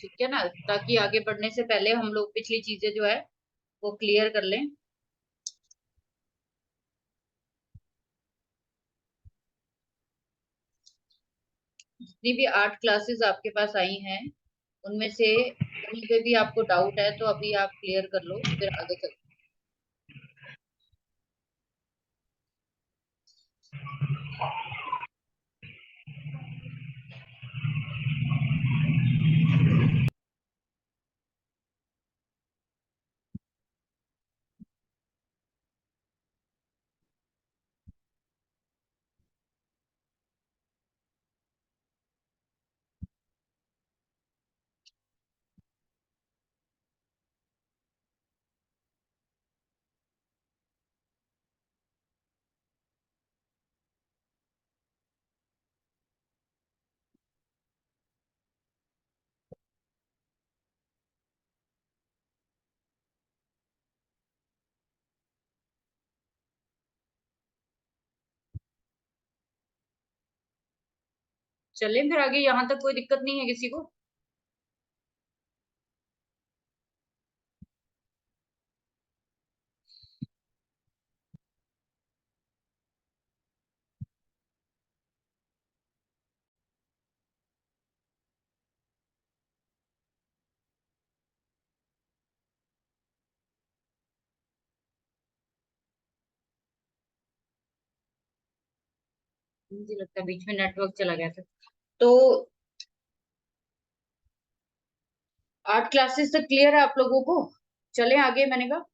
ठीक है ना, ताकि आगे बढ़ने से पहले हम लोग पिछली चीजें जो है वो क्लियर कर लें। जितनी भी 8 क्लासेस आपके पास आई हैं उनमें से कहीं पे भी आपको डाउट है तो अभी आप क्लियर कर लो, फिर आगे चल। चलें फिर आगे, यहाँ तक कोई दिक्कत नहीं है किसी को? मुझे लगता है बीच में नेटवर्क चला गया था। तो 8 क्लासेस तक क्लियर है आप लोगों को? चलें आगे, मैंने कहा।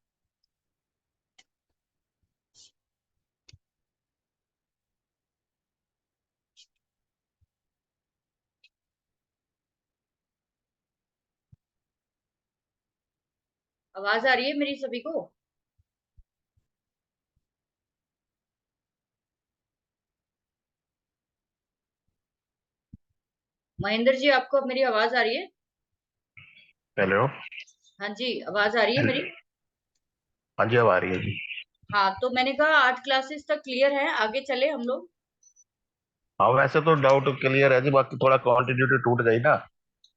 आवाज आ रही है मेरी सभी को? महेंद्र जी, आपको अब मेरी आवाज आ रही है? हेलो। हाँ जी, आवाज आ रही है मेरी? हाँ जी, अब आ रही है जी। हाँ, तो मैंने कहा 8 क्लासेस तक क्लियर है, आगे चले हम लोग। हाँ, वैसे तो डाउट क्लियर है जी, बाकी थोड़ा कंटिन्यूटी टूट गई ना,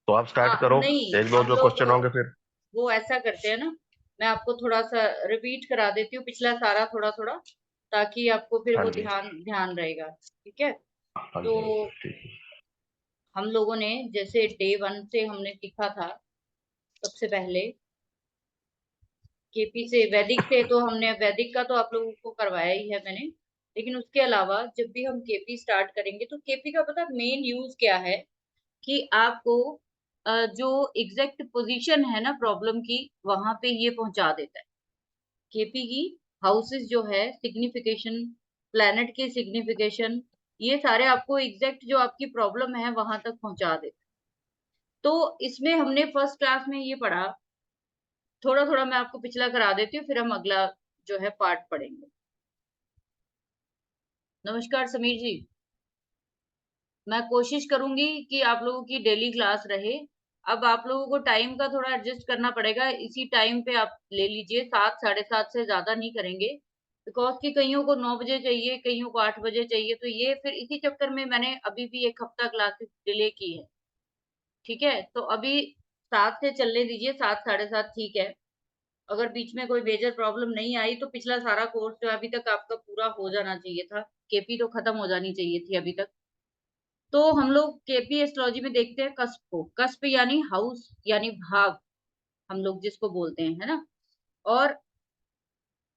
तो आप हाँ, स्टार्ट करो। नहीं, एक दो हम जो लोग क्वेश्चन होंगे फिर। वो ऐसा करते हैं ना, मैं आपको थोड़ा सा रिपीट करा देती हूँ पिछला सारा थोड़ा थोड़ा, ताकि आपको फिर हाँ वो जी। ध्यान ध्यान रहेगा। ठीक है? हाँ तो जी। ठीक है। हम लोगों ने जैसे डे 1 से हमने सीखा था, सबसे पहले केपी से, वैदिक से, तो हमने वैदिक का तो आप लोगों को करवाया ही है मैंने। लेकिन उसके अलावा जब भी हम केपी स्टार्ट करेंगे तो केपी का पता मेन यूज क्या है, कि आपको जो एग्जैक्ट पोजीशन है ना प्रॉब्लम की, वहां पे ये पहुंचा देता है। केपी की हाउसेस जो है, सिग्निफिकेशन, प्लैनेट के सिग्निफिकेशन, ये सारे आपको एग्जैक्ट जो आपकी प्रॉब्लम है वहां तक पहुंचा देते हैं। तो इसमें हमने फर्स्ट क्लास में ये पढ़ा, थोड़ा थोड़ा मैं आपको पिछला करा देती हूँ, फिर हम अगला जो है पार्ट पढ़ेंगे। नमस्कार समीर जी। मैं कोशिश करूंगी कि आप लोगों की डेली क्लास रहे। अब आप लोगों को टाइम का थोड़ा एडजस्ट करना पड़ेगा, इसी टाइम पे आप ले लीजिए, 7 साढ़े 7 से ज्यादा नहीं करेंगे, बिकॉज कि कईयों को 9 बजे चाहिए, कईयों को 8 बजे चाहिए, तो ये फिर इसी चक्कर में मैंने अभी भी एक हफ्ता क्लासेस डिले की है। ठीक है? तो अभी 7 से चलने दीजिए, 7 साढ़े 7 ठीक है। अगर बीच में कोई मेजर प्रॉब्लम नहीं आई तो पिछला सारा कोर्स जो अभी तक आपका पूरा हो जाना चाहिए था, केपी तो खत्म हो जानी चाहिए थी अभी तक। तो हम लोग केपी एस्ट्रोलॉजी में देखते हैं कस्प को, कस्प यानी हाउस यानी भाव, हम लोग जिसको बोलते हैं, है ना। और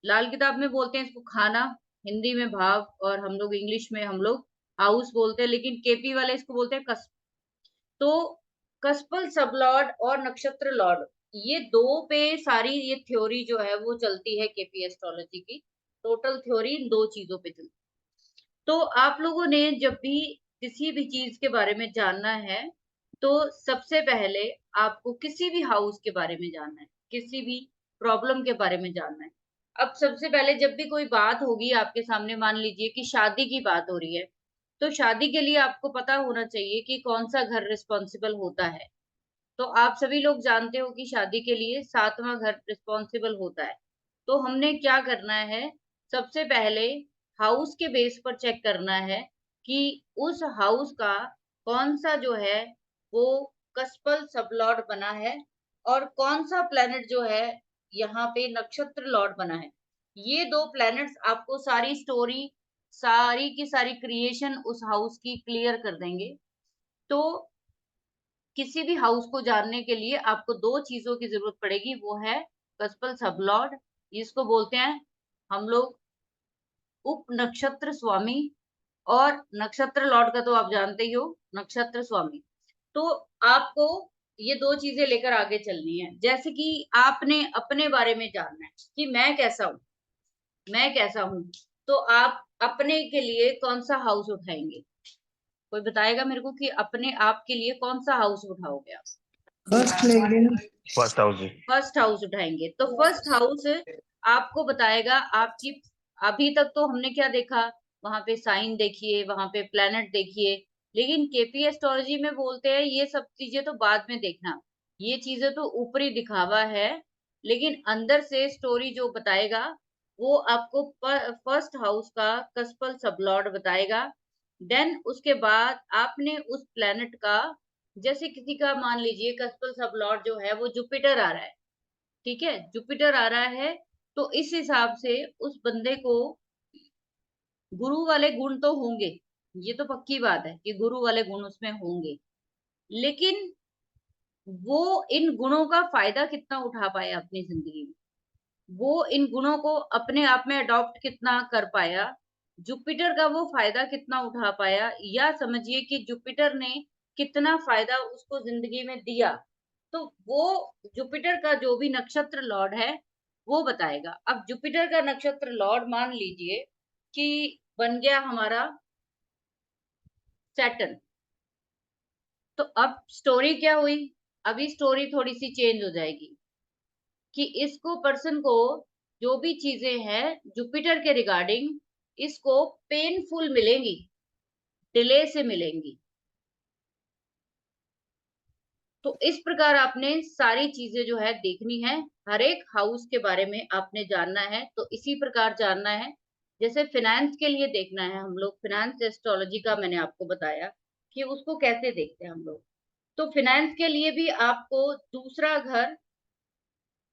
लाल किताब में बोलते हैं इसको खाना, हिंदी में भाव, और हम लोग इंग्लिश में हम लोग हाउस बोलते हैं, लेकिन केपी वाले इसको बोलते हैं कस्प। तो कस्पल सब लॉर्ड और नक्षत्र लॉर्ड, ये दो पे सारी ये थ्योरी जो है वो चलती है केपी एस्ट्रोलॉजी की। टोटल थ्योरी इन दो चीजों पे चलती है। तो आप लोगों ने जब भी किसी भी चीज के बारे में जानना है, तो सबसे पहले आपको किसी भी हाउस के बारे में जानना है, किसी भी प्रॉब्लम के बारे में जानना है। अब सबसे पहले जब भी कोई बात होगी आपके सामने, मान लीजिए कि शादी की बात हो रही है, तो शादी के लिए आपको पता होना चाहिए कि कौन सा घर रिस्पॉन्सिबल होता है। तो आप सभी लोग जानते हो कि शादी के लिए 7वां घर रिस्पॉन्सिबल होता है। तो हमने क्या करना है, सबसे पहले हाउस के बेस पर चेक करना है कि उस हाउस का कौन सा जो है वो कस्पल सब लॉर्ड बना है और कौन सा प्लेनेट जो है यहाँ पे नक्षत्र लॉर्ड बना है। ये दो प्लैनेट्स आपको सारी स्टोरी, सारी की सारी क्रिएशन उस हाउस की क्लियर कर देंगे। तो किसी भी हाउस को जानने के लिए आपको दो चीजों की जरूरत पड़ेगी, वो है कस्पल सब लॉर्ड, जिसको बोलते हैं हम लोग उप नक्षत्र स्वामी, और नक्षत्र लॉर्ड का तो आप जानते ही हो, नक्षत्र स्वामी। तो आपको ये दो चीजें लेकर आगे चलनी है। जैसे कि आपने अपने बारे में जानना है कि मैं कैसा हूं, मैं कैसा हूं, तो आप अपने के लिए कौन सा हाउस उठाएंगे? कोई बताएगा मेरे को कि अपने आप के लिए कौन सा हाउस उठाओगे आप? First lady. फर्स्ट हाउस जी। फर्स्ट हाउस उठाएंगे तो फर्स्ट हाउस आपको बताएगा आपकी, अभी तक तो हमने क्या देखा, वहां पे साइन देखिए, वहां पे प्लेनेट देखिए, लेकिन केपी एस्ट्रोलॉजी में बोलते हैं ये सब चीजें तो बाद में देखना, ये चीजें तो ऊपरी दिखावा है, लेकिन अंदर से स्टोरी जो बताएगा वो आपको फर्स्ट हाउस का कस्पल सबलॉर्ड बताएगा। देन उसके बाद आपने उस प्लेनेट का, जैसे किसी का मान लीजिए कस्पल सब लॉर्ड जो है वो जुपिटर आ रहा है, ठीक है, जुपिटर आ रहा है, तो इस हिसाब से उस बंदे को गुरु वाले गुण तो होंगे, ये तो पक्की बात है कि गुरु वाले गुण उसमें होंगे, लेकिन वो इन गुणों का फायदा कितना उठा पाया अपनी जिंदगी में, वो इन गुणों को अपने आप में अडॉप्ट कितना कर पाया, जुपिटर का वो फायदा कितना उठा पाया, या समझिए कि जुपिटर ने कितना फायदा उसको जिंदगी में दिया, तो वो जुपिटर का जो भी नक्षत्र लॉर्ड है वो बताएगा। अब जुपिटर का नक्षत्र लॉर्ड मान लीजिए कि बन गया हमारा सैटर्न, तो अब स्टोरी क्या हुई, अभी स्टोरी थोड़ी सी चेंज हो जाएगी कि इसको पर्सन को जो भी चीजें हैं जुपिटर के रिगार्डिंग इसको पेनफुल मिलेंगी, डिले से मिलेंगी। तो इस प्रकार आपने सारी चीजें जो है देखनी है, हर एक हाउस के बारे में आपने जानना है, तो इसी प्रकार जानना है। जैसे फिनेंस के लिए देखना है, हम लोग फिनेंस एस्ट्रोलॉजी का मैंने आपको बताया कि उसको कैसे देखते हैं हम लोग, तो फिनेंस के लिए भी आपको दूसरा घर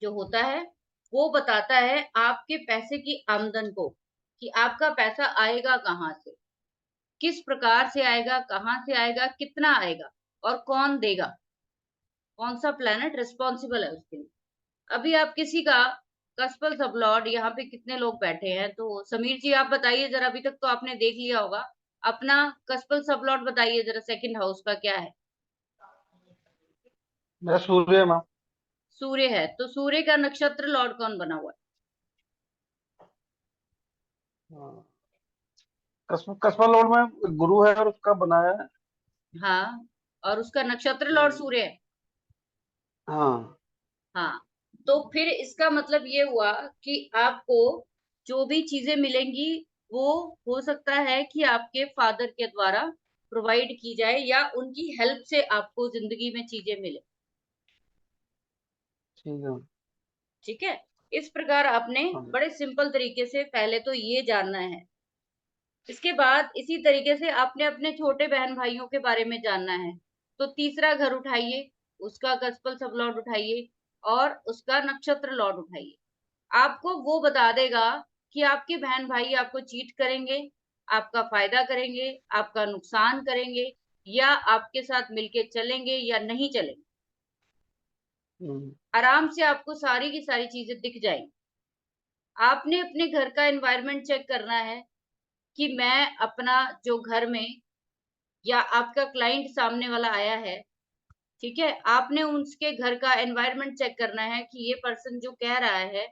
जो होता है वो बताता है आपके पैसे की आमदन को, कि आपका पैसा आएगा कहाँ से, किस प्रकार से आएगा, कहाँ से आएगा, कितना आएगा, और कौन देगा, कौन सा प्लेनेट रिस्पॉन्सिबल है उसके लिए। अभी आप किसी का कस्पल सबलॉर्ड यहाँ पे कितने लोग बैठे हैं, तो समीर जी आप बताइए जरा, अभी तक तो आपने देख लिया होगा, अपना कस्पल सबलॉर्ड बताइए जरा, सेकंड हाउस का क्या है? मैं सूर्य माँ। सूर्य है, तो सूर्य का नक्षत्र लॉर्ड कौन बना हुआ कस्बा लॉर्ड में गुरु है और उसका बनाया है। है? हाँ, और उसका नक्षत्र लॉर्ड सूर्य है। हाँ। हाँ, तो फिर इसका मतलब ये हुआ कि आपको जो भी चीजें मिलेंगी वो हो सकता है कि आपके फादर के द्वारा प्रोवाइड की जाए, या उनकी हेल्प से आपको जिंदगी में चीजें मिले। ठीक है। ठीक है, इस प्रकार आपने हाँ। बड़े सिंपल तरीके से पहले तो ये जानना है। इसके बाद इसी तरीके से आपने अपने छोटे बहन भाइयों के बारे में जानना है, तो तीसरा घर उठाइए, उसका कस्पल सब लॉर्ड उठाइए और उसका नक्षत्र लॉर्ड उठाइए, आपको वो बता देगा कि आपके बहन भाई आपको चीट करेंगे, आपका फायदा करेंगे, आपका नुकसान करेंगे, या आपके साथ मिलके चलेंगे या नहीं चलेंगे। हम्म। आराम से आपको सारी की सारी चीजें दिख जाएंगी। आपने अपने घर का एनवायरनमेंट चेक करना है कि मैं अपना जो घर में, या आपका क्लाइंट सामने वाला आया है, ठीक है, आपने उसके घर का एनवायरनमेंट चेक करना है कि ये पर्सन जो कह रहा है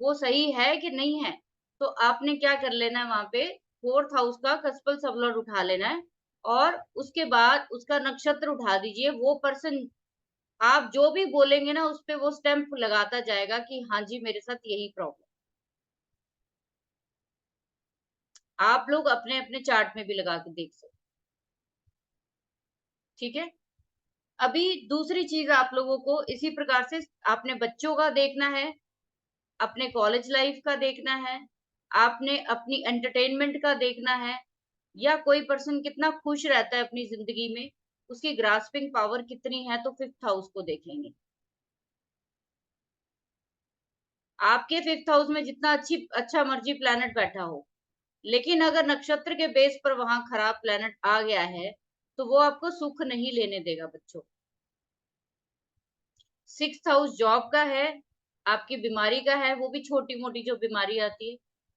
वो सही है कि नहीं है। तो आपने क्या कर लेना है, वहां पे फोर्थ हाउस का कस्पल सबलॉर्ड उठा लेना है, और उसके बाद उसका नक्षत्र उठा दीजिए। वो पर्सन आप जो भी बोलेंगे ना उस पे वो स्टैंप लगाता जाएगा कि हाँ जी मेरे साथ यही प्रॉब्लम। आप लोग अपने अपने चार्ट में भी लगा के देख सकते, ठीक है। अभी दूसरी चीज आप लोगों को इसी प्रकार से आपने बच्चों का देखना है, अपने कॉलेज लाइफ का देखना है, आपने अपनी एंटरटेनमेंट का देखना है, या कोई पर्सन कितना खुश रहता है अपनी जिंदगी में उसकी ग्रास्पिंग पावर कितनी है, तो 5th हाउस को देखेंगे। आपके 5th हाउस में जितना अच्छा मर्जी प्लैनेट बैठा हो, लेकिन अगर नक्षत्र के बेस पर वहां खराब प्लैनेट आ गया है तो वो आपको सुख नहीं लेने देगा बच्चों। 6th हाउस जॉब का है, आपकी बीमारी का है, वो भी छोटी मोटी जो बीमारी आती है,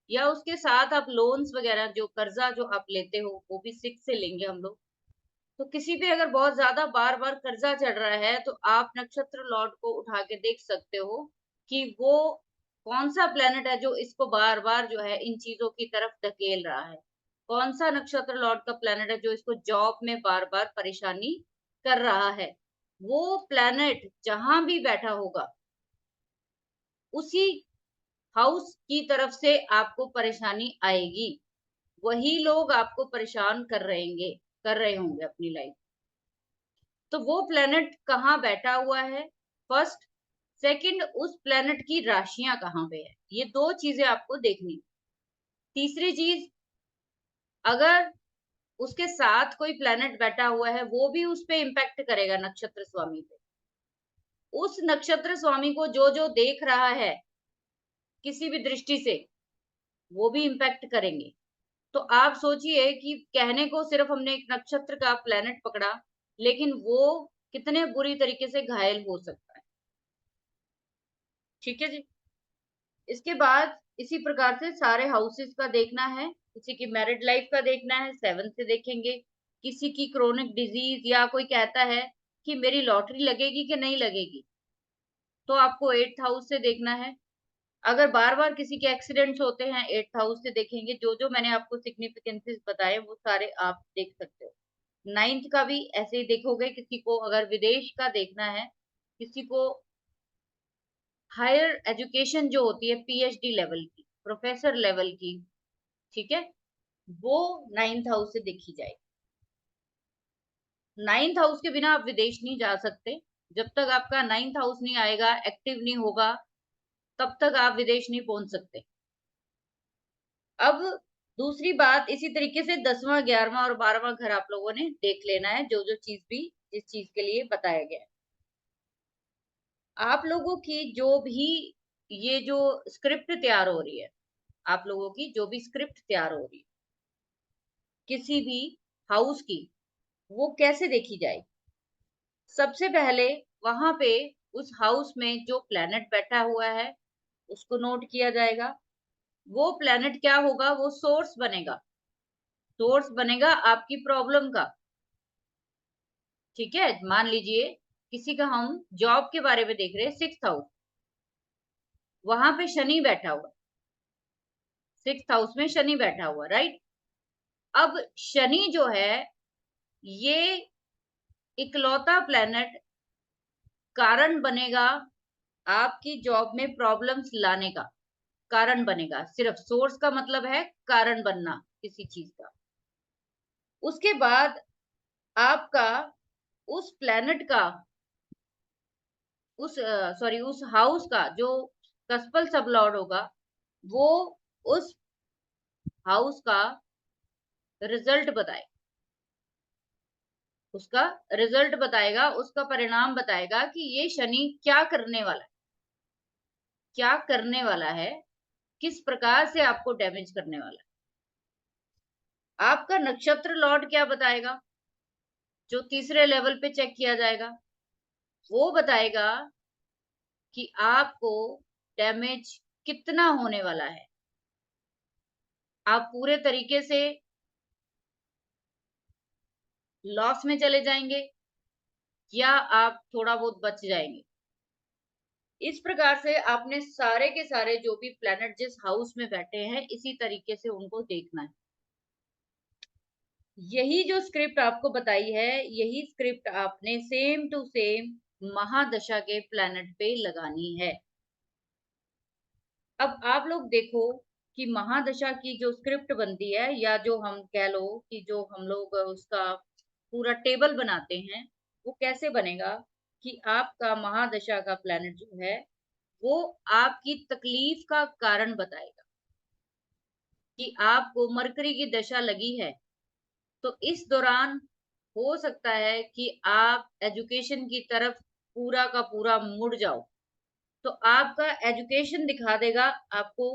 या उसके साथ आप लोन्स वगैरह जो कर्जा जो आप लेते हो वो भी 6 से लेंगे हम लोग। तो किसी पे अगर बहुत ज्यादा बार बार कर्जा चढ़ रहा है तो आप नक्षत्र लॉर्ड को उठा के देख सकते हो कि वो कौन सा प्लेनेट है जो इसको बार बार जो है इन चीजों की तरफ धकेल रहा है। कौन सा नक्षत्र लॉर्ड का प्लेनेट है जो इसको जॉब में बार बार परेशानी कर रहा है। वो प्लेनेट जहां भी बैठा होगा उसी हाउस की तरफ से आपको परेशानी आएगी, वही लोग आपको परेशान कर रहे होंगे अपनी लाइफ। तो वो प्लेनेट कहाँ बैठा हुआ है, फर्स्ट, सेकंड उस प्लेनेट की राशियां कहाँ पे है, ये दो चीजें आपको देखनी। तीसरी चीज, अगर उसके साथ कोई प्लेनेट बैठा हुआ है वो भी उस पे इम्पैक्ट करेगा नक्षत्र स्वामी पे। उस नक्षत्र स्वामी को जो जो देख रहा है किसी भी दृष्टि से वो भी इम्पैक्ट करेंगे। तो आप सोचिए कि कहने को सिर्फ हमने एक नक्षत्र का प्लेनेट पकड़ा, लेकिन वो कितने बुरी तरीके से घायल हो सकता है। ठीक है जी। इसके बाद इसी प्रकार से सारे हाउसेस का देखना है, किसी की मैरिड लाइफ का देखना है 7 से देखेंगे, किसी की क्रोनिक डिजीज या कोई कहता है कि मेरी लॉटरी लगेगी कि नहीं लगेगी तो आपको 8th हाउस से देखना है। अगर बार बार किसी के एक्सीडेंट्स होते हैं 8th हाउस से देखेंगे। जो जो मैंने आपको सिग्निफिकेंसेस बताए वो सारे आप देख सकते हो। 9th का भी ऐसे ही देखोगे। किसी को अगर विदेश का देखना है, किसी को हायर एजुकेशन जो होती है पीएचडी लेवल की, प्रोफेसर लेवल की, ठीक है, वो 9th हाउस से देखी जाएगी। 9th हाउस के बिना आप विदेश नहीं जा सकते। जब तक आपका 9th हाउस नहीं आएगा, एक्टिव नहीं होगा, तब तक आप विदेश नहीं पहुंच सकते। अब दूसरी बात, इसी तरीके से 10वां 11वां और 12वां घर आप लोगों ने देख लेना है, जो जो चीज भी जिस चीज के लिए बताया गया है। आप लोगों की जो भी ये जो स्क्रिप्ट तैयार हो रही है, आप लोगों की जो भी स्क्रिप्ट तैयार हो रही है किसी भी हाउस की, वो कैसे देखी जाए। सबसे पहले वहां पे उस हाउस में जो प्लेनेट बैठा हुआ है उसको नोट किया जाएगा। वो प्लेनेट क्या होगा, वो सोर्स बनेगा। सोर्स बनेगा आपकी प्रॉब्लम का। ठीक है, मान लीजिए किसी का हम जॉब के बारे में देख रहे हैं 6th हाउस, वहां पे शनि बैठा हुआ, 6th हाउस में शनि बैठा हुआ, राइट। अब शनि जो है ये इकलौता प्लेनेट कारण बनेगा आपकी जॉब में प्रॉब्लम्स लाने का, कारण बनेगा। सिर्फ सोर्स का मतलब है कारण बनना किसी चीज का। उसके बाद आपका उस प्लेनेट का उस हाउस का जो कस्पल सब लॉर्ड होगा वो उस हाउस का रिजल्ट बताए, उसका रिजल्ट बताएगा, उसका परिणाम बताएगा कि ये शनि क्या करने वाला है, क्या करने वाला है, किस प्रकार से आपको डैमेज करने वाला है। आपका नक्षत्र लॉर्ड क्या बताएगा, जो तीसरे लेवल पे चेक किया जाएगा, वो बताएगा कि आपको डैमेज कितना होने वाला है। आप पूरे तरीके से लॉस में चले जाएंगे या आप थोड़ा बहुत बच जाएंगे। इस प्रकार से आपने सारे के सारे जो भी प्लैनेट जिस हाउस में बैठे हैं इसी तरीके से उनको देखना है। यही जो स्क्रिप्ट आपको बताई है, यही स्क्रिप्ट आपने सेम टू सेम महादशा के प्लैनेट पे लगानी है। अब आप लोग देखो कि महादशा की जो स्क्रिप्ट बनती है, या जो हम कह लो कि जो हम लोग उसका पूरा टेबल बनाते हैं, वो कैसे बनेगा कि आपका महादशा का प्लैनेट जो है वो आपकी तकलीफ का कारण बताएगा कि आपको मरकरी की दशा लगी है तो इस दौरान हो सकता है कि आप एजुकेशन की तरफ पूरा का पूरा मुड़ जाओ। तो आपका एजुकेशन दिखा देगा आपको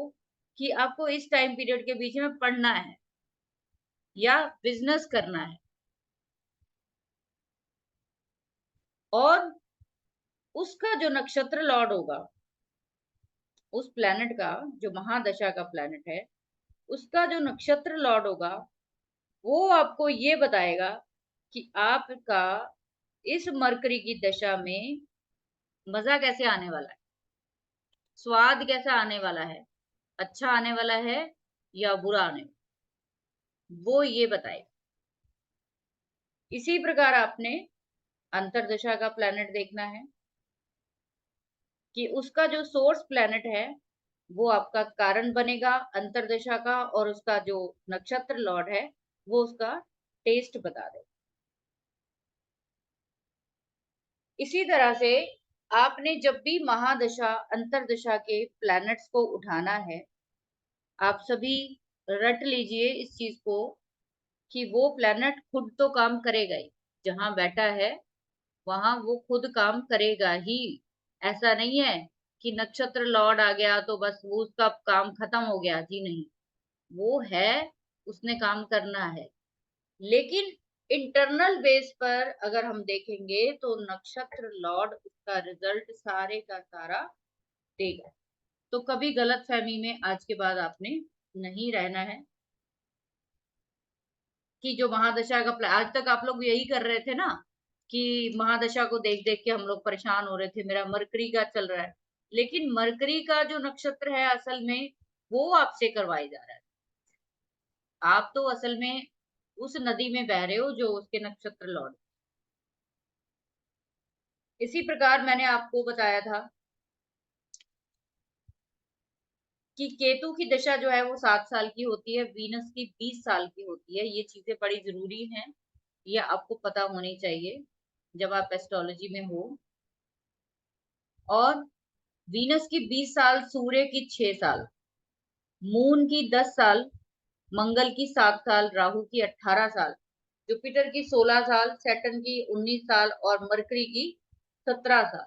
कि आपको इस टाइम पीरियड के बीच में पढ़ना है या बिजनेस करना है। और उसका जो नक्षत्र लॉर्ड होगा, उस प्लैनेट का, जो महादशा का प्लैनेट है, उसका जो नक्षत्र लॉर्ड होगा, वो आपको ये बताएगा कि आपका इस मरकरी की दशा में मजा कैसे आने वाला है, स्वाद कैसा आने वाला है, अच्छा आने वाला है या बुरा आने वाला है, वो ये बताएगा। इसी प्रकार आपने अंतरदशा का प्लैनेट देखना है कि उसका जो सोर्स प्लैनेट है वो आपका कारण बनेगा अंतरदशा का, और उसका जो नक्षत्र लॉर्ड है वो उसका टेस्ट बता दे। इसी तरह से आपने जब भी महादशा अंतरदशा के प्लैनेट्स को उठाना है, आप सभी रट लीजिए इस चीज को कि वो प्लैनेट खुद तो काम करेगा ही, जहां बैठा है वहां वो खुद काम करेगा ही। ऐसा नहीं है कि नक्षत्र लॉर्ड आ गया तो बस वो उसका काम खत्म हो गया, जी नहीं। वो है, उसने काम करना है, लेकिन इंटरनल बेस पर अगर हम देखेंगे तो नक्षत्र लॉर्ड उसका रिजल्ट सारे का सारा देगा। तो कभी गलत फहमी में आज के बाद आपने नहीं रहना है कि जो महादशा का आज तक आप लोग यही कर रहे थे ना कि महादशा को देख देख के हम लोग परेशान हो रहे थे, मेरा मरकरी का चल रहा है। लेकिन मरकरी का जो नक्षत्र है असल में वो आपसे करवाया जा रहा है। आप तो असल में उस नदी में बह रहे हो जो उसके नक्षत्र लौट। इसी प्रकार मैंने आपको बताया था कि केतु की दशा जो है वो 7 साल की होती है, वीनस की 20 साल की होती है। ये चीजें बड़ी जरूरी हैं, ये आपको पता होनी चाहिए जब आप एस्ट्रोलॉजी में हो। और वीनस की 20 साल, सूर्य की 6 साल, मून की 10 साल, मंगल की 7 साल, राहु की 18 साल, जुपिटर की 16 साल, सैटर्न की 19 साल और मरकरी की 17 साल।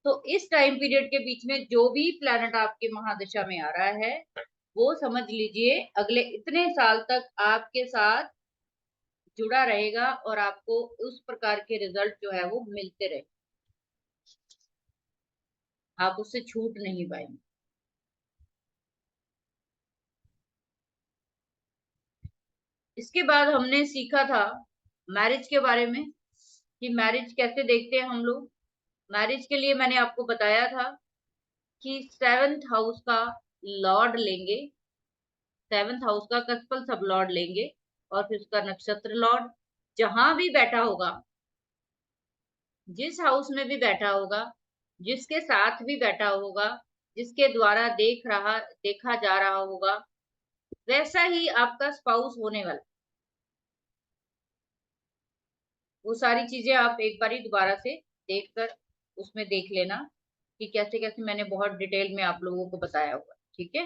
तो इस टाइम पीरियड के बीच में जो भी प्लैनेट आपके महादशा में आ रहा है वो समझ लीजिए अगले इतने साल तक आपके साथ जुड़ा रहेगा और आपको उस प्रकार के रिजल्ट जो है वो मिलते रहे, आप उससे छूट नहीं पाएंगे। इसके बाद हमने सीखा था मैरिज के बारे में कि मैरिज कैसे देखते हैं हम लोग। मैरिज के लिए मैंने आपको बताया था कि 7th हाउस का लॉर्ड लेंगे, 7th हाउस का कस्पल सब लॉर्ड लेंगे और फिर उसका नक्षत्र लॉर्ड जहां भी बैठा होगा, जिस हाउस में भी बैठा होगा, जिसके साथ भी बैठा होगा, जिसके द्वारा देखा जा रहा होगा, वैसा ही आपका स्पाउस होने वाला। वो सारी चीजें आप एक बार दोबारा से देखकर उसमें देख लेना कि कैसे कैसे मैंने बहुत डिटेल में आप लोगों को बताया हुआ, ठीक है।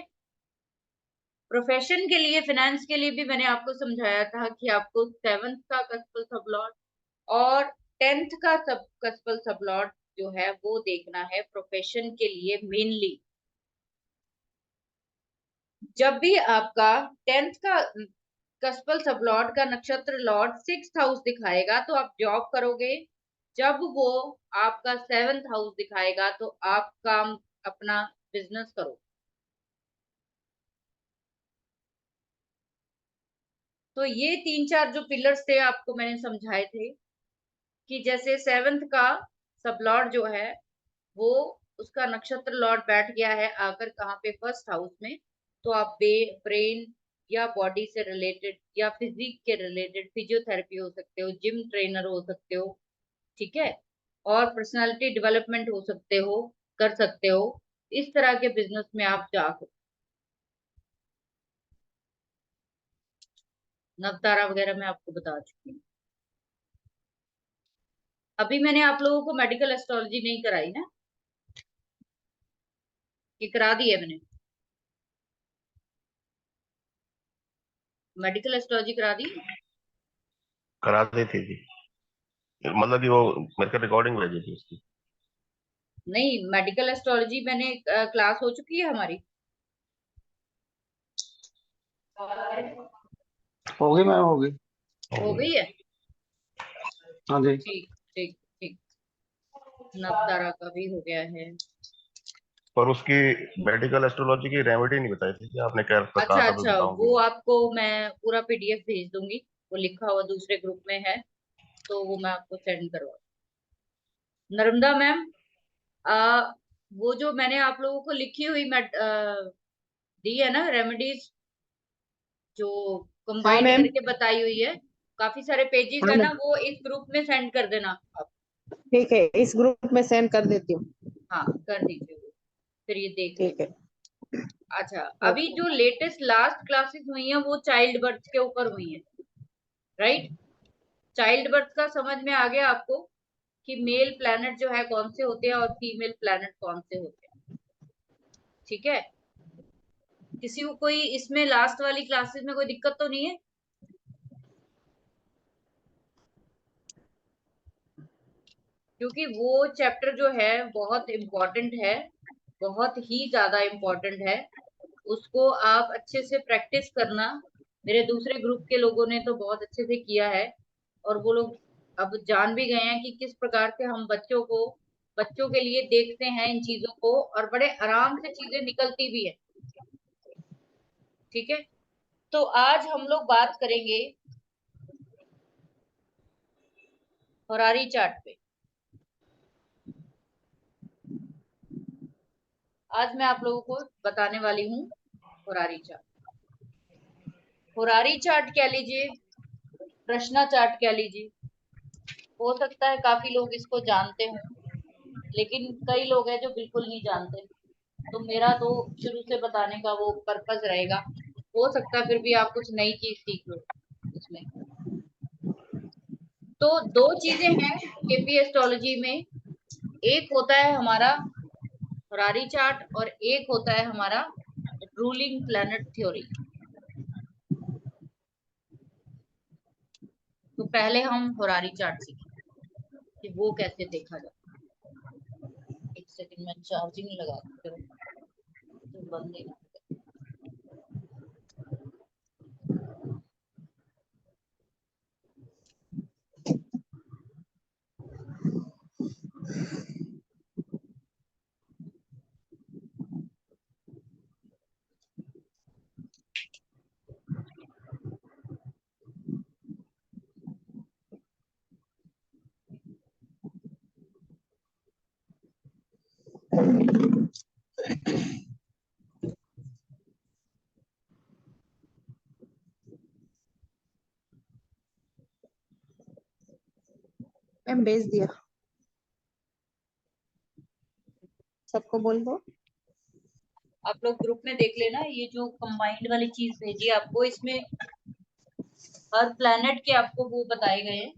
प्रोफेशन के लिए, फाइनेंस के लिए भी मैंने आपको समझाया था कि आपको 7th का कस्पल सबलॉर्ड और 10th का सब कस्पल सबलॉर्ड जो है वो देखना है प्रोफेशन के लिए मेनली। जब भी आपका 10th का कस्पल सबलॉर्ड का नक्षत्र लॉर्ड 6th हाउस दिखाएगा तो आप जॉब करोगे, जब वो आपका 7th हाउस दिखाएगा तो आप काम अपना बिजनेस करो। तो ये 3-4 जो पिलर्स थे आपको मैंने समझाए थे कि जैसे 7th का सब लॉर्ड जो है वो, उसका नक्षत्र लॉर्ड बैठ गया है आकर कहाँ पे, 1st हाउस में। तो आप ब्रेन या बॉडी से रिलेटेड या फिजिक के रिलेटेड फिजियोथेरेपी हो सकते हो, जिम ट्रेनर हो सकते हो, ठीक है, और पर्सनालिटी डेवलपमेंट हो सकते हो, कर सकते हो। इस तरह के बिजनेस में आप जा सकते। नवतारा वगैरह मैं आपको बता चुकी हूँ। अभी मैंने आप लोगों को मेडिकल एस्ट्रोलॉजी नहीं कराई ना, कि करा दी है मैंने, मेडिकल एस्ट्रोलॉजी करा दी। करा दी थी जी, मतलब कि वो मेरे को रिकॉर्डिंग भेजी थी उसकी। नहीं, मेडिकल एस्ट्रोलॉजी मैंने क्लास हो चुकी है हमारी। होगी मैम, होगी। हो गई है। हाँ जी। ठीक ठीक ठीक। नवतारा का भी हो गया है। पर उसकी मेडिकल एस्ट्रोलॉजी की रेमेडी नहीं बताई थी कि आपने क्या कहा अच्छा था, मैं अच्छा, बताऊंगी वो मैं। आपको मैं पूरा पीडीएफ भेज दूंगी। वो लिखा हुआ दूसरे ग्रुप में है, तो वो मैं आपको सेंड करवा। नर्मदा मैम, आ वो जो मैंने आप लोगों को लिखी हुई दी है ना रेमेडीज, जो हाँ कंबाइंड मैम। करके बताई हुई है, काफी सारे पेजेस हाँ है ना, मैम, वो इस ग्रुप में सेंड कर देना आप। ठीक है, इस ग्रुप में सेंड कर देती हूँ। हाँ, कर दीजिए वो, फिर ये देख ठीक लेंगे। है। अच्छा, अभी ओके। जो लेटेस्ट लास्ट क्लासेस हुई हैं वो चाइल्ड बर्थ के ऊपर हुई हैं, राइट। चाइल्ड बर्थ का समझ में आ गया आपको कि मेल प्लैनेट जो है कौन से होते हैं और फीमेल प्लैनेट कौन से होते हैं। ठीक है, किसी को कोई इसमें लास्ट वाली क्लासेस में कोई दिक्कत तो नहीं है? क्योंकि वो चैप्टर जो है बहुत इम्पोर्टेंट है, बहुत ही ज्यादा इम्पोर्टेंट है। उसको आप अच्छे से प्रैक्टिस करना। मेरे दूसरे ग्रुप के लोगों ने तो बहुत अच्छे से किया है, और वो लोग अब जान भी गए हैं कि किस प्रकार से हम बच्चों के लिए देखते हैं इन चीजों को, और बड़े आराम से चीजें निकलती भी है। ठीक है, तो आज हम लोग बात करेंगे होरारी चार्ट पे। आज मैं आप लोगों को बताने वाली हूँ होरारी चार्ट। होरारी चार्ट कह लीजिए, प्रश्ना चार्ट कह लीजिए। हो सकता है काफी लोग इसको जानते हों, लेकिन कई लोग हैं जो बिल्कुल नहीं जानते। तो मेरा तो शुरू से बताने का वो पर्पस रहेगा। हो सकता है फिर भी आप कुछ नई चीज सीख लो इसमें। तो दो चीजें हैं केपी एस्ट्रोलॉजी में। एक होता है हमारा होरारी चार्ट, और एक होता है हमारा रूलिंग प्लैनेट थ्योरी। तो पहले हम होरारी चार्ट सीखें कि वो कैसे देखा जाए। एक सेकंड में चार्जिंग लगा देती हूँ, तो बंद नहीं ना। मैम भेज दिया, सबको बोल दो। आप लोग ग्रुप में देख लेना, ये जो कंबाइंड वाली चीज भेजी है आपको, इसमें हर प्लेनेट के आपको वो बताए गए हैं।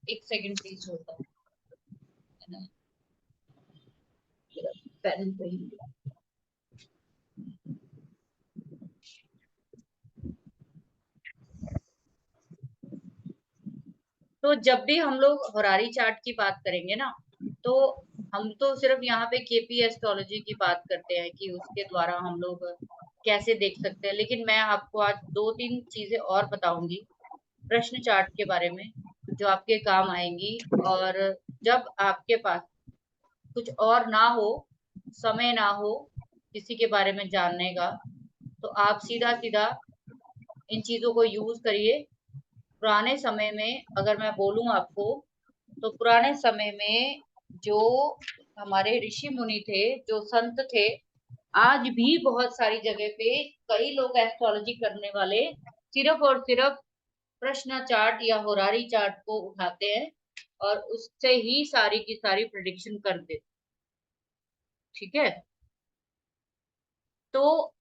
एक सेकंड प्लीज होता है ना, पेन पे ही। तो जब भी हम लोग होरारी चार्ट की बात करेंगे ना, तो हम तो सिर्फ यहाँ पे केपी एस्ट्रोलॉजी की बात करते हैं कि उसके द्वारा हम लोग कैसे देख सकते हैं, लेकिन मैं आपको आज दो तीन चीजें और बताऊंगी प्रश्न चार्ट के बारे में, जो आपके काम आएंगी। और जब आपके पास कुछ और ना हो, समय ना हो किसी के बारे में जानने का, तो आप सीधा सीधा इन चीजों को यूज करिए। पुराने समय में अगर मैं बोलूं आपको, तो पुराने समय में जो हमारे ऋषि मुनि थे, जो संत थे, आज भी बहुत सारी जगह पे कई लोग एस्ट्रोलॉजी करने वाले सिर्फ और सिर्फ प्रश्न चार्ट या होरारी चार्ट को उठाते हैं, और उससे ही सारी की सारी प्रिडिक्शन कर देते। ठीक है, तो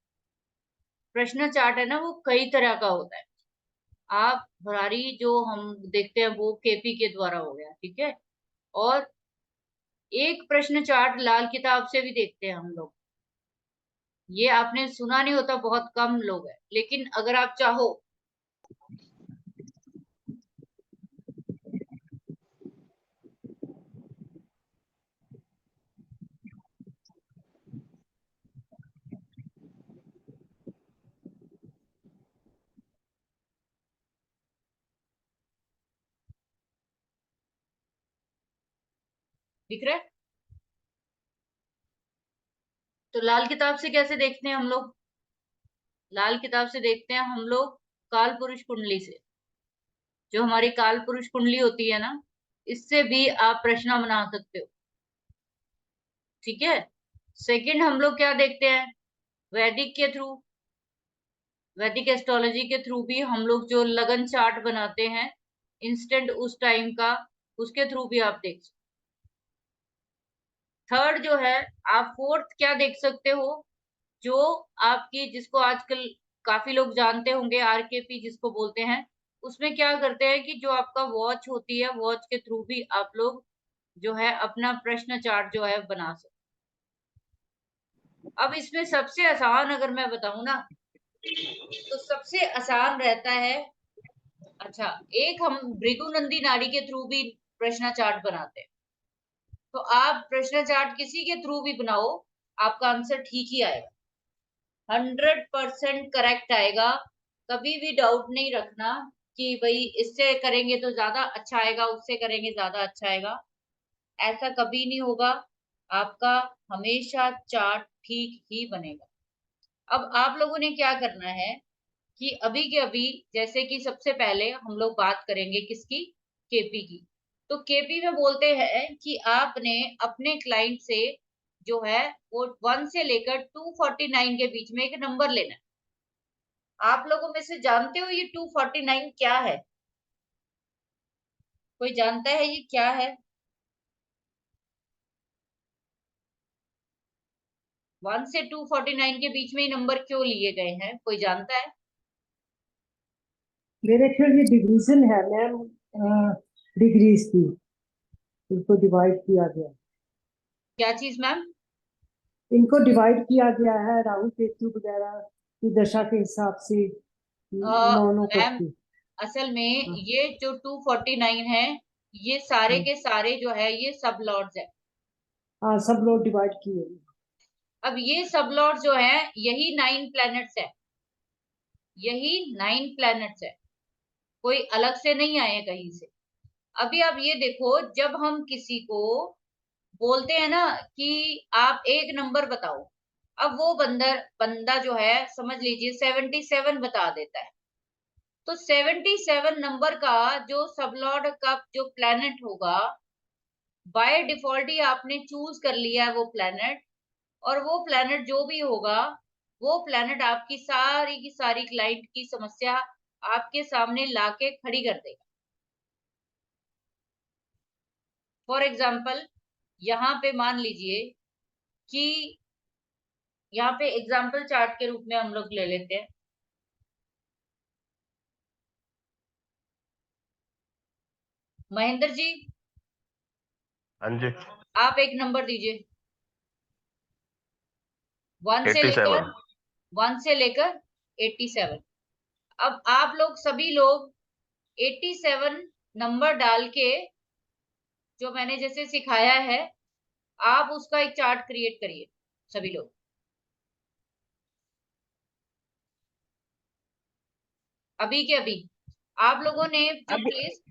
प्रश्न चार्ट है ना, वो कई तरह का होता है। आप होरारी जो हम देखते हैं वो केपी के द्वारा हो गया, ठीक है। और एक प्रश्न चार्ट लाल किताब से भी देखते हैं हम लोग। ये आपने सुना नहीं होता, बहुत कम लोग हैं, लेकिन अगर आप चाहो दिख रहा है? तो लाल किताब से कैसे देखते हैं हम लोग? लाल किताब से देखते हैं हम लोग काल पुरुष कुंडली से। जो हमारी काल पुरुष कुंडली होती है ना, इससे भी आप प्रश्न बना सकते हो। ठीक है। सेकंड हम लोग क्या देखते हैं? वैदिक के थ्रू, वैदिक एस्ट्रोलॉजी के थ्रू भी हम लोग जो लगन चार्ट बनाते हैं इंस्टेंट उस टाइम का, उसके थ्रू भी आप देख सकते। थर्ड जो है, आप फोर्थ क्या देख सकते हो? जो आपकी, जिसको आजकल काफी लोग जानते होंगे, आरकेपी जिसको बोलते हैं, उसमें क्या करते हैं कि जो आपका वॉच होती है, वॉच के थ्रू भी आप लोग जो है अपना प्रश्न चार्ट जो है बना सकते। अब इसमें सबसे आसान अगर मैं बताऊं ना, तो सबसे आसान रहता है, अच्छा, एक हम भृगुनंदी नाड़ी के थ्रू भी प्रश्न चार्ट बनाते हैं। तो आप प्रश्न चार्ट किसी के थ्रू भी बनाओ, आपका आंसर ठीक ही आएगा, 100% करेक्ट आएगा। कभी भी डाउट नहीं रखना कि भाई इससे करेंगे तो ज्यादा अच्छा आएगा, उससे करेंगे ज्यादा अच्छा आएगा, ऐसा कभी नहीं होगा। आपका हमेशा चार्ट ठीक ही बनेगा। अब आप लोगों ने क्या करना है कि अभी के अभी, जैसे कि सबसे पहले हम लोग बात करेंगे किसकी? केपी की। तो केपी में बोलते हैं कि आपने अपने क्लाइंट से जो है वो 1 से लेकर 249 के बीच में एक नंबर लेना है। आप लोगों में से जानते हो ये 249 क्या है? कोई जानता है ये क्या है? 1 से 249 के बीच में ही नंबर क्यों लिए गए हैं, कोई जानता है? मेरे ख्याल ये डिवीजन है मैम, डिग्रीज की, इनको डिवाइड किया गया। क्या चीज मैम? इनको डिवाइड किया गया है राहु केतु वगैरह की दशा के हिसाब से, नौ मैम, करके। असल में हाँ, ये जो 249 है, ये सारे के सारे जो है ये सब लॉर्ड्स है। हाँ, सब लोग डिवाइड किए। अब ये सब लॉर्ड जो है यही 9 प्लैनेट्स है, यही 9 प्लैनेट्स है, कोई अलग से नहीं आए कहीं से। अभी आप ये देखो, जब हम किसी को बोलते हैं ना कि आप एक नंबर बताओ, अब वो बंदा जो है समझ लीजिए 77 बता देता है, तो 77 नंबर का जो सबलॉर्ड का जो प्लैनेट होगा, बाय डिफॉल्ट ही आपने चूज कर लिया है वो प्लैनेट, और वो प्लैनेट जो भी होगा, वो प्लैनेट आपकी सारी की सारी क्लाइंट की समस्या आपके सामने लाके खड़ी कर देगा। फॉर एग्जाम्पल, यहाँ पे मान लीजिए कि यहाँ पे एग्जाम्पल चार्ट के रूप में हम लोग ले लेते हैं। महेंद्र जी, हाँ जी। आप एक नंबर दीजिए, 1 से 87। लेकर 1 से लेकर 87। अब आप लोग सभी लोग 87 नंबर डाल के, जो मैंने जैसे सिखाया है, आप उसका एक चार्ट क्रिएट करिए सभी लोग। अभी के अभी आप लोगों ने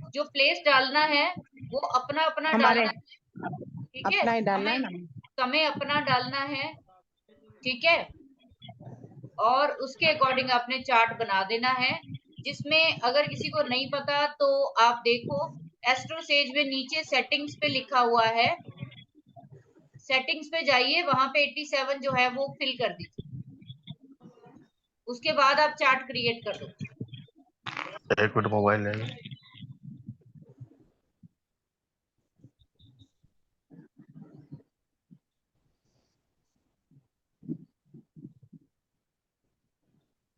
जो प्लेस डालना है वो अपना अपना हमारे डालना है। ठीक है, अपना ही डालना है समय ना। समय अपना डालना है। ठीक है, और उसके अकॉर्डिंग आपने चार्ट बना देना है। जिसमें अगर किसी को नहीं पता तो आप देखो, एस्ट्रो सेज में नीचे सेटिंग्स पे लिखा हुआ है, सेटिंग्स पे जाइए, वहां पे 87 जो है वो फिल कर दीजिए, उसके बाद आप चार्ट क्रिएट कर दो। एक मिनट, मोबाइल है।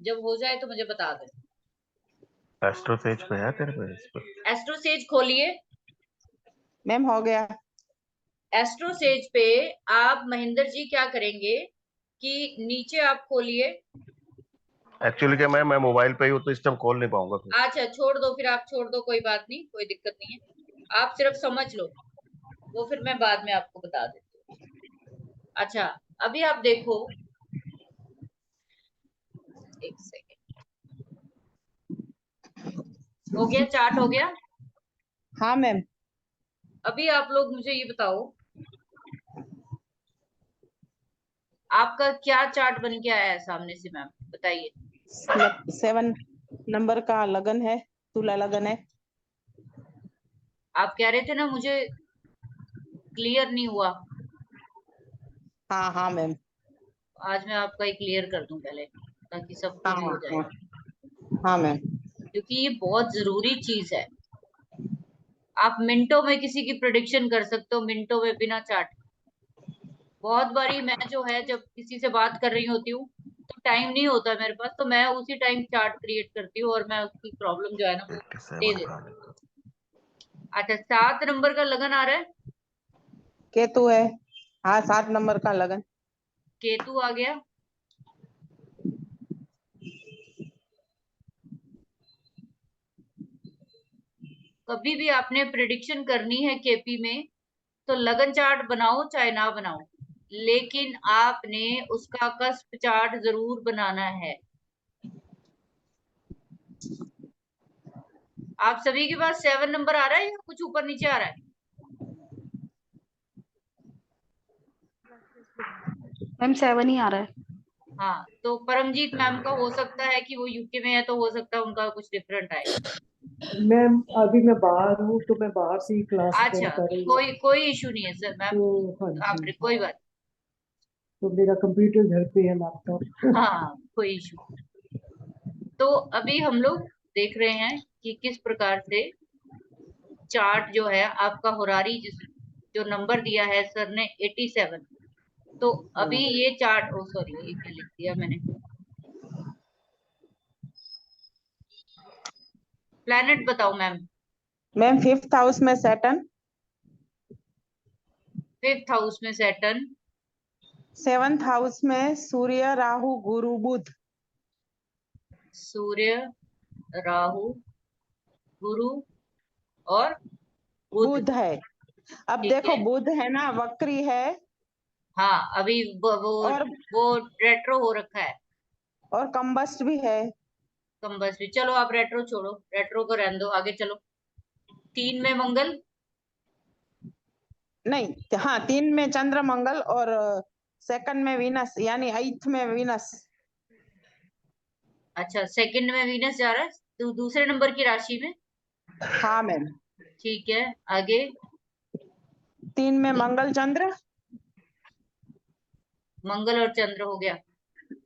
जब हो जाए तो मुझे बता दें। एस्ट्रो पेज पे है तेरे पे, इस पे? एस्ट्रो सेज खोलिए। मैम हो गया। एस्ट्रो सेज पे आप महेंद्र जी क्या करेंगे कि नीचे आप खोलिए। एक्चुअली क्या, मैं मोबाइल पे ही हूँ तो इस टाइम कॉल नहीं पाऊंगा फिर। अच्छा छोड़ दो, फिर आप छोड़ दो, कोई बात नहीं, कोई दिक्कत नहीं है, आप सिर्फ समझ लो, वो फिर मैं बाद में आपको बता देती हूँ। अच्छा, अभी आप देखो, एक सेकेंड, हो गया चार्ट, हो गया। हाँ मैम। अभी आप लोग मुझे ये बताओ आपका क्या चार्ट बन के आया है सामने से मैम, बताइए। 7 नंबर का लगन है, तुला लगन है। आप कह रहे थे ना मुझे क्लियर नहीं हुआ, हाँ हाँ मैम। आज मैं आपका ही क्लियर कर दूं पहले, ताकि सबको हाँ भी हो जाए, हाँ हाँ मैम। क्योंकि ये बहुत जरूरी चीज है। आप मिनटों में किसी की प्रिडिक्शन कर सकते हो, मिनटों में, बिना चार्ट। बहुत बारी मैं जो है जब किसी से बात कर रही होती हूँ तो टाइम नहीं होता मेरे पास, तो मैं उसी टाइम चार्ट क्रिएट करती हूँ और मैं उसकी प्रॉब्लम जो है ना वो दे 87 देती का हूँ। अच्छा, 7 नंबर का लगन आ रहा है, केतु है। हाँ 7 नंबर का लगन। केतु आ गया। कभी भी आपने प्रिडिक्शन करनी है केपी में तो लगन चार्ट बनाओ चाहे ना बनाओ, लेकिन आपने उसका कस्प चार्ट जरूर बनाना है। आप सभी के पास 7 नंबर आ रहा है या कुछ ऊपर नीचे आ रहा है? मैम 7 ही आ रहा है। हाँ, तो परमजीत मैम का हो सकता है कि वो यूके में है, तो हो सकता है उनका कुछ डिफरेंट आए। मैम अभी मैं बाहर हूँ तो मैं बाहर से ही क्लास अच्छा, अटेंड कर रही हूँ। कोई कोई इशू नहीं है सर मैम, तो हाँ आप जी, कोई बात। तो मेरा कंप्यूटर घर पे है, लैपटॉप। हाँ, कोई इशू। तो अभी हम लोग देख रहे हैं कि किस प्रकार से चार्ट जो है आपका होरारी, जिस जो नंबर दिया है सर ने 87, तो अभी ये चार्ट, ओ सॉरी ये क्या लिख दिया मैंने, प्लैनेट बताओ मैम। मैम 5th हाउस में सैटर्न। 5th हाउस में सैटर्न। 7th हाउस में सूर्य राहु गुरु बुध। सूर्य, राहु, गुरु और बुध। बुध है। अब ठीक देखो है। बुध है ना, वक्री है। हाँ, अभी और वो रेट्रो हो रखा है। कंबस्ट भी है। कम भी, चलो आप रेट्रो छोड़ो, रेट्रो को रहने दो, आगे चलो। 3 में मंगल। नहीं हाँ 3 में चंद्र मंगल और 2nd में वीनस, यानी 8th में वीनस। अच्छा, सेकंड में वीनस जा रहा है, दूसरे नंबर की राशि में। हाँ मैम। ठीक है, आगे। 3 में मंगल चंद्र। मंगल और चंद्र हो गया।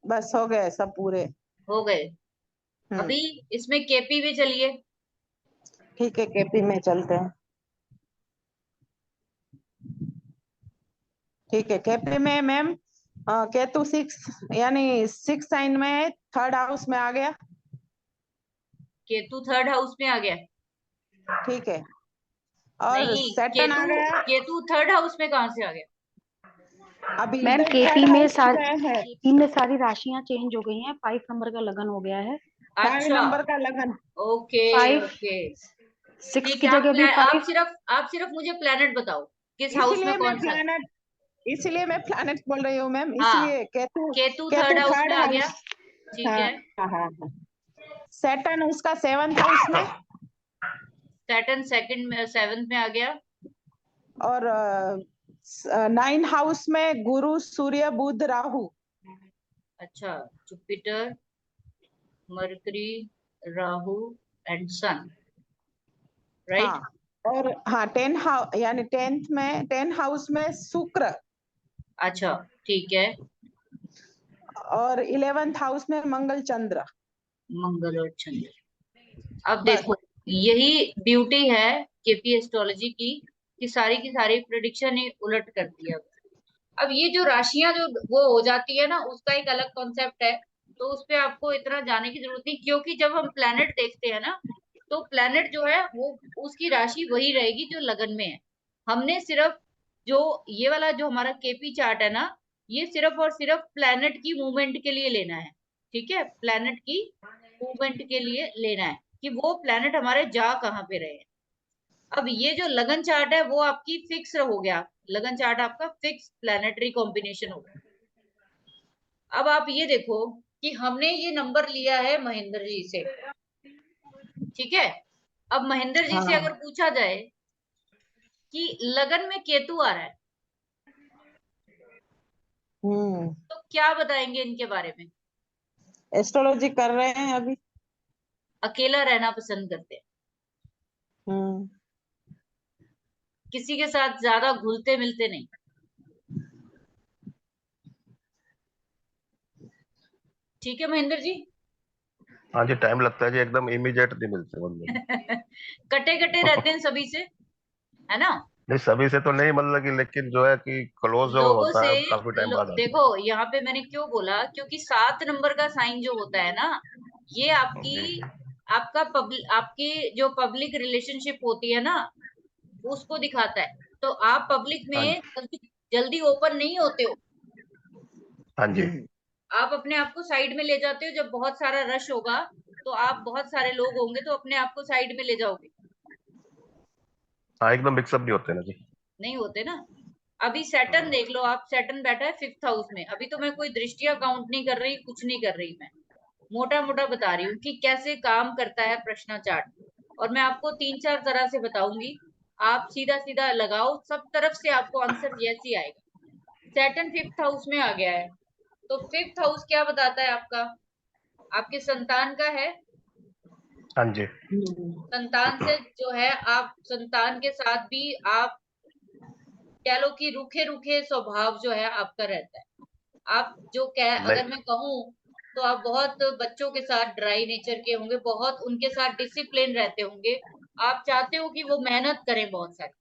बस हो गए सब पूरे। हो गए। हम्म। अभी इसमें केपी भी चलिए। ठीक है केपी में चलते हैं। ठीक है केपी में मैम केतु 6 यानी 6 साइन में 3rd हाउस में आ गया। केतु 3rd हाउस में आ गया। ठीक है और नहीं, सैटर्न आ केतु गया। केतु 3rd हाउस में कहाँ से आ गया? अभी मैम इधर 3rd हाउस में है। केपी में सारी राशियां चेंज हो गई हैं। 5 नंबर का लगन हो गया है। 5 अच्छा, नंबर का लगन। Okay 5 okay. 6 ठीक की है, जगह भी 5। आप सिर्फ मुझे प्लेनेट बताओ, किस हाउस में इसलिए मैं कौन सा है? प्लैनेट इसलिए मैं प्लैनेट बोल रही हूँ मैम, हाँ, इसलिए केतु। केतु केतु 3rd हाउस में 3rd आ गया। हाउस। ठीक हाँ है। हाँ हाँ। सैटर्न उसका 7th हाउस में। सैटर्न सेकंड में 7th में आ गया। और 9 हाउस में गुरु सूर्य बुध राहु। अच्छा, Jupiter, Mercury, Rahu and sun, right. हाँ और हाँ 10 हाउस यानी 10 हाउस में शुक्र। अच्छा, ठीक है। और 11th हाउस में मंगल चंद्र। मंगल और चंद्र। अब बस। देखो, यही ब्यूटी है केपी एस्ट्रोलॉजी की सारी प्रिडिक्शन ही उलट करती है। अब ये जो राशियां जो वो हो जाती है ना, उसका एक अलग कॉन्सेप्ट है, तो उस पे आपको इतना जाने की जरूरत नहीं, क्योंकि जब हम प्लेनेट देखते हैं ना, तो प्लेनेट जो है वो उसकी राशि वही रहेगी जो लगन में है। हमने सिर्फ जो ये वाला जो हमारा केपी चार्ट है ना, ये सिर्फ और सिर्फ प्लेनेट की मूवमेंट के लिए लेना है। ठीक है, प्लेनेट की मूवमेंट के लिए लेना है कि वो प्लेनेट हमारे जा कहाँ पे रहे हैं। अब ये जो लगन चार्ट है वो आपकी फिक्स हो गया, लगन चार्ट आपका फिक्स प्लानिटरी कॉम्बिनेशन हो गया। अब आप ये देखो कि हमने ये नंबर लिया है महेंद्र जी से, ठीक है। अब महेंद्र जी से हाँ अगर पूछा जाए कि लगन में केतु आ रहा है, तो क्या बताएंगे इनके बारे में? एस्ट्रोलॉजी कर रहे हैं अभी। अकेला रहना पसंद करते हैं, हम्म। किसी के साथ ज्यादा घुलते मिलते नहीं। ठीक है महेंद्र जी। हाँ जी, टाइम लगता है जी, एकदम इमीडिएट नहीं मिलते बंदे। कटे कटे रहते हैं सभी से, है ना? नहीं, सभी से तो नहीं, मतलब कि लेकिन जो है कि क्लोज जो लोगों होता से है काफी टाइम बाद आता देखो, यहाँ पे मैंने क्यों बोला, क्योंकि 7 नंबर का साइन जो होता है ना, ये है। जी जी। आपकी जो पब्लिक रिलेशनशिप होती है ना, उसको दिखाता है। तो आप पब्लिक हाँ में जी। जल्दी जल्दी ओपन नहीं होते हो। हाँ जी। आप अपने आप को साइड में ले जाते हो। जब बहुत सारा रश होगा, तो आप बहुत सारे लोग होंगे तो अपने आप को साइड में ले जाओगे, हाँ, एकदम मिक्सअप नहीं होते ना जी। नहीं होते ना। अभी सैटर्न देख लो आप, सैटर्न बैठा है 5th हाउस में। अभी तो मैं कोई दृष्टियां काउंट नहीं कर रही, कुछ नहीं कर रही, मैं मोटा मोटा बता रही हूँ कि कैसे काम करता है प्रश्न चार्ट। और मैं आपको 3-4 तरह से बताऊंगी, आप सीधा सीधा लगाओ, सब तरफ से आपको आंसर यस ही आएगा। सैटर्न 5th हाउस में आ गया है, तो 5th हाउस क्या बताता है आपका? आपके संतान का है। हाँ जी। संतान से जो है, आप संतान के साथ भी आप कह लो कि रूखे रूखे स्वभाव जो है आपका रहता है। आप जो कह, अगर नहीं मैं कहूँ तो आप बहुत बच्चों के साथ ड्राई नेचर के होंगे, बहुत उनके साथ डिसिप्लिन रहते होंगे। आप चाहते हो कि वो मेहनत करें बहुत सारी।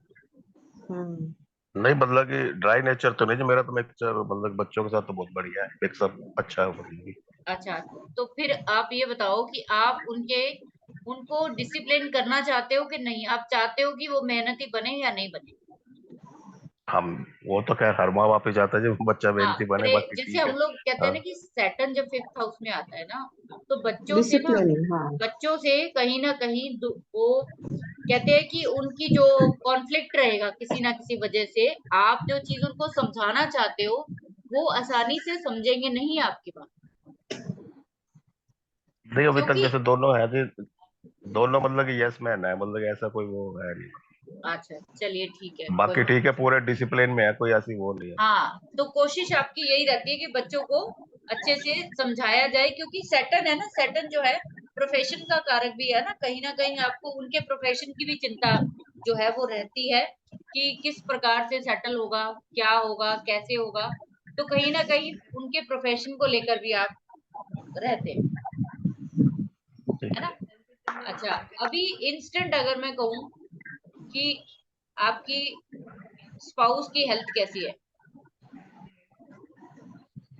नहीं, मतलब कि ड्राई नेचर तो नहीं जी, मेरा तो नेचर मतलब बच्चों के साथ तो बहुत बढ़िया है, मिक्सअप अच्छा है मतलब कि। अच्छा, तो फिर आप ये बताओ कि आप उनको डिसिप्लिन करना चाहते हो कि नहीं? आप चाहते हो कि वो मेहनती बने या नहीं बने? हम वो तो खैर हर माँ बाप ही चाहता है जी बच्चा हाँ, मेहनती बने, बाकी जैसे ठीक हम है। लोग कहते हैं हाँ। ना कि सैटर्न जब 5th हाउस में आता है ना, तो डिसिप्लिन, हाँ। बच्चों से कहीं ना कहीं वो कहते हैं कि उनकी जो कॉन्फ्लिक्ट रहेगा किसी ना किसी वजह से, आप जो चीज उनको समझाना चाहते हो वो आसानी से समझेंगे नहीं आपकी बात। नहीं, अभी तक क्योंकि जैसे दोनों है जी, दोनों मतलब कि यस मैन है, मतलब कि ऐसा कोई वो है नहीं। अच्छा, चलिए ठीक है, कोई बाकी बात। ठीक है, पूरे डिसिप्लिन में है, कोई ऐसी वो नहीं है। हाँ, तो कोशिश आपकी यही रहती है कि बच्चों को अच्छे से समझाया जाए, क्योंकि सैटर्न है ना, सैटर्न जो है प्रोफेशन का कारक भी है ना कहीं आपको उनके प्रोफेशन की भी चिंता जो है वो रहती है कि किस प्रकार से सेटल होगा, क्या होगा, कैसे होगा। तो कहीं ना कहीं उनके प्रोफेशन को लेकर भी आप रहते हैं, है ठीक ना? है। अच्छा, अभी इंस्टेंट अगर मैं कहूँ कि आपकी स्पाउस की हेल्थ कैसी है?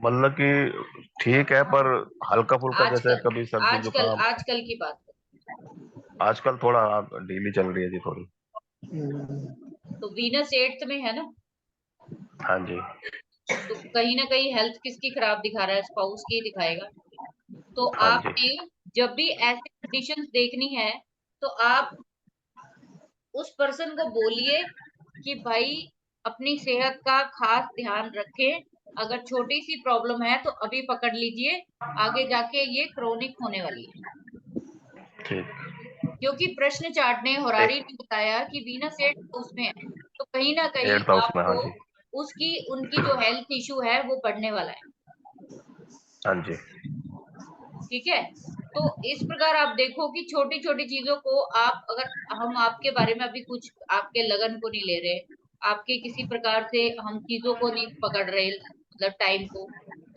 मतलब कि ठीक है, पर हल्का फुल्का जैसे आजकल कभी सर्दी आजकल जुकाम। आजकल की बात करो। आजकल थोड़ा ढीली चल रही है जी थोड़ी। तो वीनस 8th में है ना, हाँ जी। तो कहीं ना कहीं हेल्थ किसकी खराब दिखा रहा है? स्पाउस की दिखाएगा। तो हाँ जी। आपने जब भी ऐसी कंडीशंस देखनी है, तो आप उस पर्सन को बोलिए कि भाई अपनी सेहत का खास ध्यान रखें। अगर छोटी सी प्रॉब्लम है तो अभी पकड़ लीजिए, आगे जाके ये क्रोनिक होने वाली है। ठीक। क्योंकि प्रश्न चार्ट ने, होरारी एक ने बताया कि वीनस 8th हाउस में है, तो कहीं ना कहीं 8th हाउस में, हाँ आपको जी। उसकी उनकी जो हेल्थ इशू है वो बढ़ने वाला है। हाँ जी। ठीक है, तो इस प्रकार आप देखो कि छोटी छोटी चीजों को आप, अगर हम आपके बारे में अभी कुछ आपके लगन को नहीं ले रहे, आपके किसी प्रकार से हम चीजों को नहीं पकड़ रहे, मतलब टाइम को,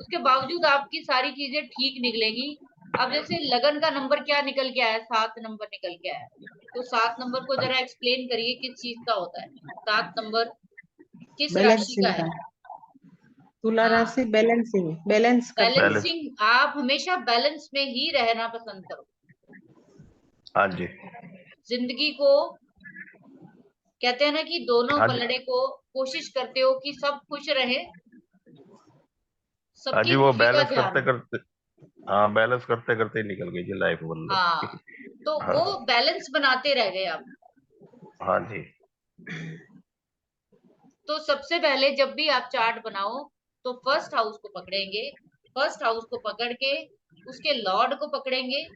उसके बावजूद आपकी सारी चीजें ठीक निकलेंगी। अब जैसे लगन का नंबर क्या निकल के आया है? 7 नंबर निकल के आया है। तो 7 नंबर को जरा एक्सप्लेन करिए, किस चीज का होता है 7 नंबर, किस राशि का बैलेंसिंग है? का, तुला हाँ, राशि बैलेंसिंग, बैलेंस करती है। बैलेंस। बैलेंसिंग। आप हमेशा बैलेंस में ही रहना पसंद करो। हाँ जी। जिंदगी को कहते हैं ना कि दोनों हाँ जी। पलड़े को कोशिश करते हो कि सब खुश रहे, हाँ सबकी जी, वो खुशी का बैलेंस ध्यान करते रहे। करते, हाँ बैलेंस करते करते ही निकल गई जी लाइफ मतलब हाँ, की। तो हाँ। वो बैलेंस बनाते रह गए आप। हाँ जी। तो सबसे पहले जब भी आप चार्ट बनाओ, तो फर्स्ट हाउस को पकड़ेंगे, फर्स्ट हाउस को पकड़ के उसके लॉर्ड को पकड़ेंगे।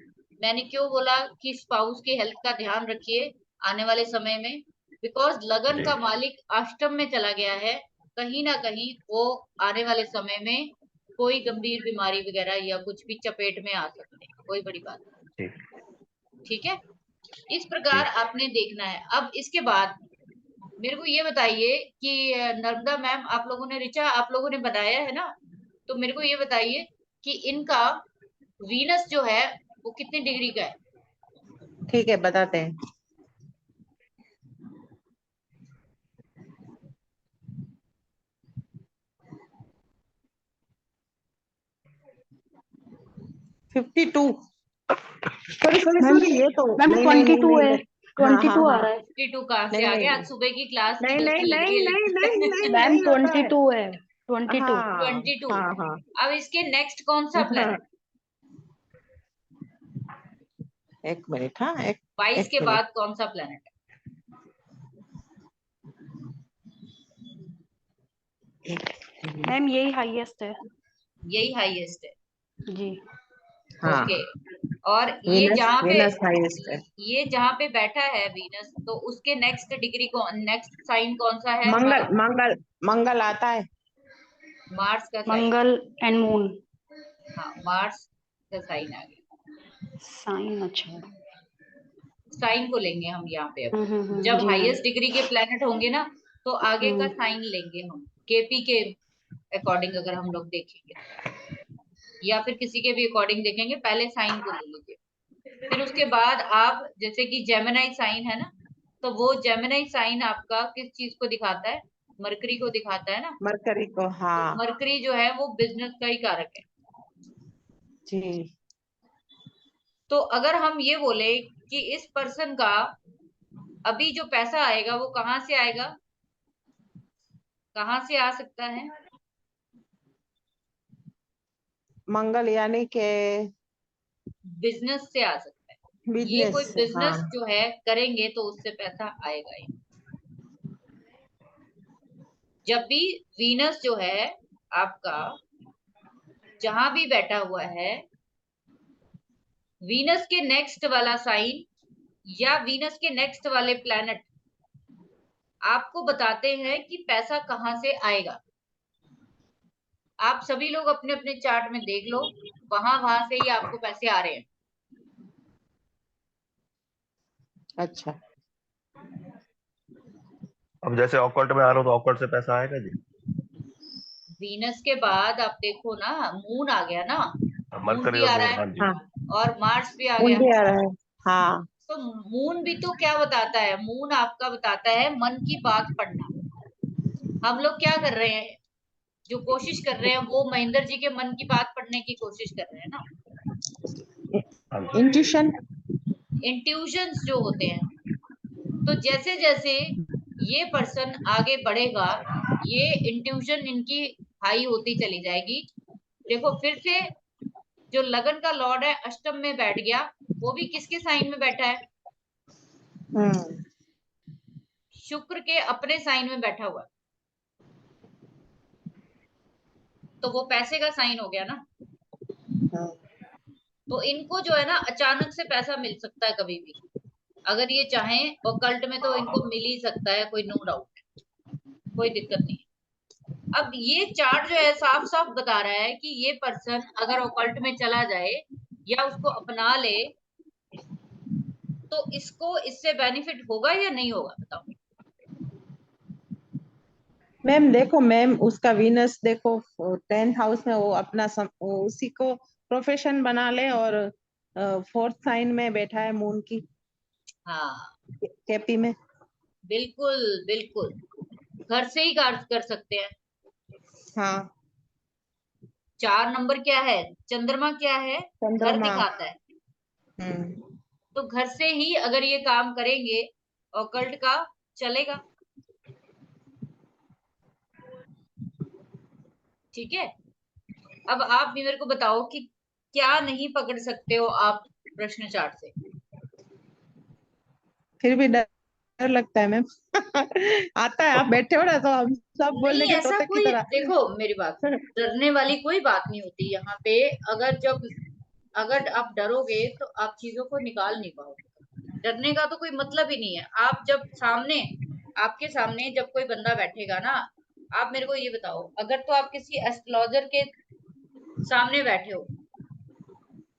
मैंने क्यों बोला कि स्पाउस की हेल्थ का ध्यान रखिए आने वाले समय में? बिकॉज लगन जी। का मालिक अष्टम में चला गया है, कहीं ना कहीं वो आने वाले समय में कोई गंभीर बीमारी वगैरह या कुछ भी चपेट में आ सकते हैं, कोई बड़ी बात नहीं। ठीक है, इस प्रकार आपने देखना है। अब इसके बाद मेरे को ये बताइए कि नर्मदा मैम, आप लोगों ने, ऋचा, आप लोगों ने बनाया है ना, तो मेरे को ये बताइए कि इनका वीनस जो है वो कितने डिग्री का है? ठीक है, बताते हैं। Fifty two. Sorry sorry ma'am, sorry, ये तो मैम नहीं नहीं नहीं 22 नहीं है, नहीं। हाँ 22 हाँ आ हाँ, रहा है। 52 कहाँ से नहीं आ नहीं गया? आज सुबह की क्लास की नहीं 10 नहीं की लग नहीं रही है नहीं नहीं लेकिन। नहीं मैम नहीं होता है। 22 है, 22। हाँ 22। हाँ हाँ अब इसके नेक्स्ट कौन सा हाँ, प्लेनेट? एक मिनट, हाँ एक 22 एक के मिनट। बाद कौन सा प्लेनेट है? मैम यही हाईएस्ट है। यही हाईएस्ट है। जी। हाँ, ओके, और ये वीनस जहाँ पे, वीनस हाईएस्ट है। ये जहाँ पे बैठा है वीनस, तो उसके नेक्स्ट डिग्री कौन, नेक्स्ट साइन कौन सा है? मंगल मंगल मंगल आता है। मार्स का साइन। मंगल एंड मून हाँ, मार्स का साइन आ गया। साइन। अच्छा। साइन को लेंगे हम यहाँ पे। अब जी जब मैम। हाईएस्ट डिग्री के प्लेनेट होंगे ना, तो आगे का हम्म। साइन लेंगे हम, केपी के अकॉर्डिंग अगर हम लोग देखेंगे, या फिर किसी के भी अकॉर्डिंग देखेंगे, पहले साइन को ले लीजिए। फिर उसके बाद आप, जैसे कि जेमिनी साइन है ना, तो वो जेमिनी साइन आपका किस चीज को दिखाता है? मरकरी को दिखाता है ना। मरकरी को, तो हाँ मरकरी जो है वो बिजनेस का ही कारक है। जी। तो अगर हम ये बोले कि इस पर्सन का अभी जो पैसा आएगा वो कहाँ से आएगा, कहाँ से आ सकता है? मंगल यानी के बिजनेस से आ सकता है। ये बिजनेस कोई से, हाँ बिजनेस जो है करेंगे तो उससे पैसा आएगा ही। जब भी वीनस जो है आपका जहां भी बैठा हुआ है, वीनस के नेक्स्ट वाला साइन या वीनस के नेक्स्ट वाले प्लैनेट आपको बताते हैं कि पैसा कहाँ से आएगा। आप सभी लोग अपने अपने चार्ट में देख लो, वहां से ही आपको पैसे आ रहे हैं। अच्छा। अब जैसे ऑकल्ट में आ रहा हूँ तो ऑकल्ट से पैसा आएगा जी? वीनस के बाद आप देखो ना, मून आ गया ना, मून मरकरी भी और आ रहा मून, हाँ है जी। और मार्स भी आ मून गया। भी आ रहा है, हाँ। तो मून भी तो क्या बताता है? मून आपका बताता है मन की बात पढ़ना। हम लोग क्या कर रहे हैं, जो कोशिश कर रहे हैं वो महेंद्र जी के मन की बात पढ़ने की कोशिश कर रहे हैं ना। हाँ जी। इंट्यूशन, इंट्यूशंस जो होते हैं, तो जैसे जैसे ये पर्सन आगे बढ़ेगा, ये इंट्यूशन इनकी हाई होती चली जाएगी। देखो फिर से, जो लगन का लॉर्ड है अष्टम में बैठ गया, वो भी किसके साइन में बैठा है? शुक्र के अपने साइन में बैठा हुआ है। तो वो पैसे का साइन हो गया ना। तो इनको जो है ना, अचानक से पैसा मिल सकता है कभी भी, अगर ये चाहें। और कल्ट में तो इनको मिल ही सकता है, कोई नो डाउट, कोई दिक्कत नहीं है। अब ये चार्ट जो है साफ साफ बता रहा है कि ये पर्सन अगर ऑकल्ट में चला जाए या उसको अपना ले, तो इसको इससे बेनिफिट होगा या नहीं होगा, बताओ। मैम देखो, मैम उसका वीनस देखो 10th हाउस में, वो अपना वो उसी को प्रोफेशन बना ले, और 4th साइन में बैठा है मून की, हाँ केपी में। बिल्कुल बिल्कुल, घर से ही कार्य कर सकते हैं। हाँ, 4 नंबर क्या है? चंद्रमा क्या है? घर चंद्रमा। दिखाता है। हम्म। तो घर से ही अगर ये काम करेंगे, ऑकल्ट का चलेगा। ठीक है, अब आप भी मेरे को बताओ कि क्या नहीं पकड़ सकते हो आप प्रश्न चार्ट से? फिर भी डर लगता है मैम। आता है, आप बैठे हो ना तो हम सब बोल नहीं, देंगे ऐसा तोते की कोई, तरह। देखो मेरी बात सुनो, डरने वाली कोई बात नहीं होती यहाँ पे। अगर आप डरोगे तो आप चीजों को निकाल नहीं पाओगे। डरने का तो कोई मतलब ही नहीं है। आप जब सामने, आपके सामने जब कोई बंदा बैठेगा ना, आप मेरे को ये बताओ, अगर तो आप किसी एस्ट्रोलॉजर के सामने बैठे हो,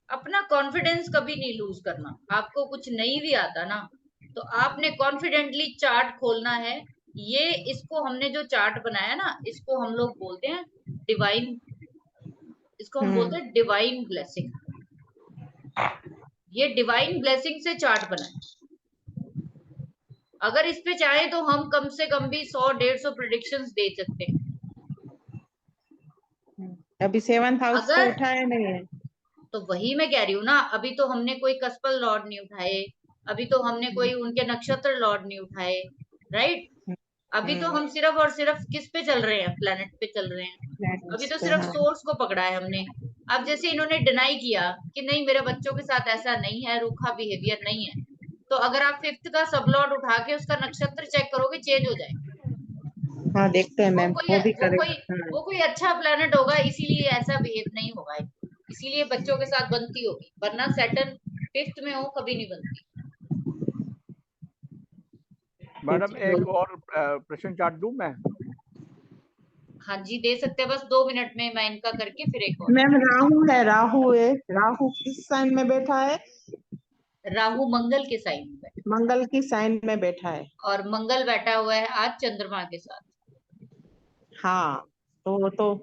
अपना कॉन्फिडेंस कभी नहीं लूज करना। आपको कुछ नहीं भी आता ना, तो आपने कॉन्फिडेंटली चार्ट खोलना है। ये इसको हमने जो चार्ट बनाया ना, इसको हम लोग बोलते हैं डिवाइन, इसको हम बोलते हैं डिवाइन ब्लेसिंग। ये डिवाइन ब्लेसिंग से चार्ट बना है। अगर इस पे चाहे तो हम कम से कम भी 100-150 प्रिडिक्शंस दे सकते हैं। अभी 7th हाउस तो अगर उठाया नहीं है। तो वही मैं कह रही हूँ ना, अभी तो हमने कोई कस्पल लॉर्ड नहीं उठाए, अभी तो हमने कोई उनके नक्षत्र लॉर्ड नहीं उठाए, राइट। अभी तो हम सिर्फ और सिर्फ किस पे चल रहे हैं, प्लेनेट पे चल रहे हैं। अभी तो सिर्फ सोर्स को पकड़ा है हमने। अब जैसे इन्होंने डिनाई किया कि नहीं मेरे बच्चों के साथ ऐसा नहीं है, रूखा बिहेवियर नहीं है, तो अगर आप 5th का सब लॉर्ड उठा के उसका नक्षत्र चेक करोगे, चेंज हो जाएगा। हाँ देखते हैं मैम, वो भी करेगा। वो कोई अच्छा प्लेनेट होगा, इसीलिए ऐसा बिहेव नहीं होगा, इसीलिए बच्चों के साथ बनती होगी, वरना सैटर्न 5th में हो कभी नहीं बनती। मैडम एक और प्रश्न चार्ट दूं मैं? हाँ जी दे सकते हैं, बस 2 मिनट में मैं इनका करके फिर एक और। मैम राहु है, राहु किस साइन में बैठा है? राहु मंगल के साइन में, मंगल की साइन में बैठा है। और मंगल बैठा हुआ है आज चंद्रमा के साथ। हाँ तो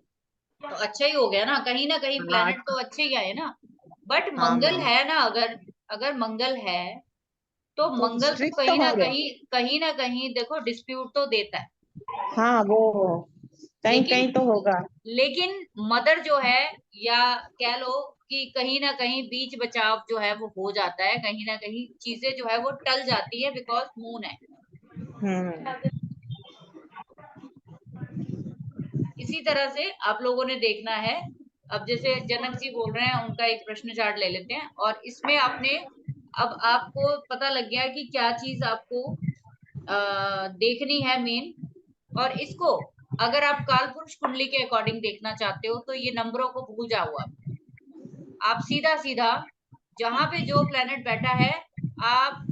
अच्छा ही हो गया ना कहीं प्लेनेट तो अच्छे ही आए ना। बट मंगल है ना, अगर मंगल है तो मंगल तो कहीं ना कहीं देखो डिस्प्यूट तो देता है। हाँ वो कहीं तो होगा। लेकिन मदर जो है, या कह लो कि कहीं ना कहीं बीच बचाव जो है वो हो जाता है, कहीं ना कहीं चीजें जो है वो टल जाती है, बिकॉज मून है। इसी तरह से आप लोगों ने देखना है। अब जैसे जनक जी बोल रहे हैं, उनका एक प्रश्न चार्ट ले लेते हैं, और इसमें अब आपको पता लग गया कि क्या चीज आपको देखनी है मेन। और इसको अगर आप काल पुरुष कुंडली के अकॉर्डिंग देखना चाहते हो तो ये नंबरों को भूल जाओ। आप सीधा सीधा जहां पे जो प्लेनेट बैठा है, आप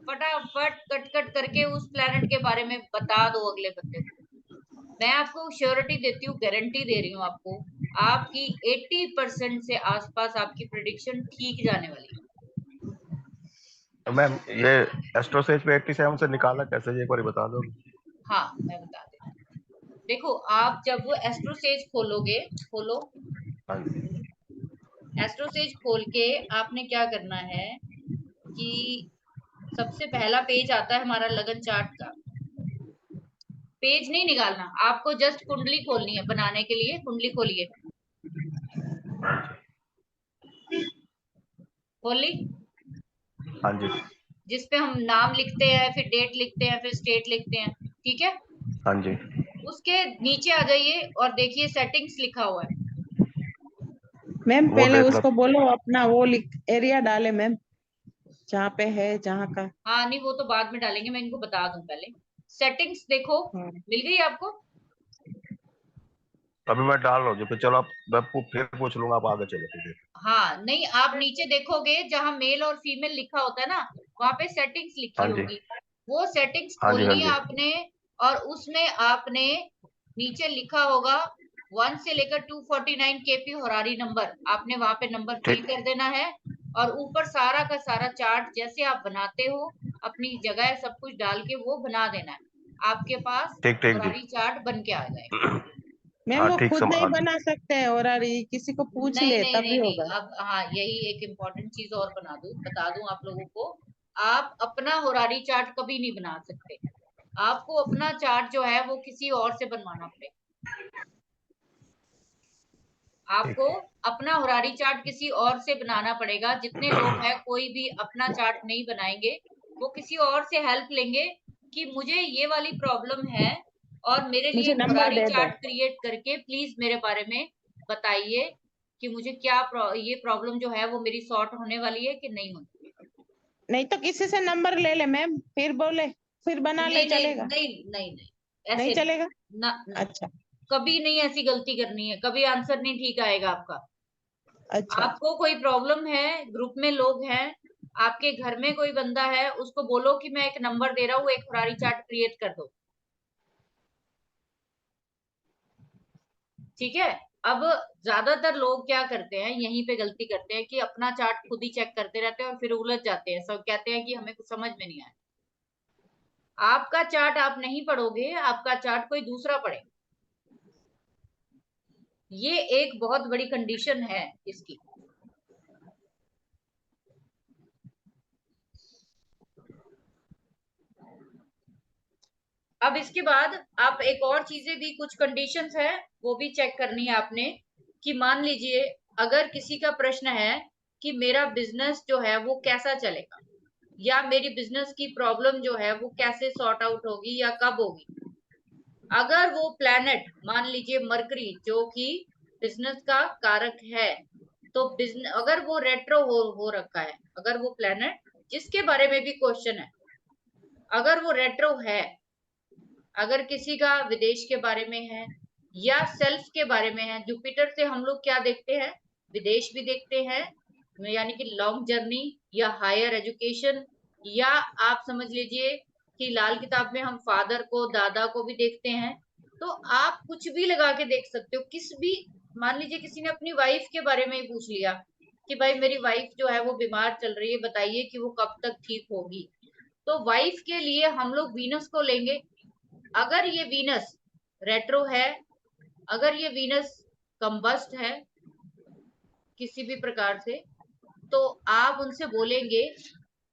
फटाफट कट करके उस प्लेनेट के बारे में बता दो अगले बंदे को। मैं आपको श्योरिटी देती हूँ, गारंटी दे रही हूँ आपको, आपकी 80% से आसपास आपकी प्रेडिक्शन ठीक जाने वाली है। तो मैम ये एस्ट्रोसेज पे 87 से निकाला कैसे, ये एक बार बता दो। हाँ मैं बता देती हूँ। देखो आप जब वो एस्ट्रोसेज खोलो, एस्ट्रोसेज खोल के आपने क्या करना है कि सबसे पहला पेज आता है हमारा लगन चार्ट का। पेज नहीं निकालना आपको, जस्ट कुंडली खोलनी है। बनाने के लिए कुंडली खोलिए, खोली, हाँ जी। जिसपे हम नाम लिखते हैं, फिर डेट लिखते हैं, फिर स्टेट लिखते हैं, ठीक है। हाँ जी। उसके नीचे आ जाइए और देखिए सेटिंग्स लिखा हुआ है। मैम पहले उसको बोलो अपना वो एरिया डाले मैम, जहाँ पे है जहाँ का। हाँ नहीं वो तो बाद में डालेंगे, मैं इनको बता दूं पहले। सेटिंग्स देखो, मिल गई आपको? अभी मैं डाल रहा हूँ, फिर चलो आप मैं फिर पूछ लूंगा, आप आगे चलो फिर। हाँ नहीं आप नीचे देखोगे जहाँ मेल और फीमेल लिखा होता है ना, वहां पे सेटिंग्स लिखी होगी, वो सेटिंग्स खोलनी है आपने। और उसमें आपने नीचे लिखा होगा 1 से लेकर 249 केपी होरारी नंबर, आपने वहां पे नंबर फिल कर देना है। और ऊपर सारा का सारा चार्ट जैसे आप बनाते हो अपनी जगह सब कुछ डाल के वो बना देना है, आपके पास होरारी चार्ट बन के आ जाएगा। मैम वो खुद नहीं बना सकते हैं और किसी को पूछ ले तभी होगा। अब हाँ यही एक इम्पोर्टेंट चीज और बता दूं आप लोगों को, आप अपना होरारी चार्ट कभी नहीं बना सकते। आपको अपना चार्ट जो है वो किसी और से बनवाना पड़ेगा। आपको अपना होरारी चार्ट किसी और से बनाना पड़ेगा। जितने लोग हैं कोई भी अपना चार्ट नहीं बनाएंगे, वो किसी और से हेल्प लेंगे कि मुझे ये वाली प्रॉब्लम है और मेरे लिए होरारी चार्ट क्रिएट करके प्लीज मेरे बारे में बताइए कि मुझे क्या ये प्रॉब्लम जो है वो मेरी सॉर्ट होने वाली है कि नहीं होनी। नहीं तो किसी से नंबर ले ले मैम, फिर बोले फिर बना ले, चलेगा? नहीं ऐसे नहीं चलेगा ना। अच्छा कभी नहीं ऐसी गलती करनी है, कभी आंसर नहीं ठीक आएगा आपका। अच्छा आपको कोई प्रॉब्लम है, ग्रुप में लोग हैं, आपके घर में कोई बंदा है, उसको बोलो कि मैं एक नंबर दे रहा हूँ, एक होरारी चार्ट क्रिएट कर दो। ठीक है। अब ज्यादातर लोग क्या करते हैं, यहीं पे गलती करते हैं कि अपना चार्ट खुद ही चेक करते रहते हैं और फिर उलझ जाते हैं, सब कहते हैं कि हमें कुछ समझ में नहीं आया। आपका चार्ट आप नहीं पढ़ोगे, आपका चार्ट कोई दूसरा पढ़ेगा। ये एक बहुत बड़ी कंडीशन है इसकी। अब इसके बाद आप एक और चीजें भी, कुछ कंडीशंस है वो भी चेक करनी है आपने, कि मान लीजिए अगर किसी का प्रश्न है कि मेरा बिजनेस जो है वो कैसा चलेगा, या मेरी बिजनेस की प्रॉब्लम जो है वो कैसे सॉर्ट आउट होगी या कब होगी। अगर वो प्लैनेट, मान लीजिए मरकरी जो कि बिजनेस का कारक है, तो बिजनेस अगर वो रेट्रो हो रखा है, अगर वो प्लैनेट जिसके बारे में भी क्वेश्चन है अगर वो रेट्रो है, अगर किसी का विदेश के बारे में है या सेल्फ के बारे में है, जुपिटर से हम लोग क्या देखते हैं, विदेश भी देखते हैं, यानी कि लॉन्ग जर्नी या हायर एजुकेशन, या आप समझ लीजिए कि लाल किताब में हम फादर को, दादा को भी देखते हैं। तो आप कुछ भी लगा के देख सकते हो, किस भी, मान लीजिए किसी ने अपनी वाइफ के बारे में ही पूछ लिया कि भाई मेरी वाइफ जो है वो बीमार चल रही है, बताइए कि वो कब तक ठीक होगी। तो वाइफ के लिए हम लोग वीनस को लेंगे। अगर ये वीनस रेट्रो है, अगर ये वीनस कंबस्ट है किसी भी प्रकार से, तो आप उनसे बोलेंगे,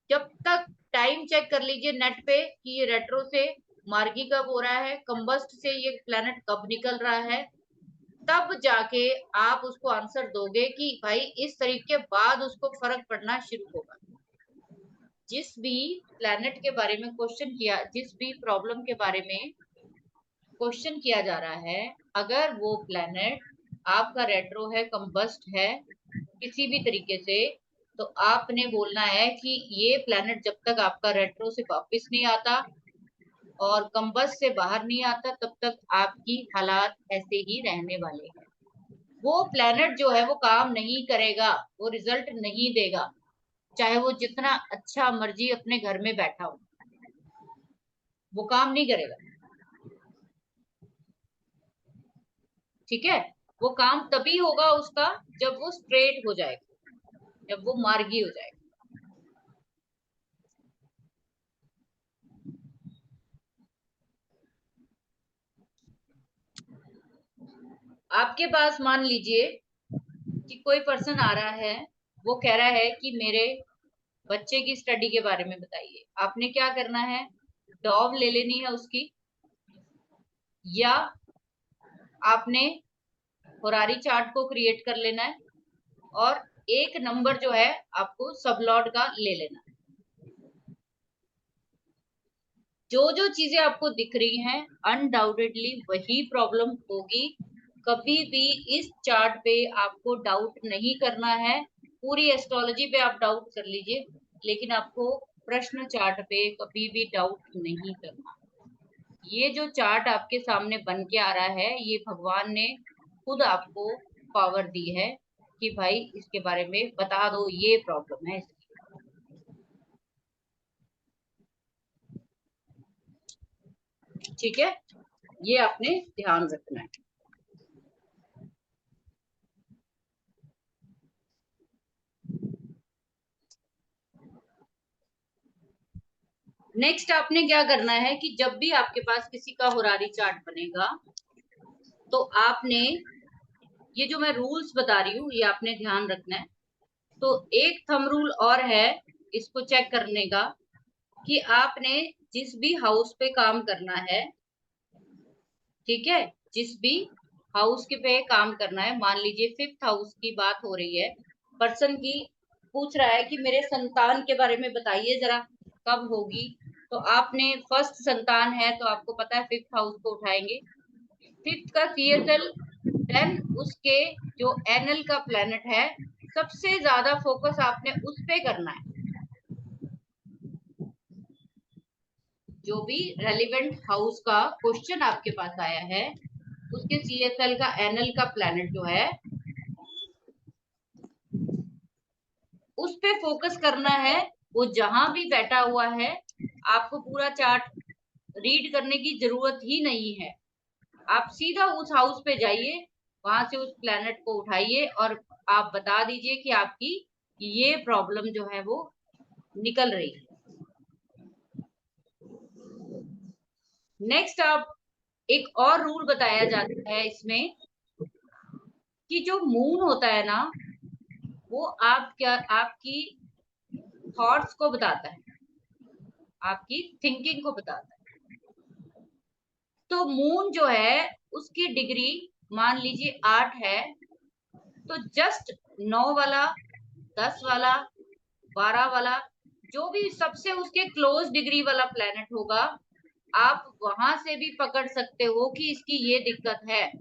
जब तक टाइम चेक कर लीजिए नेट पे कि ये रेट्रो से मार्गी कब हो रहा है, कंबस्ट से ये प्लैनेट कब निकल रहा है, तब जाके आप उसको आंसर दोगे कि भाई इस तरीके बाद उसको फर्क पड़ना शुरू होगा। जिस भी प्लैनेट के बारे में क्वेश्चन किया, जिस भी प्रॉब्लम के बारे में क्वेश्चन किया जा रहा है, अगर वो प्लैनेट आपका रेट्रो है, कंबस्ट है किसी भी तरीके से, तो आपने बोलना है कि ये प्लैनेट जब तक आपका रेट्रो से वापस नहीं आता और कंबस्ट से बाहर नहीं आता, तब तक आपकी हालात ऐसे ही रहने वाले हैं। वो प्लैनेट जो है वो काम नहीं करेगा, वो रिजल्ट नहीं देगा, चाहे वो जितना अच्छा मर्जी अपने घर में बैठा हो, वो काम नहीं करेगा। ठीक है। वो काम तभी होगा उसका जब वो स्ट्रेट हो जाएगा, जब वो मार्गी हो जाएगा। आपके पास मान लीजिए कि कोई पर्सन आ रहा है, वो कह रहा है कि मेरे बच्चे की स्टडी के बारे में बताइए। आपने क्या करना है, डॉव ले लेनी है उसकी, या आपने होरारी चार्ट को क्रिएट कर लेना है और एक नंबर जो है आपको सबलॉट का ले लेना है। जो जो चीजें आपको दिख रही हैं अनडाउटेडली वही प्रॉब्लम होगी। कभी भी इस चार्ट पे आपको डाउट नहीं करना है। पूरी एस्ट्रोलॉजी पे आप डाउट कर लीजिए, लेकिन आपको प्रश्न चार्ट पे कभी भी डाउट नहीं करना। ये जो चार्ट आपके सामने बन के आ रहा है, ये भगवान ने खुद आपको पावर दी है कि भाई इसके बारे में बता दो, ये प्रॉब्लम है इसकी। ठीक है, ये आपने ध्यान रखना है। नेक्स्ट आपने क्या करना है कि जब भी आपके पास किसी का होरारी चार्ट बनेगा, तो आपने ये जो मैं रूल्स बता रही हूँ ये आपने ध्यान रखना है। तो एक थंब रूल और है इसको चेक करने का, कि आपने जिस भी हाउस पे काम करना है, ठीक है, जिस भी हाउस के पे काम करना है, मान लीजिए 5th हाउस की बात हो रही है, पर्सन की पूछ रहा है कि मेरे संतान के बारे में बताइए जरा, कब होगी। तो आपने फर्स्ट संतान है तो आपको पता है 5th हाउस को उठाएंगे, 5th का CSL, देन उसके जो एनल का प्लैनेट है, सबसे ज्यादा फोकस आपने उस पे करना है। जो भी रेलिवेंट हाउस का क्वेश्चन आपके पास आया है, उसके CSL का एनल का प्लैनेट जो है उस पे फोकस करना है। वो जहां भी बैठा हुआ है, आपको पूरा चार्ट रीड करने की जरूरत ही नहीं है। आप सीधा उस हाउस पे जाइए वहां से उस प्लैनेट को उठाइए और आप बता दीजिए कि आपकी ये प्रॉब्लम जो है वो निकल रही है। नेक्स्ट आप एक और रूल बताया जाता है इसमें कि जो मून होता है ना, वो आपकी थॉट्स को बताता है, आपकी थिंकिंग को बताता है। तो मून जो है उसकी डिग्री मान लीजिए 8 है, तो जस्ट 9 वाला, 10 वाला, 12 वाला, जो भी सबसे उसके क्लोज डिग्री वाला प्लेनेट होगा, आप वहां से भी पकड़ सकते हो कि इसकी ये दिक्कत है।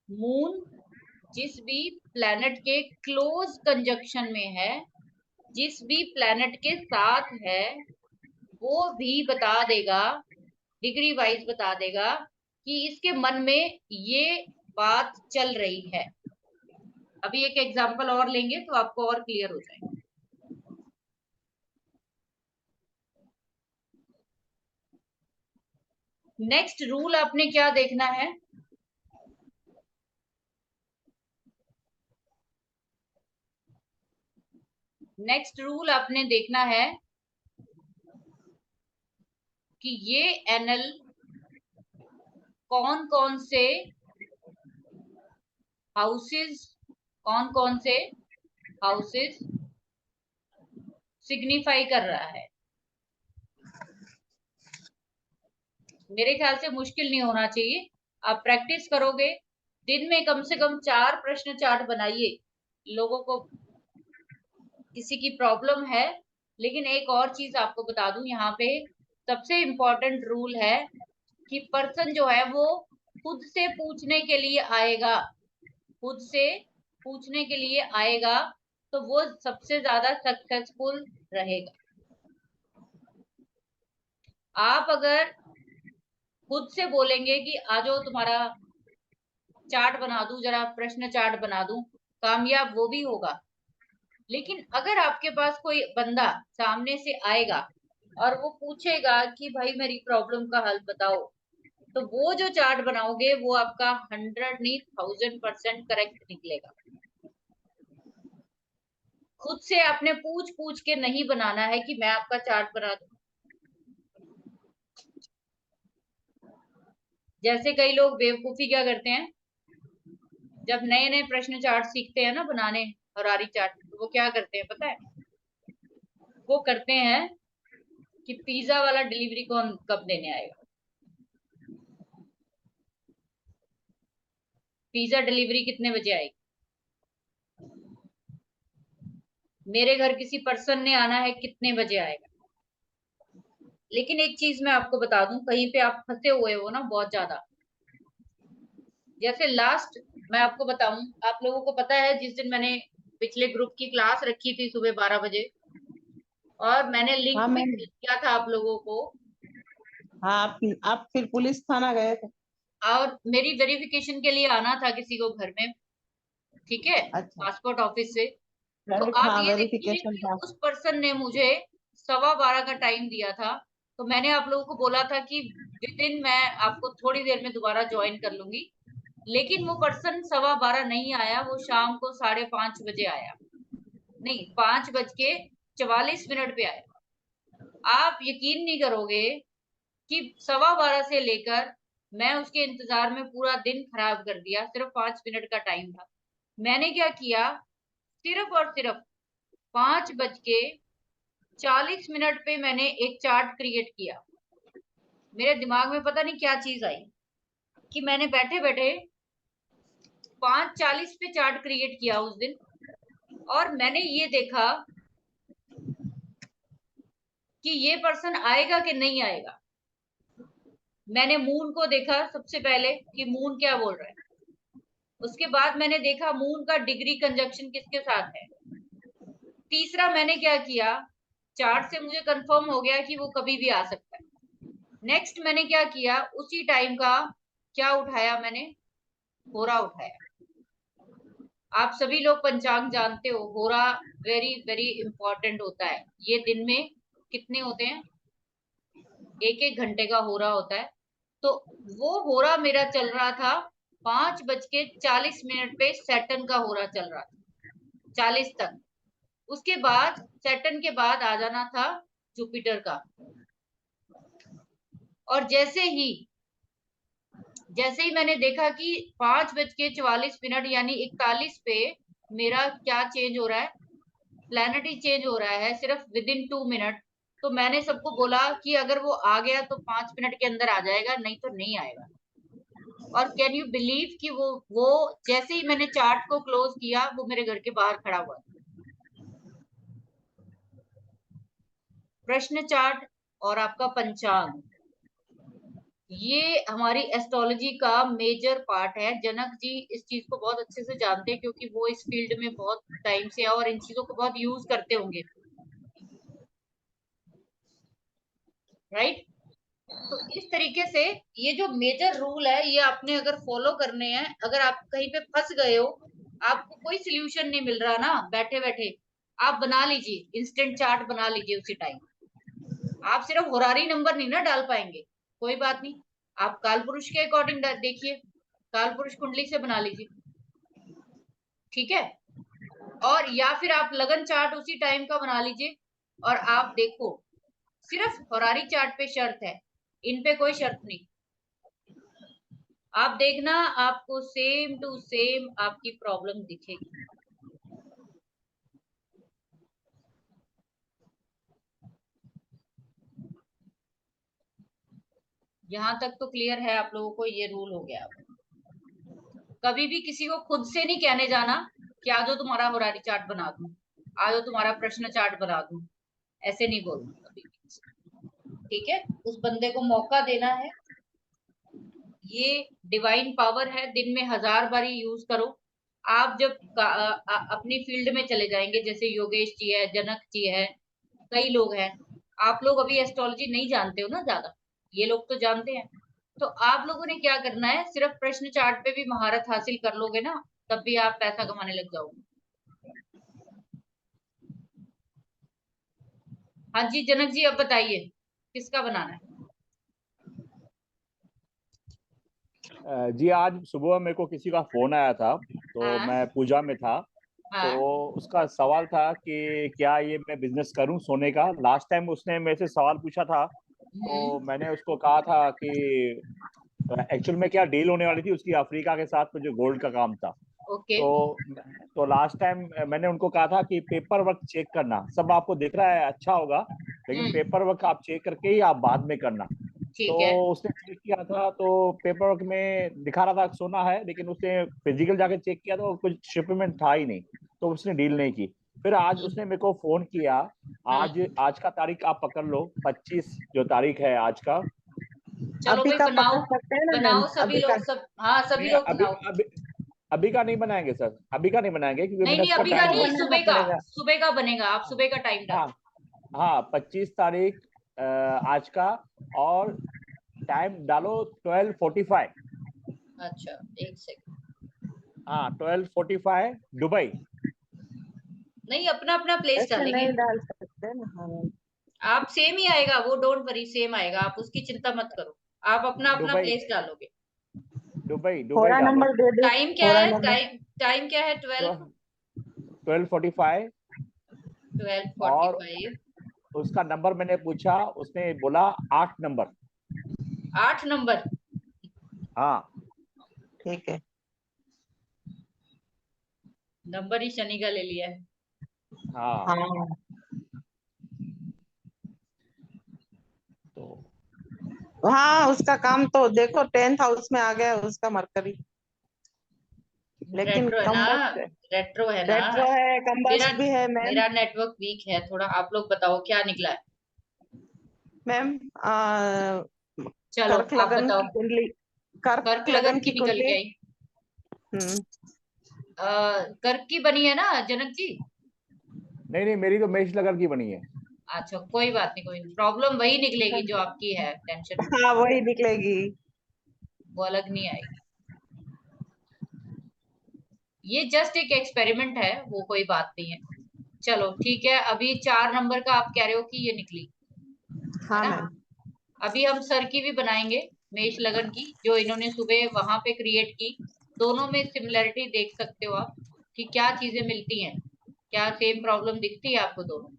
मून जिस भी प्लैनेट के क्लोज कंजक्शन में है, जिस भी प्लैनेट के साथ है, वो भी बता देगा, डिग्री वाइज बता देगा कि इसके मन में ये बात चल रही है। अभी एक एग्जांपल और लेंगे तो आपको और क्लियर हो जाएगा। नेक्स्ट रूल आपने क्या देखना है, नेक्स्ट रूल आपने देखना है कि ये एनल कौन कौन से हाउसेस, कौन कौन से हाउसेस सिग्निफाई कर रहा है। मेरे ख्याल से मुश्किल नहीं होना चाहिए, आप प्रैक्टिस करोगे, दिन में कम से कम 4 प्रश्न चार्ट बनाइए। लोगों को किसी की प्रॉब्लम है, लेकिन एक और चीज आपको बता दूं, यहाँ पे सबसे इम्पोर्टेंट रूल है कि पर्सन जो है वो खुद से पूछने के लिए आएगा, खुद से पूछने के लिए आएगा, तो वो सबसे ज्यादा सक्सेसफुल रहेगा। आप अगर खुद से बोलेंगे कि आ जाओ तुम्हारा चार्ट बना दूं, जरा प्रश्न चार्ट बना दूं, कामयाब वो भी होगा। लेकिन अगर आपके पास कोई बंदा सामने से आएगा और वो पूछेगा कि भाई मेरी प्रॉब्लम का हल बताओ, तो वो जो चार्ट बनाओगे वो आपका 100 नहीं 1000% करेक्ट निकलेगा। खुद से आपने पूछ पूछ के नहीं बनाना है कि मैं आपका चार्ट बना दूं। जैसे कई लोग बेवकूफी क्या करते हैं, जब नए नए प्रश्न चार्ट सीखते हैं ना बनाने, हरारी चार्ट, तो वो क्या करते हैं पता है, वो करते हैं कि पिज्जा वाला डिलीवरी कौन कब देने आएगा, पिज्जा डिलीवरी कितने बजे आएगी, मेरे घर किसी पर्सन ने आना है कितने बजे आएगा। लेकिन एक चीज मैं आपको बता दूं, कहीं पे आप फंसे हुए हो ना बहुत ज्यादा। जैसे लास्ट मैं आपको बताऊं, आप लोगों को पता है जिस दिन मैंने पिछले ग्रुप की क्लास रखी थी सुबह 12 बजे, और मैंने लिंक हाँ भी मैम, भेज दिया था आप लोगों को, हाँ आप फिर पुलिस थाना गए थे। और मेरी वेरिफिकेशन के लिए आना था किसी को घर में, ठीक है, अच्छा, पासपोर्ट ऑफिस से। तो आप हाँ ये देखिए वेरिफिकेशन कि था। उस पर्सन ने मुझे 12:15 का टाइम दिया था, तो मैंने आप लोगों को बोला था कि विद इन मैं आपको थोड़ी देर में दोबारा ज्वाइन कर लूंगी। लेकिन वो पर्सन 12:15 नहीं आया, वो शाम को 5:30 बजे आया, नहीं 5:44 पे आया। आप यकीन नहीं करोगे कि 12:15 से लेकर मैं उसके इंतजार में पूरा दिन खराब कर दिया, सिर्फ 5 मिनट का टाइम था। मैंने क्या किया, सिर्फ और सिर्फ 5:40 पे मैंने एक चार्ट क्रिएट किया। मेरे दिमाग में पता नहीं क्या चीज आई कि मैंने बैठे बैठे 5:40 पे चार्ट क्रिएट किया उस दिन, और मैंने ये देखा कि ये पर्सन आएगा कि नहीं आएगा। मैंने मून को देखा सबसे पहले कि मून क्या बोल रहा है, उसके बाद मैंने देखा मून का डिग्री कंजक्शन किसके साथ है। तीसरा मैंने क्या किया, चार्ट से मुझे कंफर्म हो गया कि वो कभी भी आ सकता है। नेक्स्ट मैंने क्या किया, उसी टाइम का क्या उठाया मैंने, होरा उठाया। आप सभी लोग पंचांग जानते हो, होरा वेरी वेरी इंपॉर्टेंट होता है। ये दिन में कितने होते हैं, 1-1 घंटे का हो रहा होता है। तो वो हो रहा मेरा चल रहा था 5:40 पे सैटर्न का हो रहा चल रहा था 40 तक। उसके बाद सैटर्न के बाद आ जाना था जुपिटर का। और जैसे ही मैंने देखा कि 5:44 यानी 41 पे मेरा क्या चेंज हो रहा है, प्लैनेट ही चेंज हो रहा है सिर्फ विदिन 2 मिनट। तो मैंने सबको बोला कि अगर वो आ गया तो 5 मिनट के अंदर आ जाएगा, नहीं तो नहीं आएगा। और कैन यू बिलीव कि वो जैसे ही मैंने चार्ट को क्लोज किया वो मेरे घर के बाहर खड़ा हुआ। प्रश्न चार्ट और आपका पंचांग, ये हमारी एस्ट्रोलॉजी का मेजर पार्ट है। जनक जी इस चीज को बहुत अच्छे से जानते हैं क्योंकि वो इस फील्ड में बहुत टाइम से है और इन चीजों को बहुत यूज करते होंगे, राइट। तो इस तरीके से ये जो मेजर रूल है ये आपने अगर फॉलो करने हैं, अगर आप कहीं पे फंस गए हो, आपको कोई सोल्यूशन नहीं मिल रहा ना बैठे बैठे, आप बना लीजिए, इंस्टेंट चार्ट बना लीजिए उसी टाइम। आप सिर्फ होरारी नंबर नहीं ना डाल पाएंगे, कोई बात नहीं, आप काल पुरुष के अकॉर्डिंग देखिए, काल पुरुष कुंडली से बना लीजिए, ठीक है। और या फिर आप लगन चार्ट उसी टाइम का बना लीजिए। और आप देखो, सिर्फ होरारी चार्ट पे शर्त है, इन पे कोई शर्त नहीं। आप देखना आपको सेम टू सेम आपकी प्रॉब्लम दिखेगी। यहां तक तो क्लियर है आप लोगों को, ये रूल हो गया। कभी भी किसी को खुद से नहीं कहने जाना कि आ जाओ तुम्हारा होरारी चार्ट बना दूं, आ जाओ तुम्हारा प्रश्न चार्ट बना दूं, ऐसे नहीं बोलना कभी भी, ठीक है। उस बंदे को मौका देना है। ये डिवाइन पावर है, दिन में 1000 बारी यूज करो। आप जब अपनी फील्ड में चले जाएंगे, जैसे योगेश जी है, जनक जी है, कई लोग हैं, आप लोग अभी एस्ट्रोलॉजी नहीं जानते हो ना ज्यादा, ये लोग तो जानते हैं। तो आप लोगों ने क्या करना है, सिर्फ प्रश्न चार्ट पे भी महारत हासिल कर लोगे ना, तब भी आप पैसा कमाने लग जाओगे। हाँ जी जनक जी, अब बताइए किसका बनाना है। जी आज सुबह मेरे को किसी का फोन आया था, तो हाँ मैं पूजा में था। हाँ तो उसका सवाल था कि क्या ये मैं बिजनेस करूं सोने का। लास्ट टाइम उसने मेरे से सवाल पूछा था, तो मैंने उसको कहा था कि एक्चुअल में क्या डील होने वाली थी उसकी अफ्रीका के साथ, जो गोल्ड का काम था। ओके तो लास्ट टाइम मैंने उनको कहा था कि पेपर वर्क चेक करना, सब आपको दिख रहा है अच्छा होगा, लेकिन पेपर वर्क आप चेक करके ही आप बाद में करना। तो ठीक है। उसने चेक किया था, तो पेपर वर्क में दिखा रहा था सोना है, लेकिन उसने फिजिकल जाके चेक किया तो कुछ शिपमेंट था ही नहीं, तो उसने डील नहीं की। फिर आज उसने मेरे को फोन किया, आज का तारीख आप पकड़ लो, 25 जो तारीख है आज का। चलो अभी भाई का बनाओ, पकड़ सकते हैं ना मैम? बनाओ सभी अभी का लोग, सब हाँ सभी नहीं, लोग अभी बनाओ। अभी अभी का नहीं बनाएंगे सर, अभी का नहीं बनाएंगे क्योंकि नहीं मैंने नहीं उसका अभी का टाइम कल दे नहीं, दिया। बनाना सुबह का, पड़ेगा। सुबह का बनेगा, आप सुबह का टाइम हाँ डालो। हाँ, 25 तारीख आज का, और टाइम डालो 12:45। अच्छा एक सेकंड, हाँ 12:45 दुबई। नहीं अपना अपना प्लेस ऐसे डालेंगे, नहीं डाल सकते ना। हाँ आप सेम ही आएगा वो, डोंट वरी, सेम आएगा, आप उसकी चिंता मत करो, आप अपना अपना दुबई प्लेस डालोगे। दुबई दुबई थोड़ा डालो। नंबर दे दो। टाइम क्या थोड़ा है, नंबर। टाइम क्या है, 12:45। और 12:45। उसका नंबर मैंने पूछा, उसने बोला 8 नंबर। 8 नंबर, हाँ ठीक है। नंबर ही शनि का ले लिया है। हाँ। हाँ तो हाँ, उसका काम तो देखो 10th हाउस में आ गया उसका मरकरी, लेकिन रेट्रो है ना, कम्बस्ट है। रेट्रो है ना। रेट्रो है, मेरा कम्बस्ट भी है मैम। मेरा नेटवर्क वीक है थोड़ा, आप लोग बताओ क्या निकला है। मैम चलो कर्क आप लगन बताओ। की कुंडली, कर्क कर्क लगन लगन की की निकल कुंडली। के आई। हम्म। कर्क की बनी है ना जनक जी। नहीं नहीं, मेरी तो मेष लगन की बनी है। अच्छा कोई बात नहीं, कोई नहीं, प्रॉब्लम वही निकलेगी जो आपकी है, टेंशन मत हाँ वही निकलेगी। लो, वो अलग नहीं आएगी। ये जस्ट एक एक्सपेरिमेंट है, वो कोई बात नहीं है। चलो ठीक है, अभी 4 नंबर का आप कह रहे हो कि ये निकली, है हाँ ना। मैम। अभी हम सर की भी बनाएंगे, मेष लगन की, जो इन्होंने सुबह वहां पे क्रिएट की। दोनों में सिमिलरिटी देख सकते हो आप कि क्या चीजें मिलती हैं, क्या सेम प्रॉब्लम दिखती है आपको दोनों में।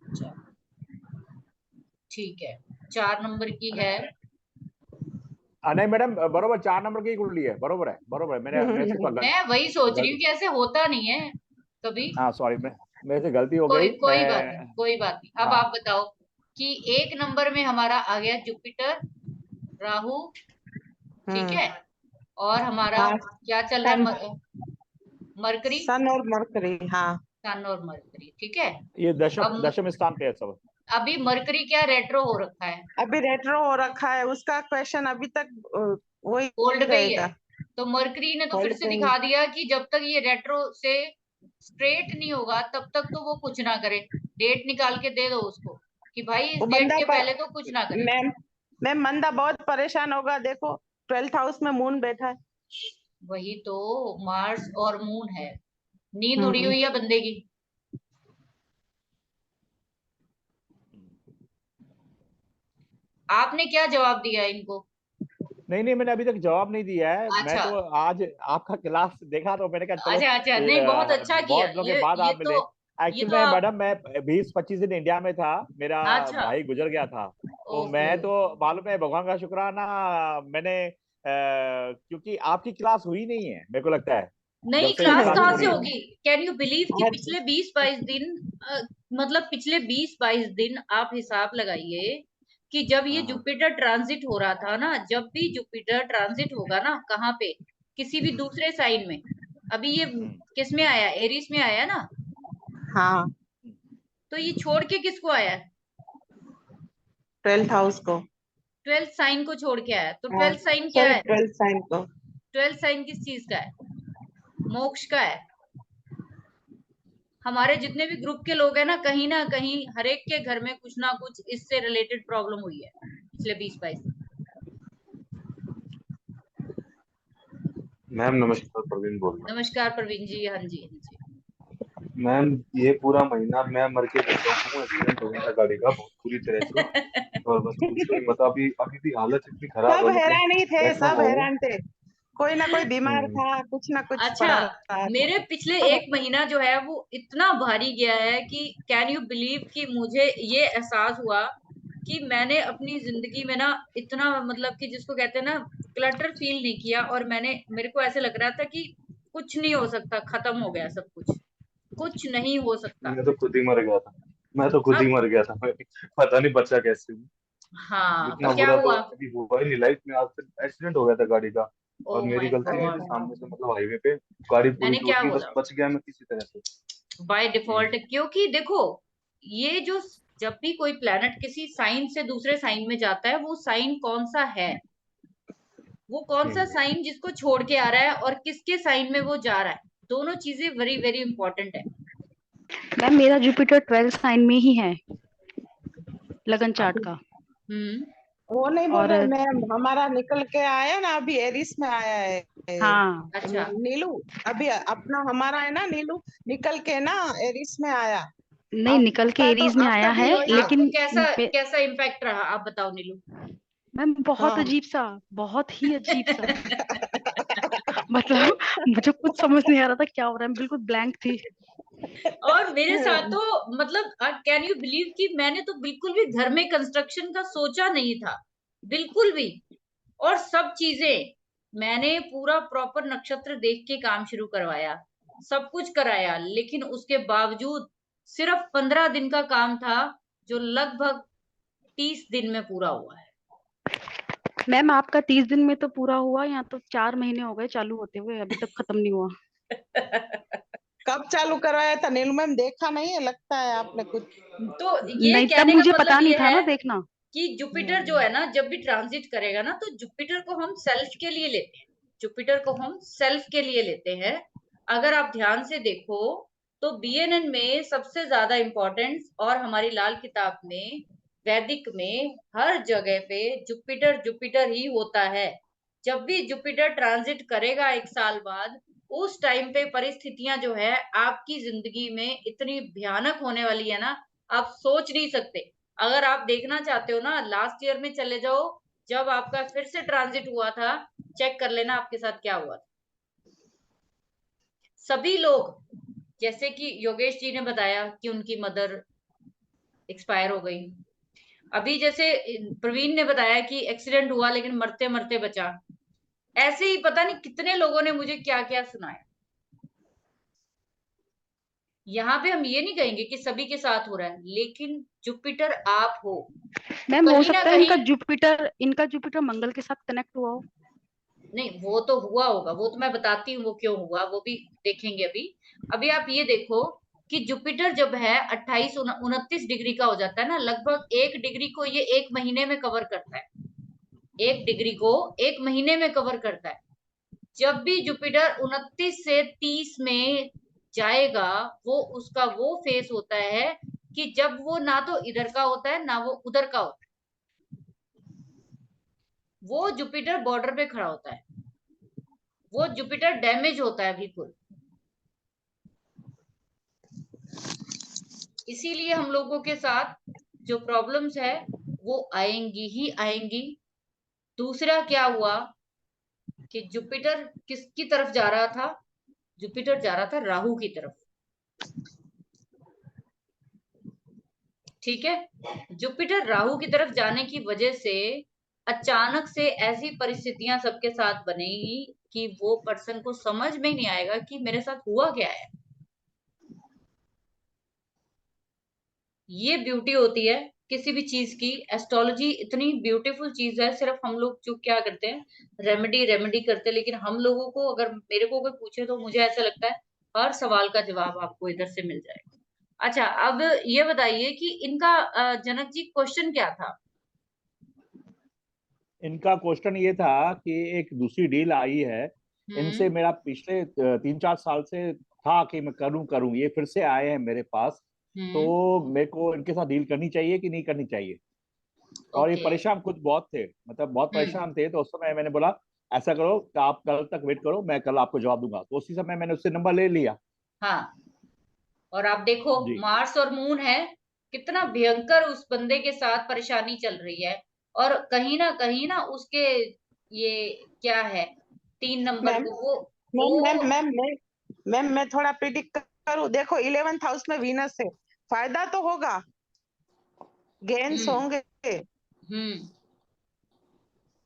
अच्छा, ठीक है, 4 नंबर की है। नहीं मैडम, बरोबर 4 नंबर की कुंडली है, बरोबर है, बरोबर है। मैंने मेरे से मैं वही सोच रही हूँ गलती, कि ऐसे होता नहीं है कभी। हाँ सॉरी, मेरे से गलती हो कोई गई। कोई बात नहीं, मैं, कोई बात नहीं। अब हाँ आप बताओ कि 1 नंबर में हमारा आ गया जुपिटर, राहु, ठीक है, और हमारा हाँ, क्या चल रहा है, सन मरकरी, सन और मरकरी, हाँ। सन और मरकरी, ठीक है। ये दशम अब दशम स्थान पे है सब। अभी मरकरी क्या रेट्रो हो रखा है, अभी रेट्रो हो रखा है, उसका क्वेश्चन अभी तक वही होल्ड पे ही है। रहेगा। तो मरकरी ने तो फिर होल्ड से पे ही। दिखा दिया कि जब तक ये रेट्रो से स्ट्रेट नहीं होगा तब तक तो वो कुछ ना करे। डेट निकाल के दे दो उसको कि भाई इस वो डेट बंदा के पहले तो कुछ ना करे। मैम मैम बंदा बहुत परेशान होगा, देखो 12th हाउस में मून बैठा है। वही तो, मार्स और मून है, नींद उड़ी हम्म। हुई है बंदे की। आपने क्या जवाब दिया इनको? नहीं नहीं, मैंने अभी तक जवाब नहीं दिया है। मैं अच्छा तो आज आपका क्लास देखा तो मैंने कहा चलो, अच्छा अच्छा, नहीं बहुत अच्छा किया। बहुत दिनों के ये बाद ये आप तो मिले। ये एक्चुअल तो में आप, मैडम मैं 20-25 दिन इंडिया में था, मेरा अच्छा, भाई गुजर गया था। तो ओहो, मैं तो मालूम है, भगवान का शुक्राना, मैंने क्योंकि आपकी क्लास हुई नहीं है मेरे को लगता है, जब नहीं से क्लास क्लास कहाँ शुरू से हुई है। होगी? कैन यू बिलीव कि आज पिछले 20-22 दिन, मतलब पिछले 20-22 दिन आप हिसाब लगाइए कि जब ये हाँ हाँ। जुपिटर ट्रांजिट हो रहा था ना, जब भी जुपिटर ट्रांजिट होगा ना कहाँ पे, किसी भी दूसरे साइन में, अभी ये हम्म, किस में आया, एरिस में आया ना, हाँ, हम्म, तो ये छोड़ के किसको आया है? 12th हाउस को। 12th साइन को छोड़ के आया। तो हाँ, 12th साइन क्या सॉरी, है? 12th साइन को। 12th साइन किस चीज का है? मोक्ष का है। हमारे जितने भी ग्रुप के लोग हैं ना कहीं हर एक के घर में कुछ ना कुछ इससे रिलेटेड प्रॉब्लम हुई है पिछले 20-22 दिन। मैम नमस्कार, प्रवीण बोल रहा नमस्कार प्रवीण जी, हाँ जी हाँ जी। हूँ। मैम ये पूरा महीना मैं मर के बैठा हूँ, एक्सीडेंट हो गया था गाड़ी का बहुत बुरी तरह से। और बस पूछो ही मत, अभी अभी भी हालत इतनी खराब सब है, मतलब हैरान ही थे, ऐसा सब है। हैरान थे। कोई ना कोई बीमार हम्म, था, कुछ ना कुछ अच्छा, पड़ा रहा था। मेरे पिछले सब 1 महीना जो है वो इतना भारी गया है कि कैन यू बिलीव कि मुझे ये एहसास हुआ कि मैंने अपनी जिंदगी में ना इतना, मतलब कि जिसको कहते हैं ना, क्लटर फील नहीं किया। और मेरे को ऐसे लग रहा था कि कुछ नहीं हो सकता, खत्म हो गया सब कुछ, कुछ नहीं हो सकता। मैं तो खुद ही मर गया था, मैं तो खुद ही अब मर गया था। मैं पता नहीं बचा कैसे हूँ। हाँ, इतना क्या बुरा तो हुआ? कभी हुआ ही नहीं लाइफ में, आज तक एक्सीडेंट हो गया था गाड़ी का। ओ और मेरी माय गलती नहीं थी, गॉड, सामने से मतलब हाईवे पे गाड़ी पूरी मैंने क्या टूटी, बस बोला? बच गया मैं किसी तरह से। बाय हम्म, डिफॉल्ट, क्योंकि देखो, ये जो जब भी कोई प्लैनेट किसी साइन से दूसरे साइन में जाता है, वो साइन कौन सा है, वो कौन सा हम्म। साइन जिसको छोड़ के आ रहा है और किसके साइन में वो जा रहा है, दोनों चीजें वेरी वेरी इंपॉर्टेंट है। मैम मेरा जुपिटर 12 साइन में ही है, लगन चार्ट का। हम्म, वो नहीं बोल और रहे मैम, हमारा निकल के आया ना, अभी एरिस में आया है। हाँ, अच्छा, नीलू, अभी अपना हमारा है ना नीलू, निकल के ना एरिस में आया। नहीं निकल के आपका तो एरीज में आपका आया भी है, वही है। आपको लेकिन कैसा कैसा इम्पैक्ट रहा, आप बताओ नीलू। मैम बहुत हाँ। अजीब सा, बहुत ही अजीब सा। मतलब मुझे कुछ समझ नहीं आ रहा था क्या हो रहा है, मैं बिल्कुल ब्लैंक थी। और मेरे साथ तो, मतलब कैन यू बिलीव कि मैंने तो बिल्कुल भी घर में कंस्ट्रक्शन का सोचा नहीं था, बिल्कुल भी। और सब चीजें मैंने पूरा प्रॉपर नक्षत्र देख के काम शुरू करवाया, सब कुछ कराया, लेकिन उसके बावजूद सिर्फ 15 दिन का काम था, जो लगभग 30 दिन में पूरा हुआ है। मैम आपका 30 दिन में तो पूरा हुआ, यहाँ तो 4 महीने हो गए चालू होते हुए, अभी तक खत्म नहीं हुआ। कब चालू करवाया था नीलू मैम? देखा नहीं है लगता है आपने कुछ। तो ये नहीं तब कहने का मुझे मतलब पता नहीं ये था है ना देखना। कि जुपिटर जो है ना, जब भी ट्रांजिट करेगा ना, तो जुपिटर को हम सेल्फ के लिए लेते हैं, जुपिटर को हम सेल्फ के लिए लेते हैं। अगर आप ध्यान से देखो तो बीएनएन में सबसे ज्यादा इंपॉर्टेंस और हमारी लाल किताब में वैदिक में हर जगह पे जुपिटर जुपिटर ही होता है। जब भी जुपिटर ट्रांजिट करेगा 1 साल बाद, उस टाइम पे परिस्थितियां जो है आपकी जिंदगी में इतनी भयानक होने वाली है ना, आप सोच नहीं सकते। अगर आप देखना चाहते हो ना, लास्ट ईयर में चले जाओ, जब आपका फिर से ट्रांजिट हुआ था, चेक कर लेना आपके साथ क्या हुआ था। सभी लोग, जैसे कि योगेश जी ने बताया कि उनकी मदर एक्सपायर हो गई, अभी जैसे प्रवीण ने बताया कि एक्सीडेंट हुआ लेकिन मरते मरते बचा, ऐसे ही पता नहीं कितने लोगों ने मुझे क्या क्या सुनाया। यहाँ पे हम ये नहीं कहेंगे कि सभी के साथ हो रहा है, लेकिन जुपिटर आप हो मैम, हो कहीं ना सकता है कहीं। इनका जुपिटर मंगल के साथ कनेक्ट हुआ हो। नहीं, वो तो हुआ होगा, वो तो मैं बताती हूँ वो क्यों हुआ, वो भी देखेंगे अभी। अभी आप ये देखो कि जुपिटर जब है 28-29 डिग्री का हो जाता है ना, लगभग 1 डिग्री को ये 1 महीने में कवर करता है। 1 डिग्री को 1 महीने में कवर करता है। जब भी जुपिटर 29 से 30 में जाएगा, वो उसका वो फेस होता है कि जब वो ना तो इधर का होता है ना वो उधर का होता है, वो जुपिटर बॉर्डर पे खड़ा होता है, वो जुपिटर डैमेज होता है बिल्कुल। इसीलिए हम लोगों के साथ जो प्रॉब्लम्स है वो आएंगी ही आएंगी। दूसरा क्या हुआ कि जुपिटर किसकी तरफ जा रहा था? जुपिटर जा रहा था राहु की तरफ। ठीक है, जुपिटर राहु की तरफ जाने की वजह से अचानक से ऐसी परिस्थितियां सबके साथ बनेगी कि वो पर्सन को समझ में ही नहीं आएगा कि मेरे साथ हुआ क्या है। ये ब्यूटी होती है किसी भी चीज की। एस्ट्रोलॉजी इतनी ब्यूटीफुल चीज है, सिर्फ हम लोग जो क्या करते हैं रेमेडी रेमेडी करते हैं, लेकिन हम लोगों को, अगर मेरे को कोई पूछे तो मुझे ऐसा लगता है हर सवाल का जवाब आपको इधर से मिल जाएगा। अच्छा, अब ये बताइए कि इनका जनक जी क्वेश्चन क्या था? इनका क्वेश्चन ये था कि एक दूसरी डील आई है इनसे, मेरा पिछले 3-4 साल से था कि मैं करूं करूं, ये फिर से आए हैं मेरे पास, तो मेरे को इनके साथ डील करनी चाहिए कि नहीं करनी चाहिए। और ये ओके। परेशान कुछ बहुत थे, मतलब बहुत परेशान थे, तो उस समय मैंने बोला ऐसा करो कि आप कल तक वेट करो, मैं कल आपको जवाब दूंगा। तो उसी समय मैंने उससे नंबर ले लिया। हाँ, और आप देखो जी। मार्स और मून है, कितना भयंकर उस बंदे के साथ परेशानी चल रही है। और कहीं ना उसके ये क्या है 3 नंबर मैम को वो मैम मैम वो मैम मैम मैम मैं थोड़ा प्रिडिक्ट करूं, देखो 11th हाउस में वीनस है, फायदा तो होगा, गेन्स हम्म होंगे। हम्म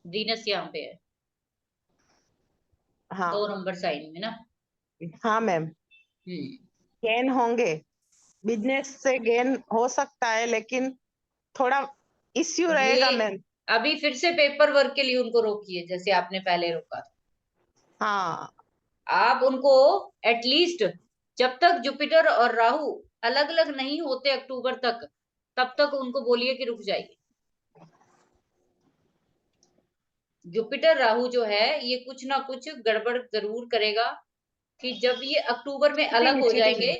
वीनस यहाँ पे है हाँ 2 नंबर साइन में ना। हाँ मैम, हम्म गेन होंगे, बिजनेस से गेन हो सकता है, लेकिन थोड़ा इश्यू ये रहेगा मैम। अभी फिर से पेपर वर्क के लिए उनको रोकिए, जैसे आपने पहले रोका था। हाँ आप उनको एटलीस्ट जब तक जुपिटर और राहु अलग अलग नहीं होते अक्टूबर तक, तब तक उनको बोलिए कि रुक जाइए। जुपिटर राहु जो है ये कुछ ना कुछ गड़बड़ जरूर करेगा कि जब ये अक्टूबर में अलग चीटिंग हो चीटिंग। जाएंगे,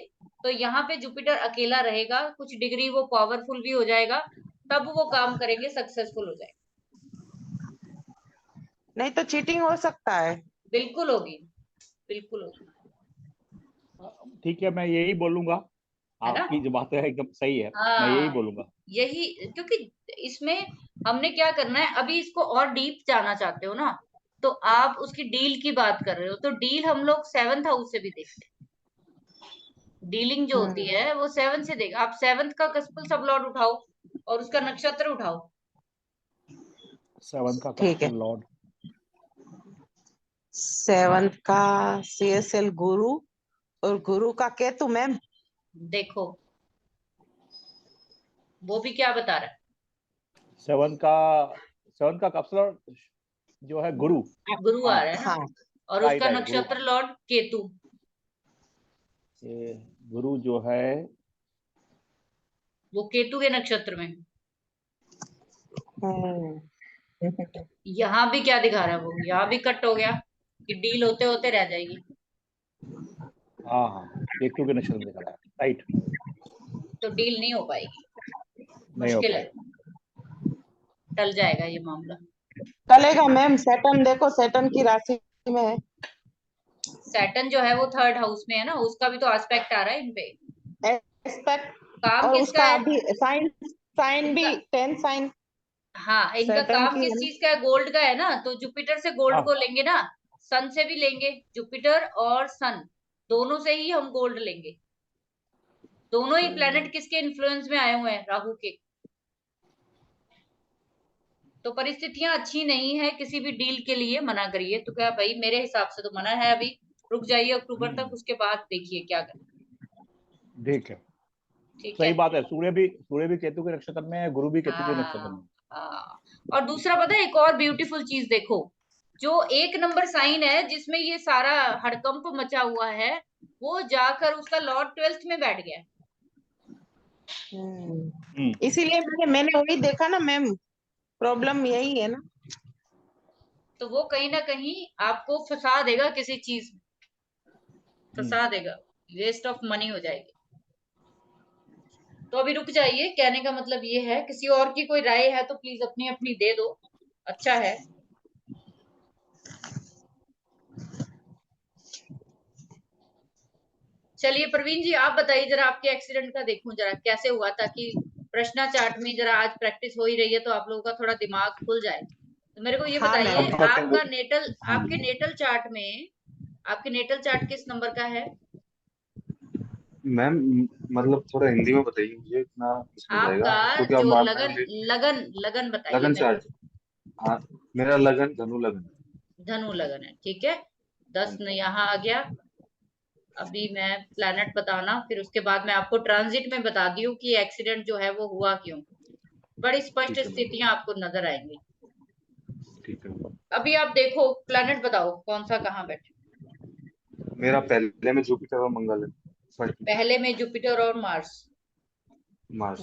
तो यहाँ पे जुपिटर अकेला रहेगा, कुछ डिग्री वो पावरफुल भी हो जाएगा, तब वो काम करेंगे, सक्सेसफुल हो जाएगा। नहीं तो चीटिंग हो सकता है। बिल्कुल होगी, बिल्कुल होगी, ठीक है, मैं यही बोलूंगा। है ना? आपकी जो बात है एकदम सही है, मैं यही हाँ, बोलूंगा। यही, क्योंकि इसमें हमने क्या करना है, अभी इसको और डीप जाना चाहते हो ना, तो आप उसकी डील की बात कर रहे हो, तो डील हम लोग 7th हाउस से भी देखते हैं। डीलिंग जो होती है वो 7 से देगा। आप 7th का कस्पल सब लॉर्ड उठाओ और उसका नक्षत्र उठाओ। 7 का ठीक है, कस्टल लॉर्ड 7th का CSL गुरु, और गुरु का केतु मैम। देखो वो भी क्या बता रहा है। 7 का 7 का कस्टल लॉर्ड जो है गुरु। गुरु आ हाँ, रहा है ना, हाँ और राइट उसका राइट, गुरु। नक्षत्र लॉर्ड केतु। ये गुरु जो है वो केतु के नक्षत्र में। यहाँ भी क्या दिखा रहा है, वो यहाँ भी कट हो गया कि डील होते होते रह जाएगी, हाँ हाँ, केतु के नक्षत्र में दिखा रहा है, राइट। तो डील नहीं हो पाएगी, नहीं हो मुश्किल है। पाएगा। टल जाएगा ये मामला। चलेगा मैम, सैटर्न देखो, सैटर्न की राशि में है। सैटर्न जो है वो 3rd हाउस में है ना, उसका भी तो एस्पेक्ट आ रहा है इन पे। एस्पेक्ट, काम और किसका उसका है अभी साइन, साइन भी इसका? 10 साइन हाँ, इनका सैटर्न काम की किस है ना। चीज का है? गोल्ड का है ना, तो जुपिटर से गोल्ड हाँ को लेंगे ना, सन से भी लेंगे, जुपिटर और सन दोनों से ही हम गोल्ड लेंगे। दोनों ही प्लेनेट किसके इन्फ्लुएंस में आए हुए हैं? राहु के। तो परिस्थितियां अच्छी नहीं है किसी भी डील के लिए, मना करिए। तो क्या भाई, मेरे हिसाब से तो मना है, अभी रुक जाइए अक्टूबर तक, उसके बाद देखिए क्या करें। ठीक है, ठीक सही है। बात है। सूर्य भी केतु के नक्षत्र में है, गुरु भी केतु के नक्षत्र में हाँ है। हाँ। और दूसरा पता है, एक और ब्यूटीफुल चीज देखो, जो 1 नंबर साइन है जिसमें ये सारा हड़कंप मचा हुआ है, वो जाकर उसका लॉर्ड 12th में बैठ गया। इसीलिए मैंने वही देखा ना मैम, प्रॉब्लम यही है ना। तो वो कहीं ना कहीं आपको फंसा देगा किसी चीज में, फंसा देगा, वेस्ट ऑफ मनी हो जाएगी। तो अभी रुक जाइए, कहने का मतलब ये है। किसी और की कोई राय है तो प्लीज अपनी अपनी दे दो, अच्छा है। चलिए प्रवीण जी, आप बताइए जरा, आपके एक्सीडेंट का देखूं जरा कैसे हुआ, ताकि प्रश्ना चार्ट में जरा आज प्रैक्टिस हो ही रही है तो आप लोगों का थोड़ा दिमाग खुल जाए। तो मेरे को ये हाँ बताइए, मैम। आपका नेटल, आपके नेटल चार्ट में, आपके नेटल चार्ट किस नंबर का है? मैम मतलब थोड़ा हिंदी में बताइए, मुझे इतना समझ आएगा आपका क्योंकि अब जो मैम लगन, लगन लगन बताइए लगन मेरे चार्ट। को। हाँ, मेरा लगन धनु लगन। धनु लगन है, ठीक है। 10 हाँ यहाँ आ गया। अभी मैं प्लैनेट बताना, फिर उसके बाद मैं आपको ट्रांजिट में बता दी हूँ कि एक्सीडेंट जो है वो हुआ क्यों। बड़ी स्पष्ट ठीक है मैम, स्थितियां आपको नजर आएंगी। ठीक है मैम। अभी आप देखो, प्लैनेट बताओ कौन सा कहाँ बैठे। मेरा पहले में जुपिटर और मंगल है, फर्स्ट में पहले में जुपिटर और मार्स, मार्स।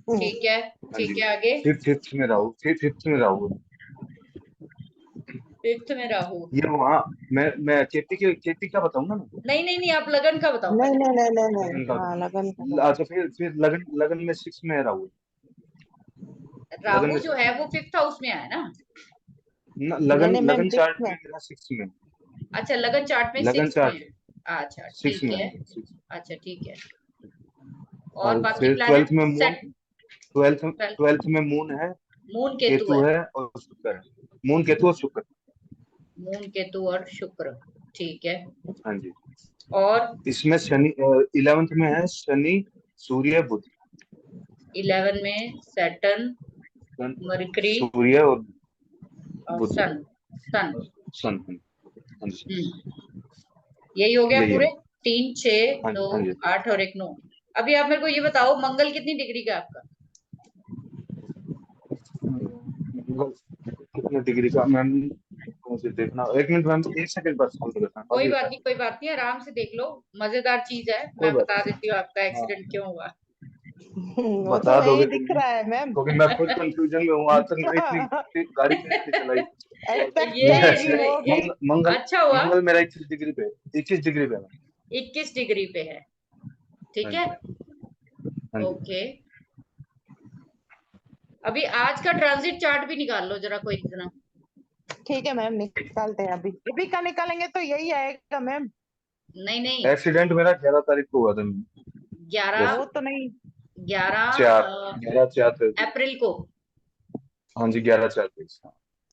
ठीक है। हाँ ठीक जी। है, आगे। फिफ्थ में राहु, फिफ्थ में राहु है। 5th में राहु। ये वहाँ मैं चेती क्या बताऊँ ना मैं? नहीं नहीं नहीं, आप लगन का बताओ नहीं पहले। नहीं नहीं नहीं नहीं, लगन का हाँ लगन का। बताऊँ। अच्छा, फिर लगन लगन में 6 में है राहु। लगन राहु में जो है वो 5th हाउस में आया ना। नहीं लगन नहीं मैम, लगन 6 चार्ट में। में मेरा 6 में। अच्छा, लगन चार्ट में लगन 6 में चार्ट है। अच्छा 6 ठीक में है। है, 6। अच्छा ठीक है। और और बाकी फिर प्लैनेट सेट। ट्वेल्थ में मून है, मून केतु केतु है। है और शुक्र है। मून केतु और शुक्र। मून केतु और शुक्र, ठीक है। हाँ जी। और इसमें शनि 11th में है शनि, सूर्य, बुध। 11 में सैटर्न, मरकरी सूर्य और और बुध, सन। सन। सन। हाँ जी, यही हो गया यही पूरे। है। 3 6 हाँ 2 हाँ जी। 8 और 1 9। अभी आप मेरे को ये बताओ, मंगल कितनी डिग्री का है आपका? कितने डिग्री का मैम? मुझे देखना, 1 मिनट मैम, 1 सेकंड बस होल्ड करना कोई अभी। बात नहीं, कोई बात नहीं, आराम से देख लो, मजेदार चीज है। कोई मैं बात बता देती हूँ आपका हाँ, एक्सीडेंट क्यों हुआ। वो तो बता यही दोगे दिख तुम, रहा है मैम। क्योंकि मैं खुद कंफ्यूजन में हूँ। आज तक मैंने इतनी गाड़ी कैसे चलाई। तो और ये वैसे ये मंगल अच्छा हुआ। मंगल मेरा 21 डिग्री पे, 21 डिग्री पे है। 21 डिग्री पे है, हाँ ठीक है। जी, हाँ जी। ओके। अभी आज का ट्रांजिट चार्ट भी निकाल लो जरा, कोई जना। ठीक है मैम, निकालते हैं। अभी का निकालेंगे तो यही आएगा मैम। नहीं नहीं, एक्सीडेंट मेरा 11 तारीख को हुआ था मैम। 11 वो तो नहीं। 4 11 11 4 अप्रैल को, हाँ जी, 11 4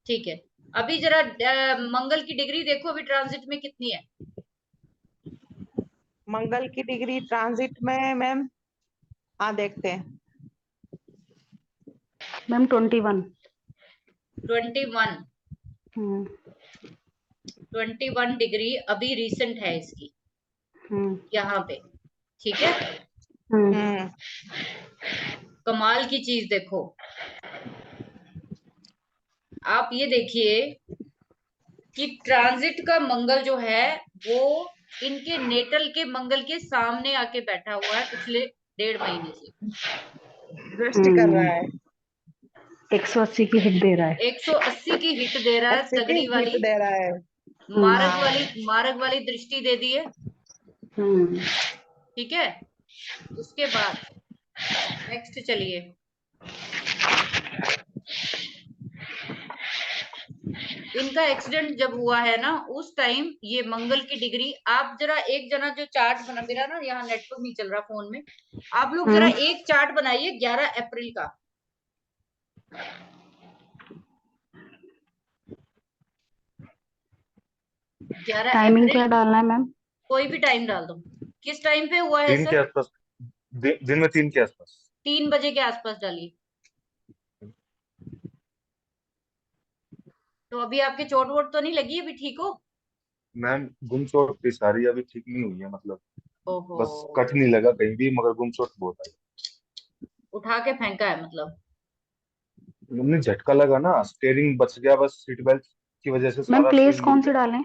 ठीक है। अभी जरा मंगल की डिग्री देखो, अभी ट्रांजिट में कितनी है? मंगल की डिग्री ट्रांजिट में मैम, हाँ देखते हैं। मैम 21। 21। हम्म 21 डिग्री अभी रिसेंट है इसकी, हम्म यहाँ पे, ठीक है। हम्म कमाल की चीज देखो, आप ये देखिए कि ट्रांजिट का मंगल जो है वो इनके नेटल के मंगल के सामने आके बैठा हुआ है पिछले 1.5 महीने से। दृष्टि कर रहा है। 180 की हिट दे रहा है। 180 की हिट दे रहा है, 80 की तगड़ी वाली, हिट दे रहा है। मारक वाली दृष्टि दे दी है, हम्म ठीक है। उसके बाद नेक्स्ट चलिए, इनका एक्सीडेंट जब हुआ है ना, उस टाइम ये मंगल की डिग्री, आप जरा एक जना जो चार्ट बना, मेरा ना यहाँ नेटवर्क नहीं चल रहा फोन में, आप लोग जरा एक चार्ट बनाइए 11 अप्रैल का। 11 टाइमिंग अप्रैल क्या डालना है मैम? कोई भी टाइम डाल दो। किस टाइम पे हुआ है 3 के सर? आसपास, दिन में 3 के आसपास। 3 बजे के आसपास डालिए। तो अभी आपके चोट वोट तो नहीं लगी? अभी ठीक हो? मैम गुमचोट थी सारी, अभी ठीक नहीं हुई है, मतलब ओहो, बस कट नहीं लगा कहीं भी, मगर गुमचोट बहुत आई। उठा के फेंका है मतलब? हमने झटका लगा ना, स्टेयरिंग बच गया बस, सीट बेल्ट की वजह से मैम सारा प्लेस सीन कौन गिर से गया। डालें?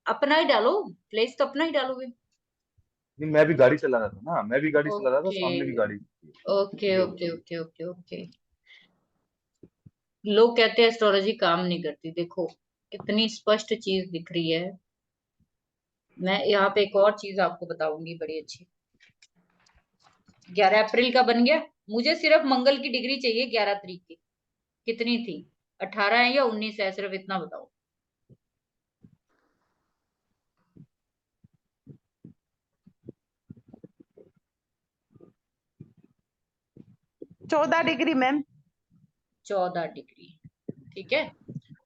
अपना ही डालो, प्लेस तो अपना ही डालोगे। नहीं, मैं भी गाड़ी चला रहा था ना, मैं भी गाड़ी चला रहा था, ओके सामने भी गाड़ी थी। ओके ये ओके हुआ। Okay okay okay. लोग कहते हैं एस्ट्रोलॉजी काम नहीं करती, देखो कितनी स्पष्ट चीज दिख रही है। मैं यहाँ पे एक और चीज आपको बताऊंगी बड़ी अच्छी। 11 अप्रैल का बन गया। मुझे सिर्फ मंगल की डिग्री चाहिए 11 तारीख की। कितनी थी? 18 है या 19 है? सिर्फ इतना बताओ। 14 डिग्री मैम। 14 डिग्री, ठीक है।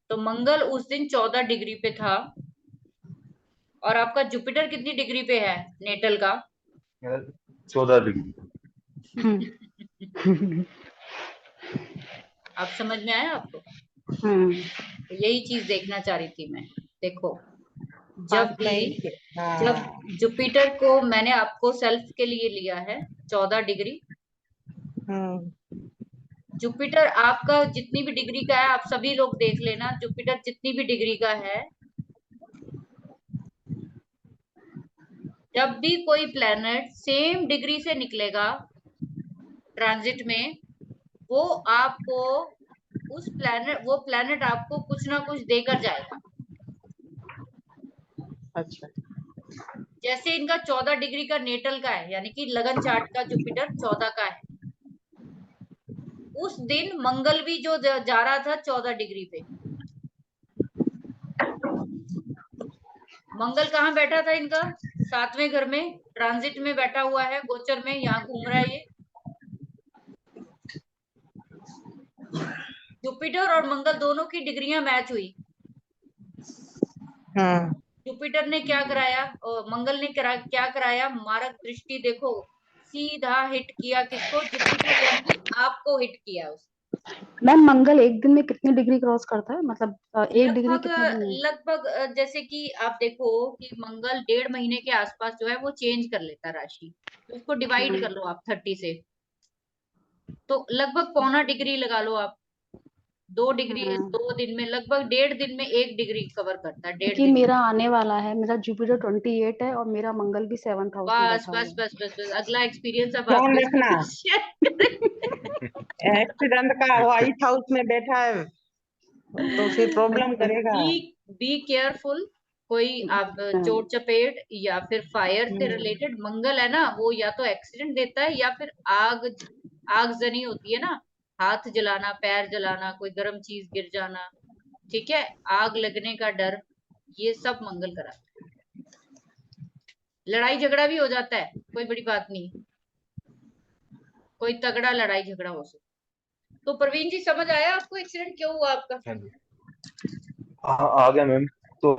तो मंगल उस दिन 14 डिग्री पे था। और आपका जुपिटर कितनी डिग्री पे है नेटल का? मेरा 14 डिग्री। आप समझ में आया आपको? हम्म। तो यही चीज देखना चाह रही थी मैं। देखो, जब पास में भी, ही जब हाँ। जुपिटर को मैंने आपको सेल्फ के लिए लिया है 14 डिग्री। जुपिटर आपका जितनी भी डिग्री का है, आप सभी लोग देख लेना, जुपिटर जितनी भी डिग्री का है, जब भी कोई प्लेनेट सेम डिग्री से निकलेगा ट्रांजिट में, वो आपको वो प्लेनेट आपको कुछ ना कुछ देकर जाएगा। अच्छा। जैसे इनका 14 डिग्री का नेटल का है, यानी कि लगन चार्ट का जुपिटर 14 का है। उस दिन मंगल भी जो जा रहा था 14 डिग्री पे। मंगल कहाँ बैठा था इनका? 7वें घर में, ट्रांजिट में बैठा हुआ है, गोचर में, यहाँ घूम रहा है ये। जुपिटर और मंगल दोनों की डिग्रियां मैच हुई। जुपिटर ने क्या कराया और मंगल ने क्या कराया? मारक दृष्टि, देखो सीधा हिट किया किसको? जुपिटर, यानी कि आपको हिट किया उसने। मैम मंगल एक दिन में कितनी डिग्री क्रॉस करता है, मतलब 1 डिग्री लगभग कितने दिन में? लगभग जैसे कि आप देखो कि मंगल 1.5 महीने के आसपास जो है वो चेंज कर लेता राशि। तो उसको डिवाइड कर लो आप 30 से, तो लगभग पौना डिग्री लगा लो आप। 2 डिग्री, हाँ, 2 दिन में लगभग 1.5 दिन में 1 डिग्री कवर करता है, 1.5 क्योंकि दिन। मेरा आने वाला है, मेरा जुपिटर 28 है और मेरा मंगल भी 7th हाउस में बस बैठा बस हुआ बस बस बस, अगला एक्सपीरियंस अब ध्यान आपके रखना, साथ शेयर करेंगे। एक्सीडेंट का व्हाइट हाउस में बैठा है तो फिर प्रॉब्लम अच्छा। करेगा। Be careful. कोई आप जी मैम। चोट चपेट या फिर फायर से रिलेटेड, मंगल है ना वो या तो एक्सीडेंट देता है या फिर आगजनी होती है ना, हाथ जलाना, पैर जलाना, कोई गर्म चीज गिर जाना, ठीक है, आग लगने का डर, ये सब मंगल कराता है। लड़ाई झगड़ा भी हो जाता है, कोई बड़ी बात नहीं, कोई तगड़ा लड़ाई झगड़ा हो सकता। तो प्रवीण जी समझ आया आपको एक्सीडेंट क्यों हुआ आपका? हाँ जी, हाँ आ गया मैम। तो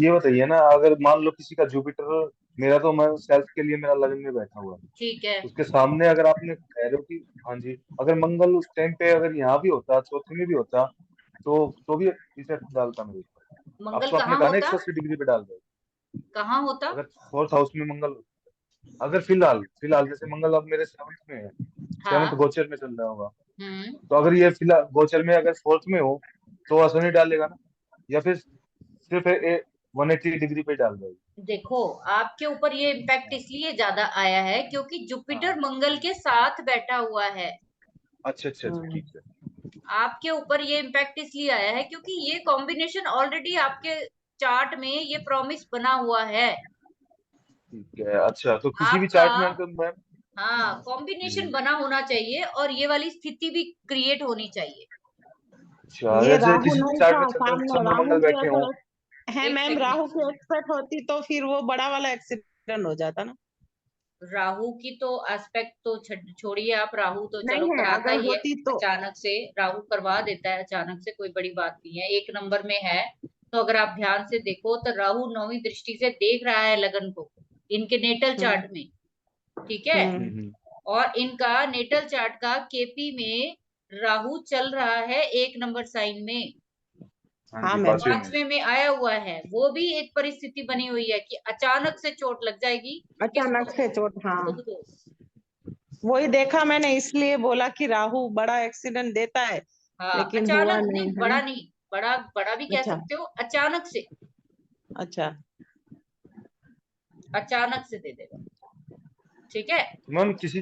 ये बताइए ना, अगर मान लो किसी का जुपिटर, मेरा तो मैं सेल्फ के लिए मेरा लगन में बैठा हुआ है, ठीक है। उसके सामने अगर आपने कह रहे हो कि हाँ जी, अगर मंगल उस टाइम पे अगर यहाँ भी होता, चौथे में भी होता, तो भी इफेक्ट डालता मेरे ऊपर। आप मंगल तो आपने कहाँ कहा ना होता? 180 डिग्री पे डाल दो। कहाँ होता? अगर 4th हाउस में मंगल, अगर फिलहाल फिलहाल जैसे मंगल अब मेरे 7th में है, 7th हाँ। गोचर में चल रहा होगा, हम्म। तो अगर ये फिलहाल गोचर में अगर 4th में हो तो असर नहीं डालेगा ना, या फिर सिर्फ 180 डिग्री पे डाल देगा? देखो, आपके ऊपर ये इम्पैक्ट इसलिए ज्यादा आया है क्योंकि जुपिटर हाँ, मंगल के साथ बैठा हुआ है। अच्छा अच्छा अच्छा, ठीक है। आपके ऊपर ये इम्पैक्ट इसलिए आया है क्योंकि ये कॉम्बिनेशन ऑलरेडी आपके चार्ट में ये प्रॉमिस बना हुआ है ठीक है, अच्छा तो किसी भी आपका। चार्ट में अगर मैम, हाँ, कॉम्बिनेशन जी, बना होना चाहिए और ये वाली स्थिति भी क्रिएट होनी चाहिए। अच्छा, ये जैसे राहु किसी नहीं चार्ट था में चंद्र सामने, चंद्र राहु मंगल की बैठे हों, अगर है एक मैम, सेकंड, राहु की एक्सपेक्ट होती तो फिर वो बड़ा वाला एक्सीडेंट हो जाता ना। राहु की तो एस्पेक्ट तो छोड़िए आप, राहु तो चलो नहीं है, कराता अगर ही है होती तो। अचानक से, राहु करवा देता है अचानक से, कोई बड़ी बात नहीं है। 1 नंबर में है तो अगर आप ध्यान से देखो तो राहु 9वीं दृष्टि से देख रहा है लगन को इनके नेटल चार्ट में, ठीक है। हम्म, और इनका नेटल चार्ट का केपी में राहु चल रहा है 1 नंबर साइन में, हाँ हाँ जी, मैम, 5वें में आया हुआ है। वो भी एक परिस्थिति बनी हुई है कि अचानक से चोट लग जाएगी अचानक किसको, से चोट, हाँ खुद को। वही देखा मैंने, इसलिए बोला कि राहु बड़ा एक्सीडेंट देता है, हाँ लेकिन हुआ अचानक नहीं, नहीं, है बड़ा ना। नहीं, बड़ा बड़ा भी कह अच्छा सकते हो, अचानक से, अच्छा। अचानक से दे देगा, ठीक है। मैम किसी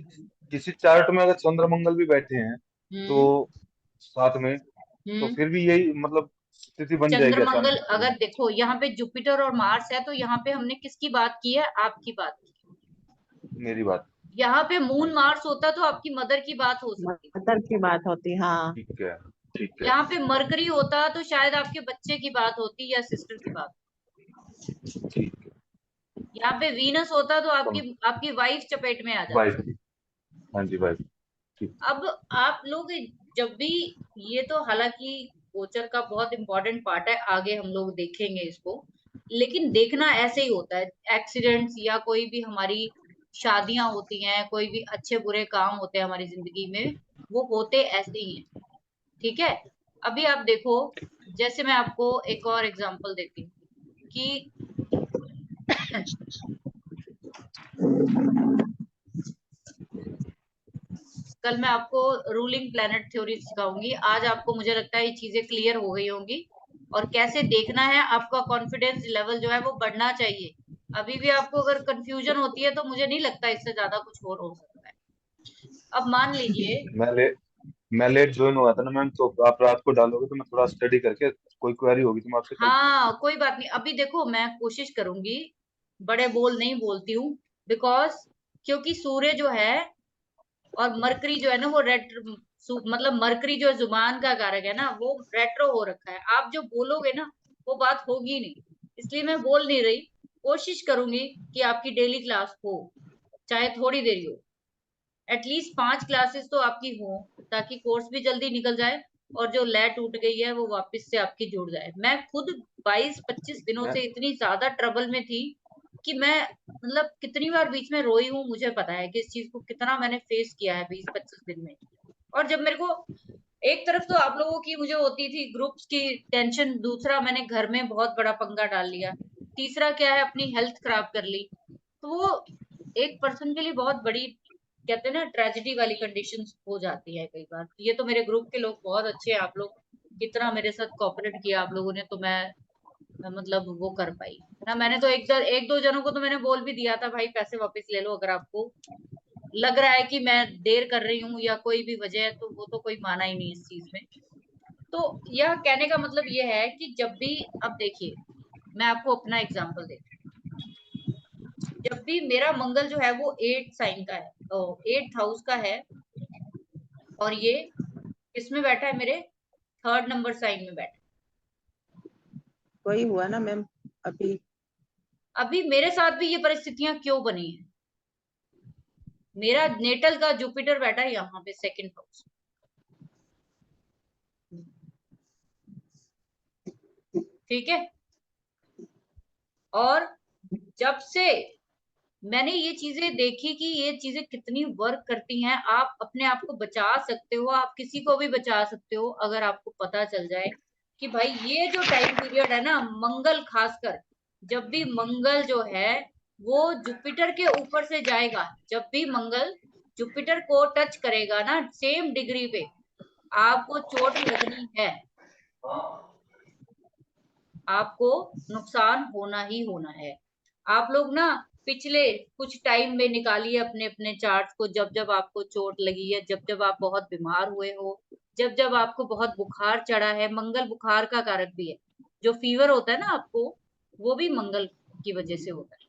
किसी चार्ट में अगर चंद्र मंगल भी बैठे हैं तो हम्म साथ में, तो हम्म फिर भी यही मतलब स्थिति बन जाएगी चंद्रमंगल, अचानक से अगर तुरंत। देखो यहाँ पे जुपिटर और मार्स है तो यहाँ पे हमने किसकी बात की है, आपकी बात की। मेरी बात। यहाँ पे मून ठीक मार्स होता तो आपकी मदर की बात हो सकती। मदर की बात होती, हाँ। ठीक है, ठीक है, यहाँ पे मरकरी होता तो शायद आपके बच्चे की बात होती या सिस्टर की बात। ठीक है। यहाँ पे वीनस होता तो सम आपकी आपकी वाइफ चपेट में आ जाती। वाइफ, हाँ जी वाइफ, ठीक। अब आप लोग जब भी, ये तो हालांकि गोचर का बहुत इंपॉर्टेंट पार्ट है, आगे हम लोग देखेंगे इसको, लेकिन देखना ऐसे ही होता है। एक्सीडेंट्स या कोई भी हमारी शादियां होती हैं, कोई भी अच्छे बुरे काम होते हैं हमारी जिंदगी में, वो होते ऐसे ही हैं, ठीक है। अभी आप देखो, जैसे मैं आपको एक और एग्जांपल देती हूँ कि कल मैं आपको रूलिंग प्लैनेट थ्योरी सिखाऊंगी, आज आपको मुझे लगता है ये चीजें क्लियर हो गई होंगी और कैसे देखना है। आपका कॉन्फिडेंस लेवल जो है वो बढ़ना चाहिए। अभी भी आपको अगर कंफ्यूजन होती है तो मुझे नहीं लगता इससे ज्यादा कुछ और हो सकता है। अब मान लीजिए, मैं ले मैं लेट ज्वाइन हुआ था ना मैम, तो आप रात को डालोगे तो मैं थोड़ा स्टडी करके कोई क्वेरी होगी तो मैं आपसे कल पूछूंगा। हाँ कोई बात नहीं, अभी देखो मैं कोशिश करूंगी, बड़े बोल नहीं बोलती हूँ, बिकॉज क्योंकि सूर्य जो है और मरकरी जो है ना वो मतलब मरकरी जो जुबान का कारक है ना, वो रेट्रो हो रखा है। आप जो बोलोगे ना वो बात होगी नहीं, इसलिए मैं बोल नहीं रही। कोशिश करूंगी कि आपकी डेली क्लास हो, चाहे थोड़ी देरी हो, एटलीस्ट 5 क्लासेस तो आपकी हो, ताकि कोर्स भी जल्दी निकल जाए और जो लय टूट गई है वो वापस से आपकी जुड़ जाए। मैं खुद 22-25 दिनों मैं से इतनी ज्यादा ट्रबल में थी कि मैं, मतलब कितनी बार बीच में रोई हूँ, मुझे पता है कि इस चीज को कितना मैंने फेस किया है 20-25 दिन में। और जब मेरे को, एक तरफ तो आप लोगों की मुझे होती थी ग्रुप्स की टेंशन, दूसरा मैंने घर में बहुत बड़ा पंगा डाल लिया, तीसरा क्या है अपनी हेल्थ खराब कर ली, तो वो एक पर्सन के लिए बहुत बड़ी, कहते हैं ना, ट्रेजेडी वाली कंडीशंस हो जाती है कई बार। ये तो मेरे ग्रुप के लोग बहुत अच्छे हैं, आप लोग कितना मेरे साथ कोऑपरेट किया आप लोगों ने, तो मैं मतलब वो कर पाई ना। मैंने तो एक दो जनों को तो मैंने बोल भी दिया था, भाई पैसे वापस ले लो, अगर आपको लग रहा है कि मैं देर कर रही हूँ या कोई भी वजह है, तो वो तो कोई माना ही नहीं इस चीज में। तो यह कहने का मतलब ये है कि जब भी, अब देखिए मैं आपको अपना एग्जांपल देती हूँ, जब भी मेरा मंगल जो है वो 8 साइन का है, 8th हाउस का है, और ये किसमें बैठा है, मेरे 3rd नंबर साइन में बैठा वही हुआ ना मैम अभी। है। अभी मेरे साथ भी ये परिस्थितियां क्यों बनी है, मेरा नेटल का जुपिटर बैठा है यहाँ पे 2nd हाउस, ठीक है। और जब से मैंने ये चीजें देखी कि ये चीजें कितनी वर्क करती हैं, आप अपने आप को बचा सकते हो, आप किसी को भी बचा सकते हो, अगर आपको पता चल जाए कि भाई ये जो टाइम पीरियड है ना, मंगल खासकर, जब भी मंगल जो है वो जुपिटर के ऊपर से जाएगा, जब भी मंगल जुपिटर को टच करेगा ना सेम डिग्री पे, आपको चोट लगनी है, आपको नुकसान होना ही होना है। आप लोग ना पिछले कुछ टाइम में निकालिए अपने अपने चार्ट्स को, जब जब आपको चोट लगी है, जब जब आप बहुत बीमार हुए हो, जब जब आपको बहुत बुखार चढ़ा है, मंगल बुखार का कारक भी है, जो फीवर होता है ना आपको, वो भी मंगल की वजह से होता है।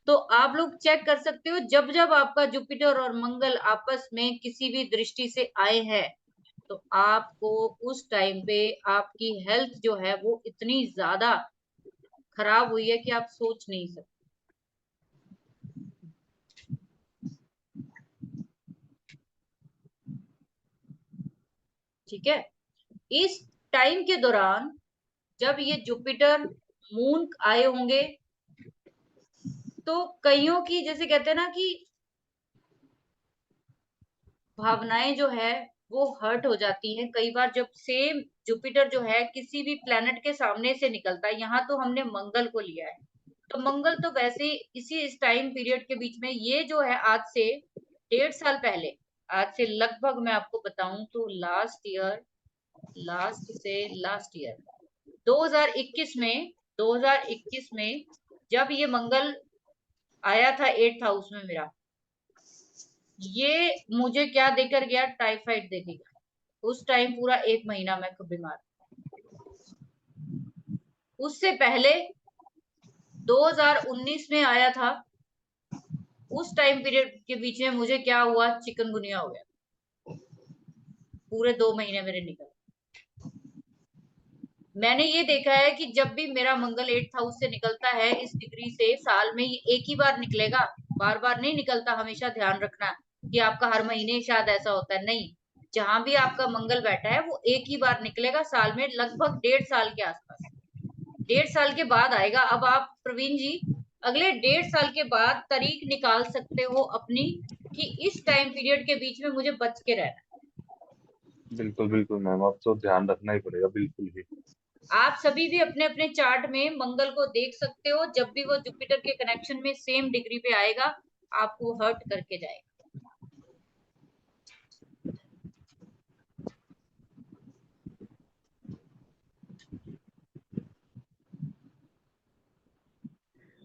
तो आप लोग चेक कर सकते हो, जब जब आपका जुपिटर और मंगल आपस में किसी भी दृष्टि से आए हैं, तो आपको उस टाइम पे आपकी हेल्थ जो है वो इतनी ज्यादा खराब हुई है कि आप सोच नहीं सकते। ठीक है, इस टाइम के दौरान जब ये जुपिटर मून आए होंगे तो कईयों की जैसे कहते हैं ना कि भावनाएं जो है वो हर्ट हो जाती हैं कई बार, जब सेम जुपिटर जो है किसी भी प्लेनेट के सामने से निकलता है। यहाँ तो हमने मंगल को लिया है, तो मंगल तो वैसे इसी इस टाइम पीरियड के बीच में, ये जो है आज से 1.5 साल पहले, आज से लगभग मैं आपको बताऊं तो लास्ट ईयर 2021 में जब ये मंगल आया था 8th हाउस में मेरा, ये मुझे क्या देकर गया, टाइफाइड देके गया। उस टाइम पूरा 1 महीना मैं बीमार। उससे पहले 2019 में आया था, उस टाइम पीरियड के बीच में मुझे क्या हुआ, चिकनगुनिया हो गया, पूरे 2 महीने मेरे निकल। मैंने ये देखा है कि जब भी मेरा मंगल 8th हाउस से निकलता है इस डिग्री से, साल में ये एक ही बार निकलेगा, बार बार नहीं निकलता। हमेशा ध्यान रखना कि आपका हर महीने शायद ऐसा होता है, नहीं, जहां भी आपका मंगल बैठा है वो एक ही बार निकलेगा साल में, लगभग 1.5 साल के आसपास। 1.5 साल के बाद आएगा। अब आप प्रवीण जी अगले 1.5 साल के बाद तारीख निकाल सकते हो अपनी कि इस टाइम पीरियड के बीच में मुझे बच के रहना। बिल्कुल बिल्कुल मैम, अब तो ध्यान रखना ही पड़ेगा बिल्कुल ही। आप सभी भी अपने अपने चार्ट में मंगल को देख सकते हो, जब भी वो जुपिटर के कनेक्शन में सेम डिग्री पे आएगा आपको हर्ट करके जाएगा।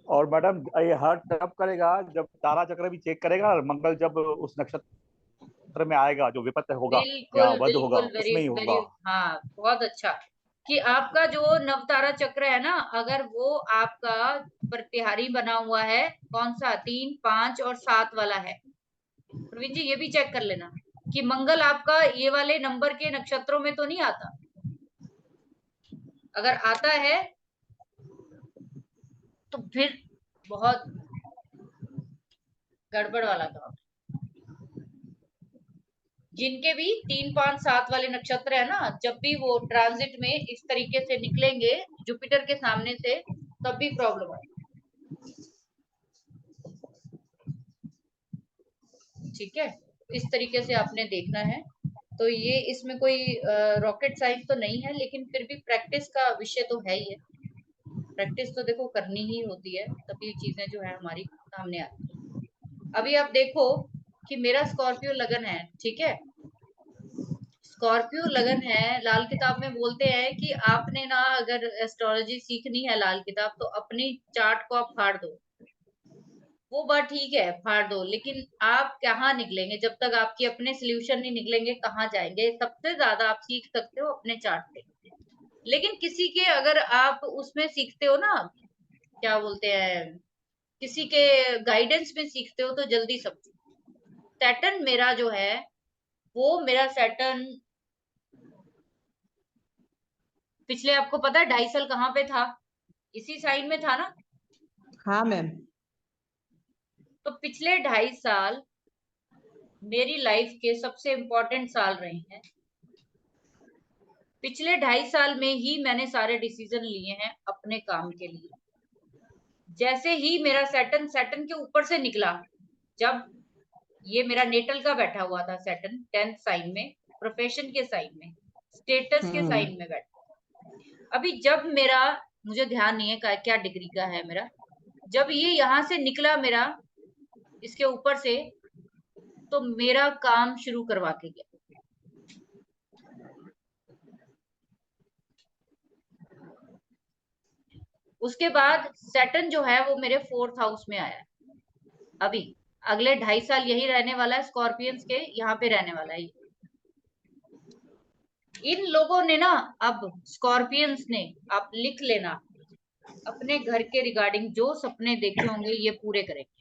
और मैडम ये हर्ट तब करेगा जब तारा चक्र भी चेक करेगा, और मंगल जब उस नक्षत्र में आएगा जो विपत्ति होगा या बिल्कुल वध होगा बिल्कुल, वेरी उसमें ही वेरी, होगा। हाँ बहुत अच्छा कि आपका जो नवतारा चक्र है ना, अगर वो आपका प्रतिहारी बना हुआ है, कौन सा 3, 5 और 7 वाला है, प्रवीण जी ये भी चेक कर लेना कि मंगल आपका ये वाले नंबर के नक्षत्रों में तो नहीं आता। अगर आता है तो फिर बहुत गड़बड़ वाला काम। जिनके भी 3, 5, 7 वाले नक्षत्र है ना, जब भी वो ट्रांजिट में इस तरीके से निकलेंगे जुपिटर के सामने से, तब भी प्रॉब्लम है। ठीक है, इस तरीके से आपने देखना है। तो ये इसमें कोई रॉकेट साइंस तो नहीं है, लेकिन फिर भी प्रैक्टिस का विषय तो है ही है। प्रैक्टिस तो देखो करनी ही होती है, तभी चीजें जो है हमारी सामने आती है। अभी आप देखो कि मेरा स्कॉर्पियो लगन है, ठीक है, स्कॉर्पियो लगन है। लाल किताब में बोलते हैं कि आपने ना अगर एस्ट्रोलॉजी सीखनी है लाल किताब, तो अपनी चार्ट को आप फाड़ दो। वो बात ठीक है, फाड़ दो, लेकिन आप कहाँ निकलेंगे जब तक आपके अपने सोल्यूशन नहीं निकलेंगे, कहाँ जाएंगे। सबसे ज्यादा आप सीख सकते हो अपने चार्ट से, लेकिन किसी के अगर आप उसमें सीखते हो ना, क्या बोलते हैं, किसी के गाइडेंस में सीखते हो तो जल्दी समझो। सैटर्न मेरा जो है वो मेरा सैटर्न पिछले, आपको पता है 2.5 साल कहाँ पे था, इसी साइन में था ना। हाँ मैम। तो पिछले 2.5 साल मेरी लाइफ के सबसे इम्पोर्टेंट साल रहे हैं। पिछले 2.5 साल में ही मैंने सारे डिसीजन लिए हैं अपने काम के लिए। जैसे ही मेरा सैटर्न के ऊपर से निकला, जब ये मेरा नेटल का बैठा हुआ था सैटर्न 10th साइन में, प्रोफेशन के साइन में, स्टेटस के साइन में बैठा। अभी जब मेरा, मुझे ध्यान नहीं है क्या डिग्री का है मेरा, जब ये यहाँ से निकला मेरा इसके ऊपर से, तो मेरा काम शुरू करवा के गया। उसके बाद सैटर्न जो है वो मेरे 4th हाउस में आया है। अभी अगले 2.5 साल यही रहने वाला है, स्कॉर्पियंस के यहाँ पे रहने वाला है। इन लोगों ने ना, अब स्कॉर्पियंस ने, आप लिख लेना, अपने घर के रिगार्डिंग जो सपने देखे होंगे ये पूरे करेंगे।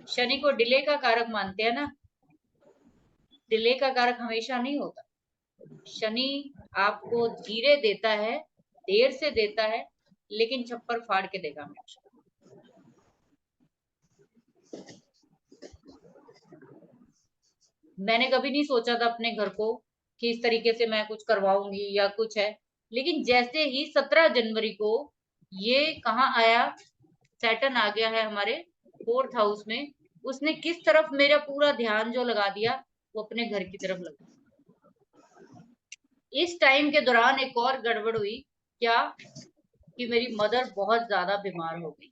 शनि को डिले का कारक मानते हैं ना, डिले का कारक हमेशा नहीं होता। शनि आपको धीरे देता है, देर से देता है, लेकिन छप्पर फाड़ के देगा हमेशा। मैंने कभी नहीं सोचा था अपने घर को कि इस तरीके से मैं कुछ करवाऊंगी या कुछ है, लेकिन जैसे ही 17 जनवरी को ये कहाँ आया, सैटर्न आ गया है हमारे 4th हाउस में, उसने किस तरफ मेरा पूरा ध्यान जो लगा दिया, वो अपने घर की तरफ लगा। इस टाइम के दौरान एक और गड़बड़ हुई, क्या कि मेरी मदर बहुत ज्यादा बीमार हो गई।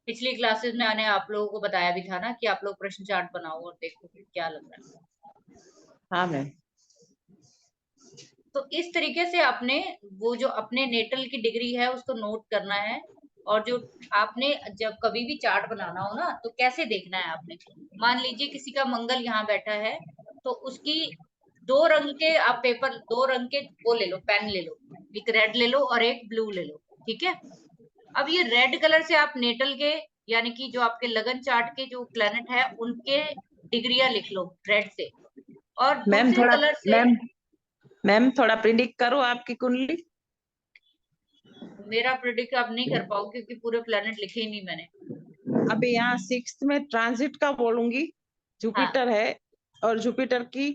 पिछली क्लासेस में आने आप लोगों को बताया भी था ना कि आप लोग प्रश्न चार्ट बनाओ और देखो कि क्या लग रहा है। हाँ मैम। तो इस तरीके से आपने वो जो अपने नेटल की डिग्री है उसको नोट करना है, और जो आपने जब कभी भी चार्ट बनाना हो ना, तो कैसे देखना है आपने। मान लीजिए किसी का मंगल यहाँ बैठा है, तो उसकी 2 रंग के आप पेपर, 2 रंग के वो ले लो, पेन ले लो, एक रेड ले लो और एक ब्लू ले लो, ठीक है। अब ये रेड कलर से आप नेटल के, यानी कि जो आपके लगन चार्ट के जो प्लेनेट है उनके डिग्रियां लिख लो रेड से, और मैम दूसरे थोड़ा कलर से। मैम थोड़ा प्रिडिक्ट करो आपकी कुंडली। मेरा प्रिडिक्ट आप नहीं कर पाओ क्योंकि पूरे प्लेनेट लिखे ही नहीं मैंने। अभी यहाँ 6th में ट्रांजिट का बोलूंगी, जुपिटर है, और जुपिटर की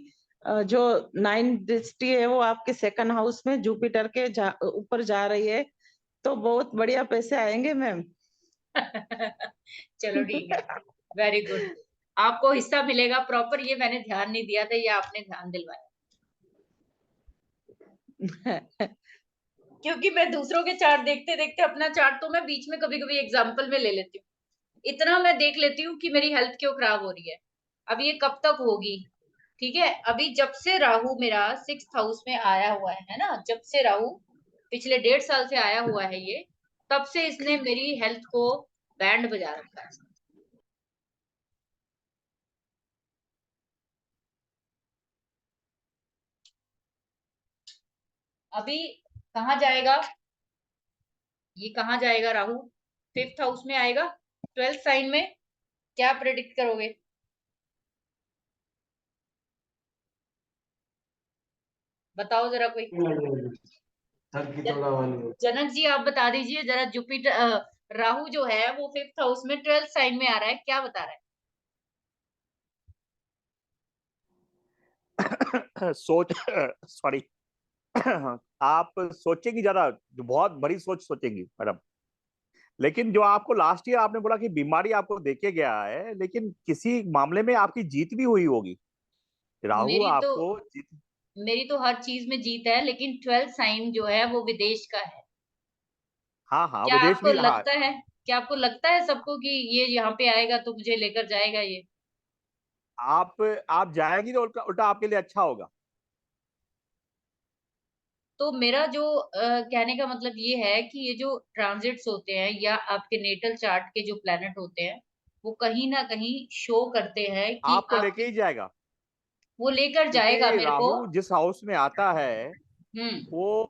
जो 9th दृष्टि है वो आपके 2nd हाउस में जुपिटर के ऊपर जा रही है, तो बहुत बढ़िया पैसे आएंगे मैम। चलो ठीक है, वेरी गुड, आपको हिस्सा मिलेगा प्रॉपर। ये मैंने ध्यान नहीं दिया था, ये आपने ध्यान दिलवाया। क्योंकि मैं दूसरों के चार्ट देखते देखते अपना चार्ट तो मैं बीच में कभी कभी एग्जाम्पल में ले लेती हूँ, इतना मैं देख लेती हूँ कि मेरी हेल्थ क्यों खराब हो रही है, अब ये कब तक होगी। ठीक है, अभी जब से राहु मेरा 6th हाउस में आया हुआ है ना, जब से राहु पिछले 1.5 साल से आया हुआ है ये, तब से इसने मेरी हेल्थ को बैंड बजा रखा है। अभी कहाँ जाएगा ये, कहाँ जाएगा राहु? 5th हाउस में आएगा, 12th साइन में। क्या प्रेडिक्ट करोगे? बताओ जरा कोई। जनक जी आप बता दीजिए जरा, जुपिटर राहु जो है वो 5th हाउस में 12th साइन में आ रहा है, क्या बता रहा है? सोच सॉरी आप सोचेंगी ज्यादा, बहुत बड़ी सोच सोचेंगी मैडम। लेकिन जो आपको लास्ट ईयर आपने बोला कि बीमारी आपको देके गया है, लेकिन किसी मामले में आपकी जीत भी हुई होगी। राहु मेरी तो आपको जीत। मेरी तो हर चीज में जीत है, लेकिन 12th साइन जो है वो विदेश का है। हाँ हाँ, क्या विदेश आपको भी। हाँ, लगता है, क्या आपको लगता है सबको कि ये यहाँ पे आएगा तो मुझे लेकर जाएगा ये? आप जाएंगी तो उल्टा उल्टा आपके लिए अच्छा होगा। तो मेरा जो कहने का मतलब ये है कि ये जो ट्रांजिट्स होते हैं या आपके नेटल चार्ट के जो प्लैनेट होते हैं, वो कहीं ना कहीं शो करते हैं कि आपको लेके आपकी, ही जाएगा, वो लेकर जाएगा क्योंकि मेरे को। राहु जिस हाउस में आता है हम्म। वो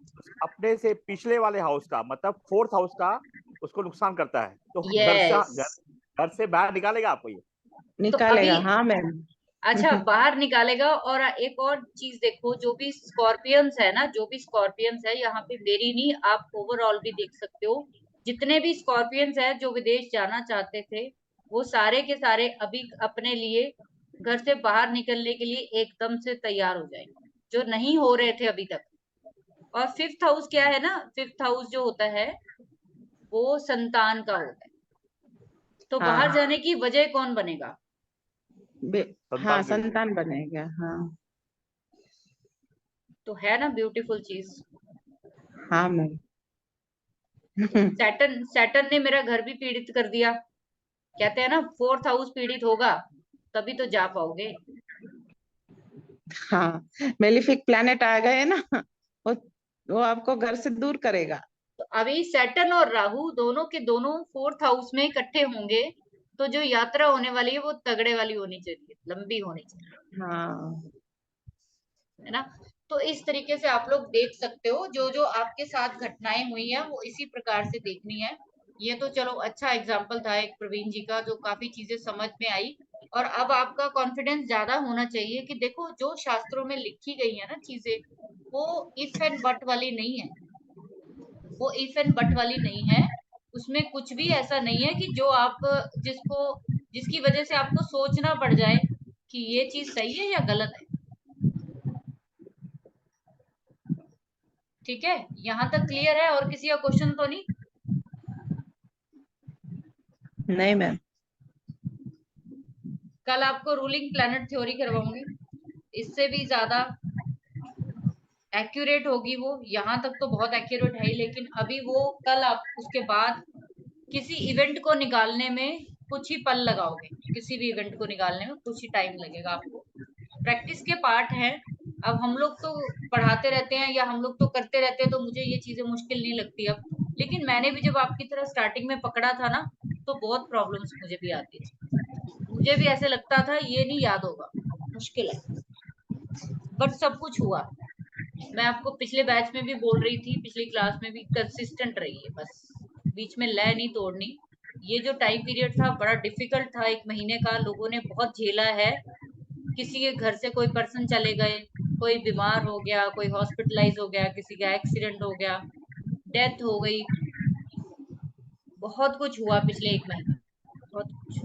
अपने से पिछले वाले हाउस का, मतलब 4th हाउस का, उसको नुकसान करता है। तो यस। घर से बाहर निकालेगा आपको ये। तो अभी निकालेगा, हाँ मैम। अच्छा बाहर निकालेगा। और एक और चीज देखो, जो भी स्कॉर्पियंस है ना, जो भी स्कॉर्पियंस है, यहाँ पे मेरी नहीं, आप ओवरऑल भी देख सकते हो, जितने भी स्कॉर्पियंस है जो विदेश जाना चाहते थे, वो सारे के सारे अभी अपने लिए घर से बाहर निकलने के लिए एकदम से तैयार हो जाएंगे, जो नहीं हो रहे थे अभी तक। और 5th हाउस क्या है ना, 5th हाउस जो होता है वो संतान का होता है, तो बाहर हाँ जाने की वजह कौन बनेगा? हाँ, संतान के लिए। संतान बनेगा, हाँ। तो है ना ब्यूटीफुल चीज। हाँ मैम। सैटर्न ने मेरा घर भी पीड़ित कर दिया। कहते हैं ना 4th हाउस पीड़ित होगा तभी तो जा पाओगे। हाँ, मेलिफिक प्लैनेट आ गए ना, वो वो आपको घर से दूर करेगा। तो अभी सैटर्न और राहु दोनों के दोनों 4th हाउस में इकट्ठे होंगे, तो जो यात्रा होने वाली है वो तगड़े वाली होनी चाहिए, लंबी होनी चाहिए, हाँ है ना। तो इस तरीके से आप लोग देख सकते हो, जो जो आपके साथ घटनाएं हुई हैं वो इसी प्रकार से देखनी है। ये तो चलो अच्छा एग्जाम्पल था एक प्रवीण जी का, जो काफी चीजें समझ में आई। और अब आपका कॉन्फिडेंस ज्यादा होना चाहिए कि देखो जो शास्त्रों में लिखी गई है ना चीजें, वो इफ एंड बट वाली नहीं है, वो इफ एंड बट वाली नहीं है। उसमें कुछ भी ऐसा नहीं है कि जो आप जिसकी वजह से आपको सोचना पड़ जाए कि ये चीज सही है या गलत है। ठीक है, यहाँ तक क्लियर है? और किसी का क्वेश्चन तो नहीं? नहीं मैम। कल आपको रूलिंग प्लैनेट थ्योरी करवाऊंगी, इससे भी ज्यादा एक्यूरेट होगी वो। यहाँ तक तो बहुत एक्यूरेट है ही, लेकिन अभी वो कल आप उसके बाद किसी इवेंट को निकालने में कुछ ही पल लगाओगे, किसी भी इवेंट को निकालने में कुछ ही टाइम लगेगा आपको। प्रैक्टिस के पार्ट है। अब हम लोग तो पढ़ाते रहते हैं या हम लोग तो करते रहते हैं, तो मुझे ये चीजें मुश्किल नहीं लगती अब। लेकिन मैंने भी जब आपकी तरह स्टार्टिंग में पकड़ा था ना, तो बहुत प्रॉब्लम्स मुझे भी आती थी। मुझे भी ऐसे लगता था ये नहीं याद होगा, मुश्किल है, बट सब कुछ हुआ। मैं आपको पिछले बैच में भी बोल रही थी, पिछली क्लास में भी, कंसिस्टेंट रहिए बस, बीच में लय नहीं तोड़नी। ये जो टाइम पीरियड था बड़ा डिफिकल्ट था, 1 महीने का लोगों ने बहुत झेला है। किसी के घर से कोई पर्सन चले गए, कोई बीमार हो गया, कोई हॉस्पिटलाइज हो गया, किसी का एक्सीडेंट हो गया, डेथ हो गई, बहुत कुछ हुआ पिछले 1 महीने, बहुत कुछ।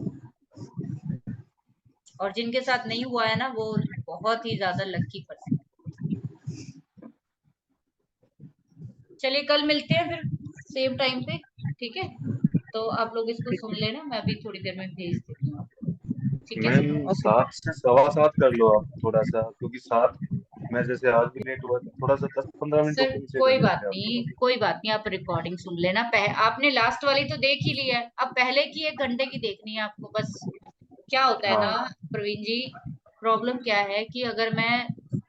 और जिनके साथ नहीं हुआ है ना, वो बहुत ही ज्यादा लकी पर्सन। चलिए कल मिलते हैं फिर सेम टाइम पे, ठीक है? तो आप लोग इसको सुन लेना, मैं अभी थोड़ी देर में भेज देती हूँ आपको, ठीक है? मैम 7 से 7:15 कर लो आप थोड़ा सा, क्योंकि 7 मैं जैसे आज भी लेट हुआ, थोड़ा सा 10-15 मिनट सर ऊपर नीचे कोई कर बात लेते आप नहीं, थोड़ा। कोई बात नहीं, आप रिकॉर्डिंग सुन लेना। आपने लास्ट वाली तो देख ही ली है, अब पहले की 1 घंटे की देखनी है आपको बस। क्या होता है ना हाँ प्रवीण जी, प्रॉब्लम क्या है कि अगर मैं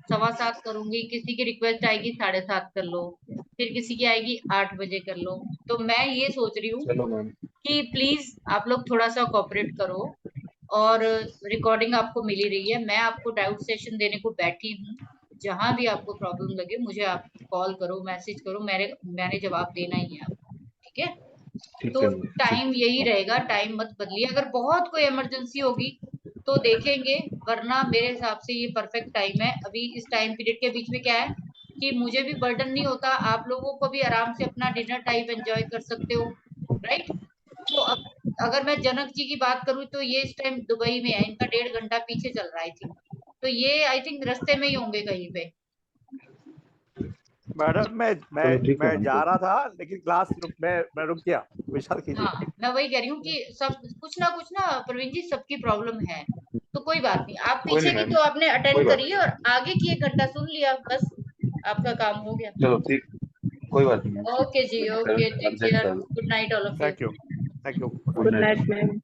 7:15 करूंगी, किसी की रिक्वेस्ट आएगी 7:30 कर लो, फिर किसी की आएगी 8 बजे कर लो, तो मैं ये सोच रही हूँ चलो मैम। कि प्लीज आप लोग थोड़ा सा कोऑपरेट करो। और रिकॉर्डिंग आपको मिली रही है, मैं आपको डाउट सेशन देने को बैठी हूँ। जहां भी आपको प्रॉब्लम लगे मुझे आप कॉल करो, मैसेज करो, मैंने जवाब देना ही है आपको, ठीक है? ठीक तो है मैम, ठीक टाइम यही है। रहेगा, टाइम मत बदलिए। अगर बहुत कोई इमरजेंसी होगी तो देखेंगे, वरना मेरे हिसाब से ये परफेक्ट टाइम है। अभी इस टाइम पीरियड के बीच में क्या है कि मुझे भी बर्डन नहीं होता, आप लोगों को भी आराम से अपना डिनर टाइम एंजॉय कर सकते हो, राइट? तो अब अगर मैं जनक जी की बात करूं तो ये इस टाइम दुबई में है, इनका 1.5 घंटा पीछे चल रहा है आई थिंक। तो ये आई थिंक रास्ते में ही होंगे कहीं पे। मैडम चलो ठीक है मैं मैम, जा कोई रहा था, लेकिन मैं रुक गया, विचार कीजिए। हाँ, मैं वही कह रही हूँ कि सब कुछ ना प्रवीण जी, सबकी प्रॉब्लम है। तो कोई बात नहीं, आप कोई पीछे नहीं की मैम, तो आपने कोई अटेंड बात करी है, नहीं। और आगे की 1 घंटा सुन लिया, बस आपका काम हो गया। चलो ठीक, कोई बात नहीं मैम, ठीक ओके जी, है, ओके, टेक एडजस्ट केयर, कर लो। Good night all of you. Thank you. Good night.